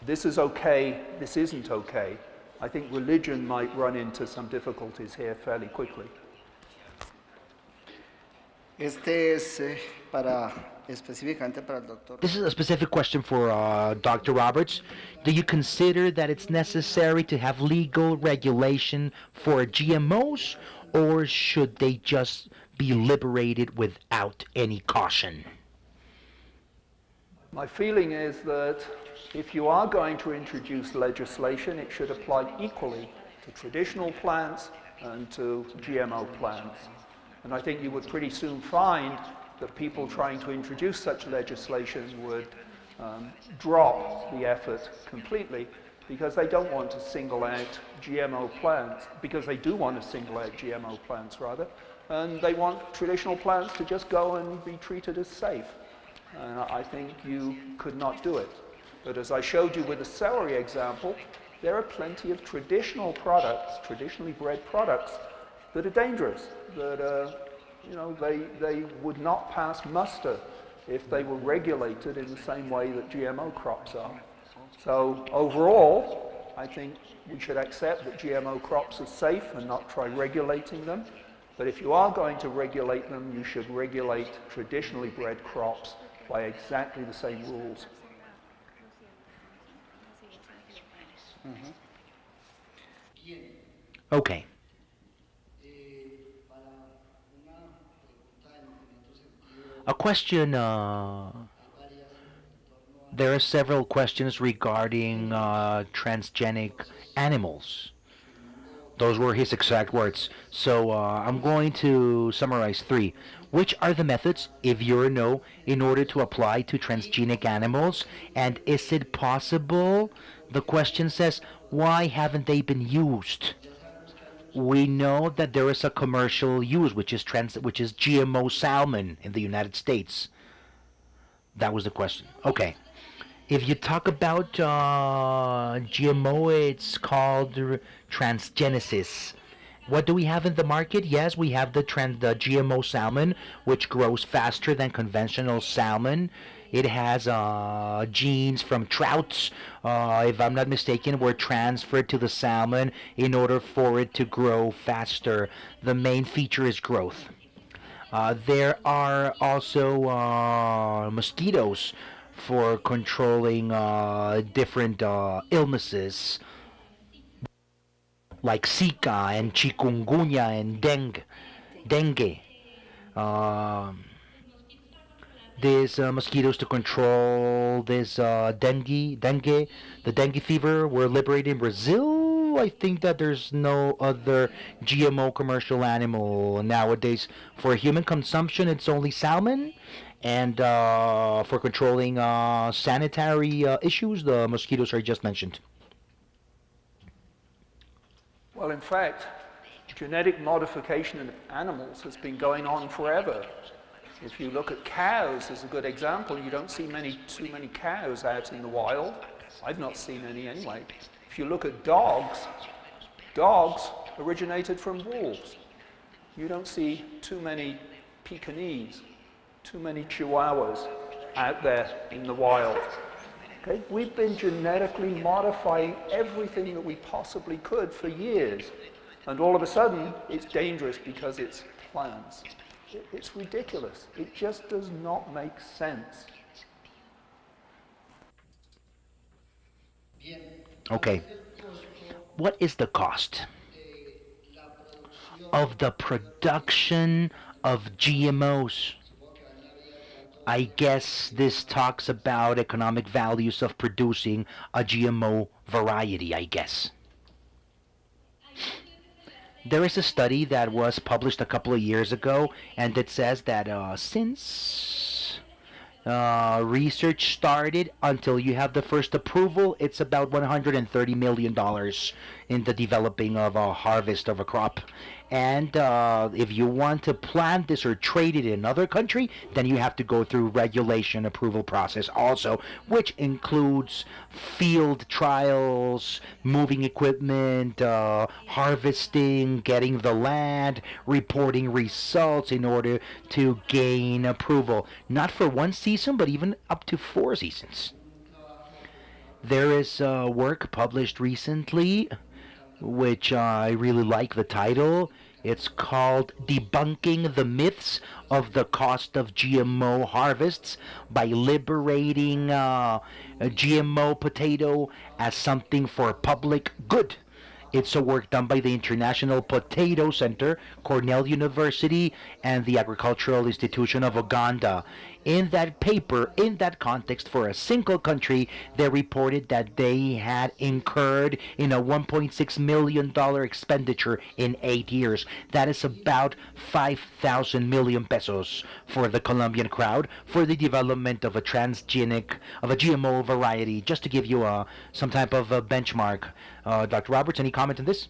this is okay, this isn't okay. I think religion might run into some difficulties here fairly quickly. Este es específicamente para el doctor. This is a specific question for Dr. Roberts. Do you consider that it's necessary to have legal regulation for GMOs, or should they just be liberated without any caution? My feeling is that if you are going to introduce legislation, it should apply equally to traditional plants and to GMO plants. And I think you would pretty soon find that people trying to introduce such legislation would drop the effort completely, because they don't want to single out GMO plants, because they do want to single out GMO plants rather, and they want traditional plants to just go and be treated as safe. And I think you could not do it. But as I showed you with the celery example, there are plenty of traditional products, traditionally bred products, that are dangerous, that they would not pass muster if they were regulated in the same way that GMO crops are. So overall, I think we should accept that GMO crops are safe and not try regulating them. But if you are going to regulate them, you should regulate traditionally bred crops by exactly the same rules. Okay. A question, there are several questions regarding transgenic animals. Those were his exact words. So I'm going to summarize 3. Which are the methods, if you know, in order to apply to transgenic animals? And is it possible? The question says, why haven't they been used? We know that there is a commercial use, which is GMO salmon in the United States. That was the question. Okay. If you talk about GMO, it's called transgenesis. What do we have in the market? Yes, we have the GMO salmon, which grows faster than conventional salmon. It has genes from trouts, if I'm not mistaken, were transferred to the salmon in order for it to grow faster. The main feature is growth. There are also mosquitoes for controlling different illnesses like Zika and chikungunya and dengue. Um, these mosquitoes to control this dengue, the dengue fever were liberated in Brazil. I think that there's no other GMO commercial animal nowadays. For human consumption, it's only salmon. And for controlling sanitary issues, the mosquitoes are just mentioned. Well, in fact, genetic modification in animals has been going on forever. If you look at cows as a good example, you don't see too many cows out in the wild. I've not seen any anyway. If you look at dogs, dogs originated from wolves. You don't see too many Pekingese, too many Chihuahuas out there in the wild. Okay? We've been genetically modifying everything that we possibly could for years. And all of a sudden, it's dangerous because it's plants. It's ridiculous. It just does not make sense. Okay. What is the cost of the production of GMOs? I guess this talks about economic values of producing a GMO variety, I guess. There is a study that was published a couple of years ago, and it says that since research started until you have the first approval, it's about $130 million in the developing of a harvest of a crop. And if you want to plant this or trade it in another country, then you have to go through regulation approval process also, which includes field trials, moving equipment, harvesting, getting the land, reporting results in order to gain approval. Not for one season, but even up to 4 seasons. There is work published recently, which I really like the title. It's called Debunking the Myths of the Cost of GMO Harvests by Liberating a GMO Potato as Something for Public Good. It's a work done by the International Potato Center, Cornell University, and the Agricultural Institution of Uganda. In that paper, in that context, for a single country, they reported that they had incurred in a $1.6 million expenditure in 8 years. That is about 5,000 million pesos for the Colombian crowd for the development of a transgenic, of a GMO variety, just to give you some type of a benchmark. Dr. Roberts, any comment on this?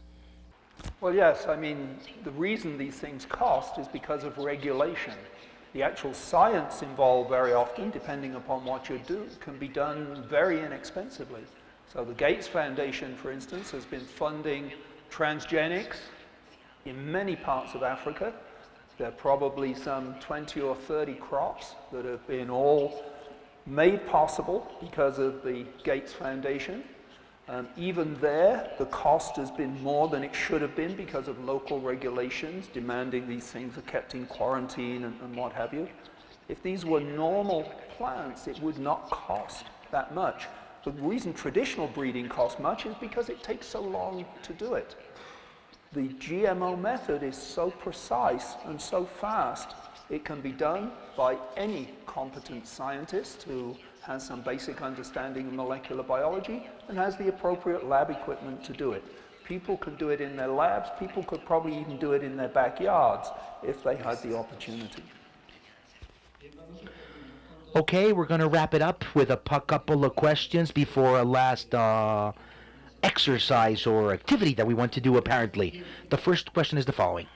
Well, yes. I mean, the reason these things cost is because of regulation. The actual science involved very often, depending upon what you do, can be done very inexpensively. So the Gates Foundation, for instance, has been funding transgenics in many parts of Africa. There are probably some 20 or 30 crops that have been all made possible because of the Gates Foundation. Even there, the cost has been more than it should have been because of local regulations demanding these things are kept in quarantine and what have you. If these were normal plants, it would not cost that much. The reason traditional breeding costs much is because it takes so long to do it. The GMO method is so precise and so fast, it can be done by any competent scientist who has some basic understanding of molecular biology and has the appropriate lab equipment to do it. People can do it in their labs. People could probably even do it in their backyards if they had the opportunity. Okay, we're going to wrap it up with a couple of questions before a last exercise or activity that we want to do, apparently. The first question is the following.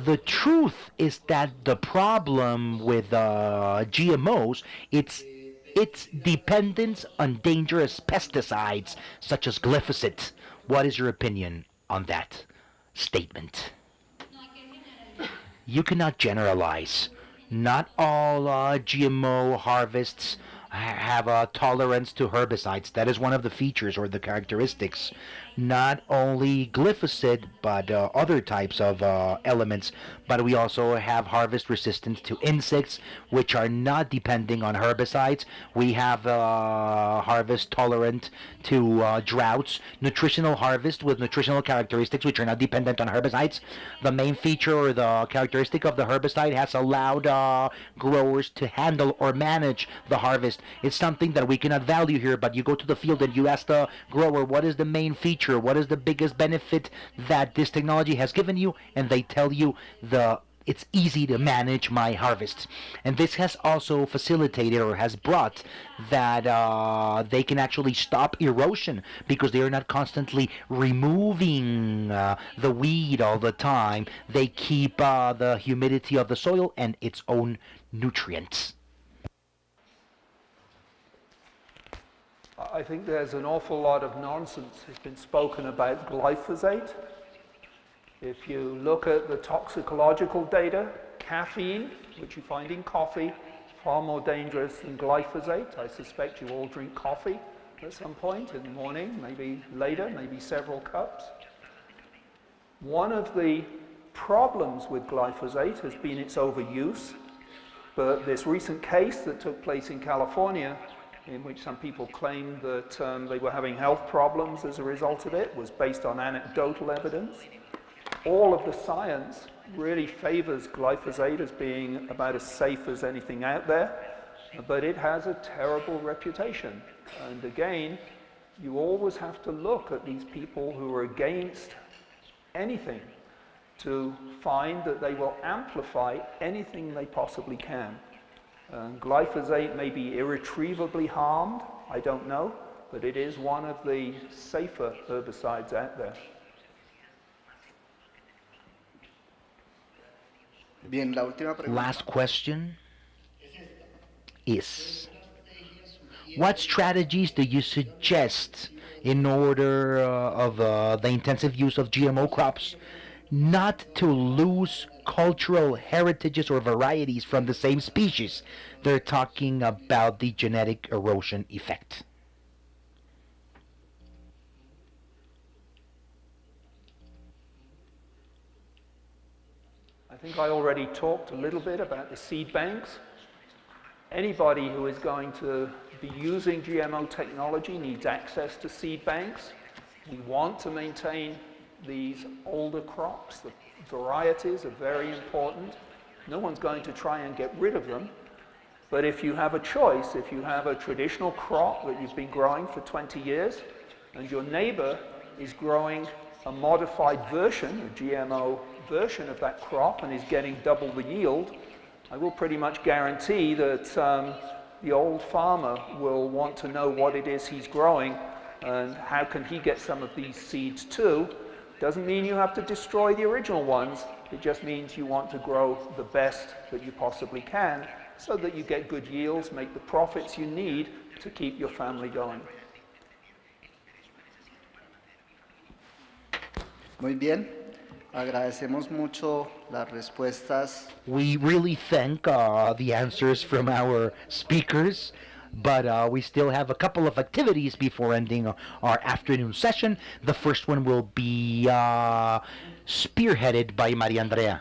The truth is that the problem with GMOs, it's dependence on dangerous pesticides such as glyphosate. What is your opinion on that statement? You cannot generalize. Not all GMO harvests have a tolerance to herbicides. That is one of the features or the characteristics. Not only glyphosate, but other types of elements. But we also have harvest resistance to insects, which are not depending on herbicides. We have harvest tolerant to droughts, nutritional harvest with nutritional characteristics, which are not dependent on herbicides. The main feature or the characteristic of the herbicide has allowed growers to handle or manage the harvest. It's something that we cannot value here, but you go to the field and you ask the grower, what is the main feature? What is the biggest benefit that this technology has given you? And they tell you it's easy to manage my harvests. And this has also facilitated or has brought that they can actually stop erosion because they are not constantly removing the weed all the time. They keep the humidity of the soil and its own nutrients. I think there's an awful lot of nonsense that's been spoken about glyphosate. If you look at the toxicological data, caffeine, which you find in coffee, is far more dangerous than glyphosate. I suspect you all drink coffee at some point in the morning, maybe later, maybe several cups. One of the problems with glyphosate has been its overuse, but this recent case that took place in California, in which some people claimed that they were having health problems as a result of it, was based on anecdotal evidence. All of the science really favors glyphosate as being about as safe as anything out there, but it has a terrible reputation. And again, you always have to look at these people who are against anything to find that they will amplify anything they possibly can. Glyphosate may be irretrievably harmed, I don't know, but it is one of the safer herbicides out there. Bien, la última pregunta. Last question is, what strategies do you suggest in order of the intensive use of GMO crops not to lose cultural heritages or varieties from the same species? They're talking about the genetic erosion effect. I think I already talked a little bit about the seed banks. Anybody who is going to be using GMO technology needs access to seed banks. We want to maintain these older crops. The varieties are very important. No one's going to try and get rid of them. But if you have a choice, if you have a traditional crop that you've been growing for 20 years, and your neighbor is growing a modified version, a GMO version of that crop, and is getting double the yield, I will pretty much guarantee that the old farmer will want to know what it is he's growing and how can he get some of these seeds too. Doesn't mean you have to destroy the original ones, it just means you want to grow the best that you possibly can so that you get good yields, make the profits you need to keep your family going. Muy bien, agradecemos mucho las respuestas. We really thank the answers from our speakers, but we still have a couple of activities before ending our afternoon session. The first one will be spearheaded by Maria Andrea.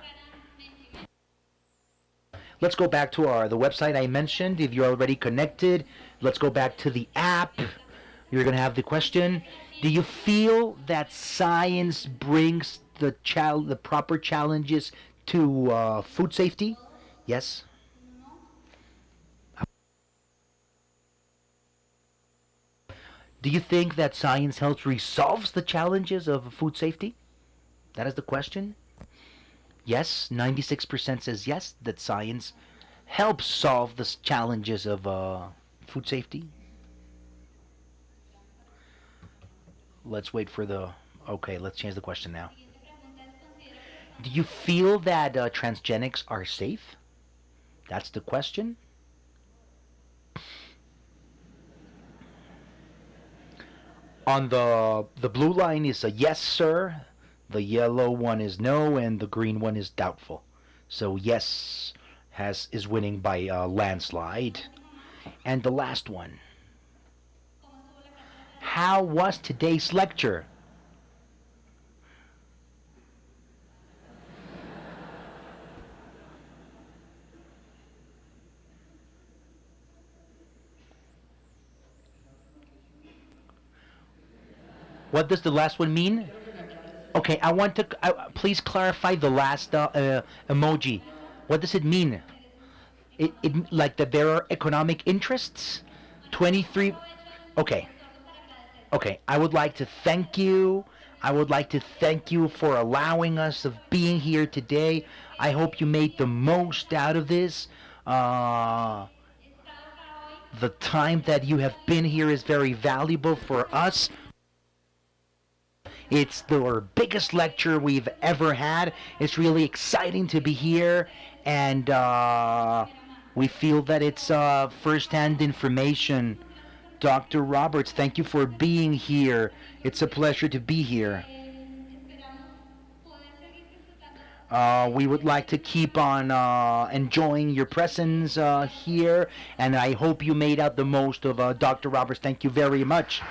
Let's go back to the website I mentioned. If you're already connected, let's go back to the app. You're going to have the question. Do you feel that science brings the proper challenges to food safety? Yes? Do you think that science helps resolve the challenges of food safety? That is the question. Yes, 96% says yes, that science helps solve the challenges of food safety. Let's wait for the... Okay, let's change the question now. Do you feel that transgenics are safe? That's the question. On the blue line is a yes, sir. The yellow one is no, and the green one is doubtful. So yes is winning by a landslide. And the last one. How was today's lecture? What does the last one mean? Okay, I want to please clarify the last emoji. What does it mean? It like that there are economic interests? 23. Okay. Okay, I would like to thank you. I would like to thank you for allowing us of being here today. I hope you made the most out of this. The time that you have been here is very valuable for us. It's the biggest lecture we've ever had. It's really exciting to be here, and we feel that it's first-hand information. Dr. Roberts, thank you for being here. It's a pleasure to be here. We would like to keep on enjoying your presence here, and I hope you made out the most of Dr. Roberts. Thank you very much.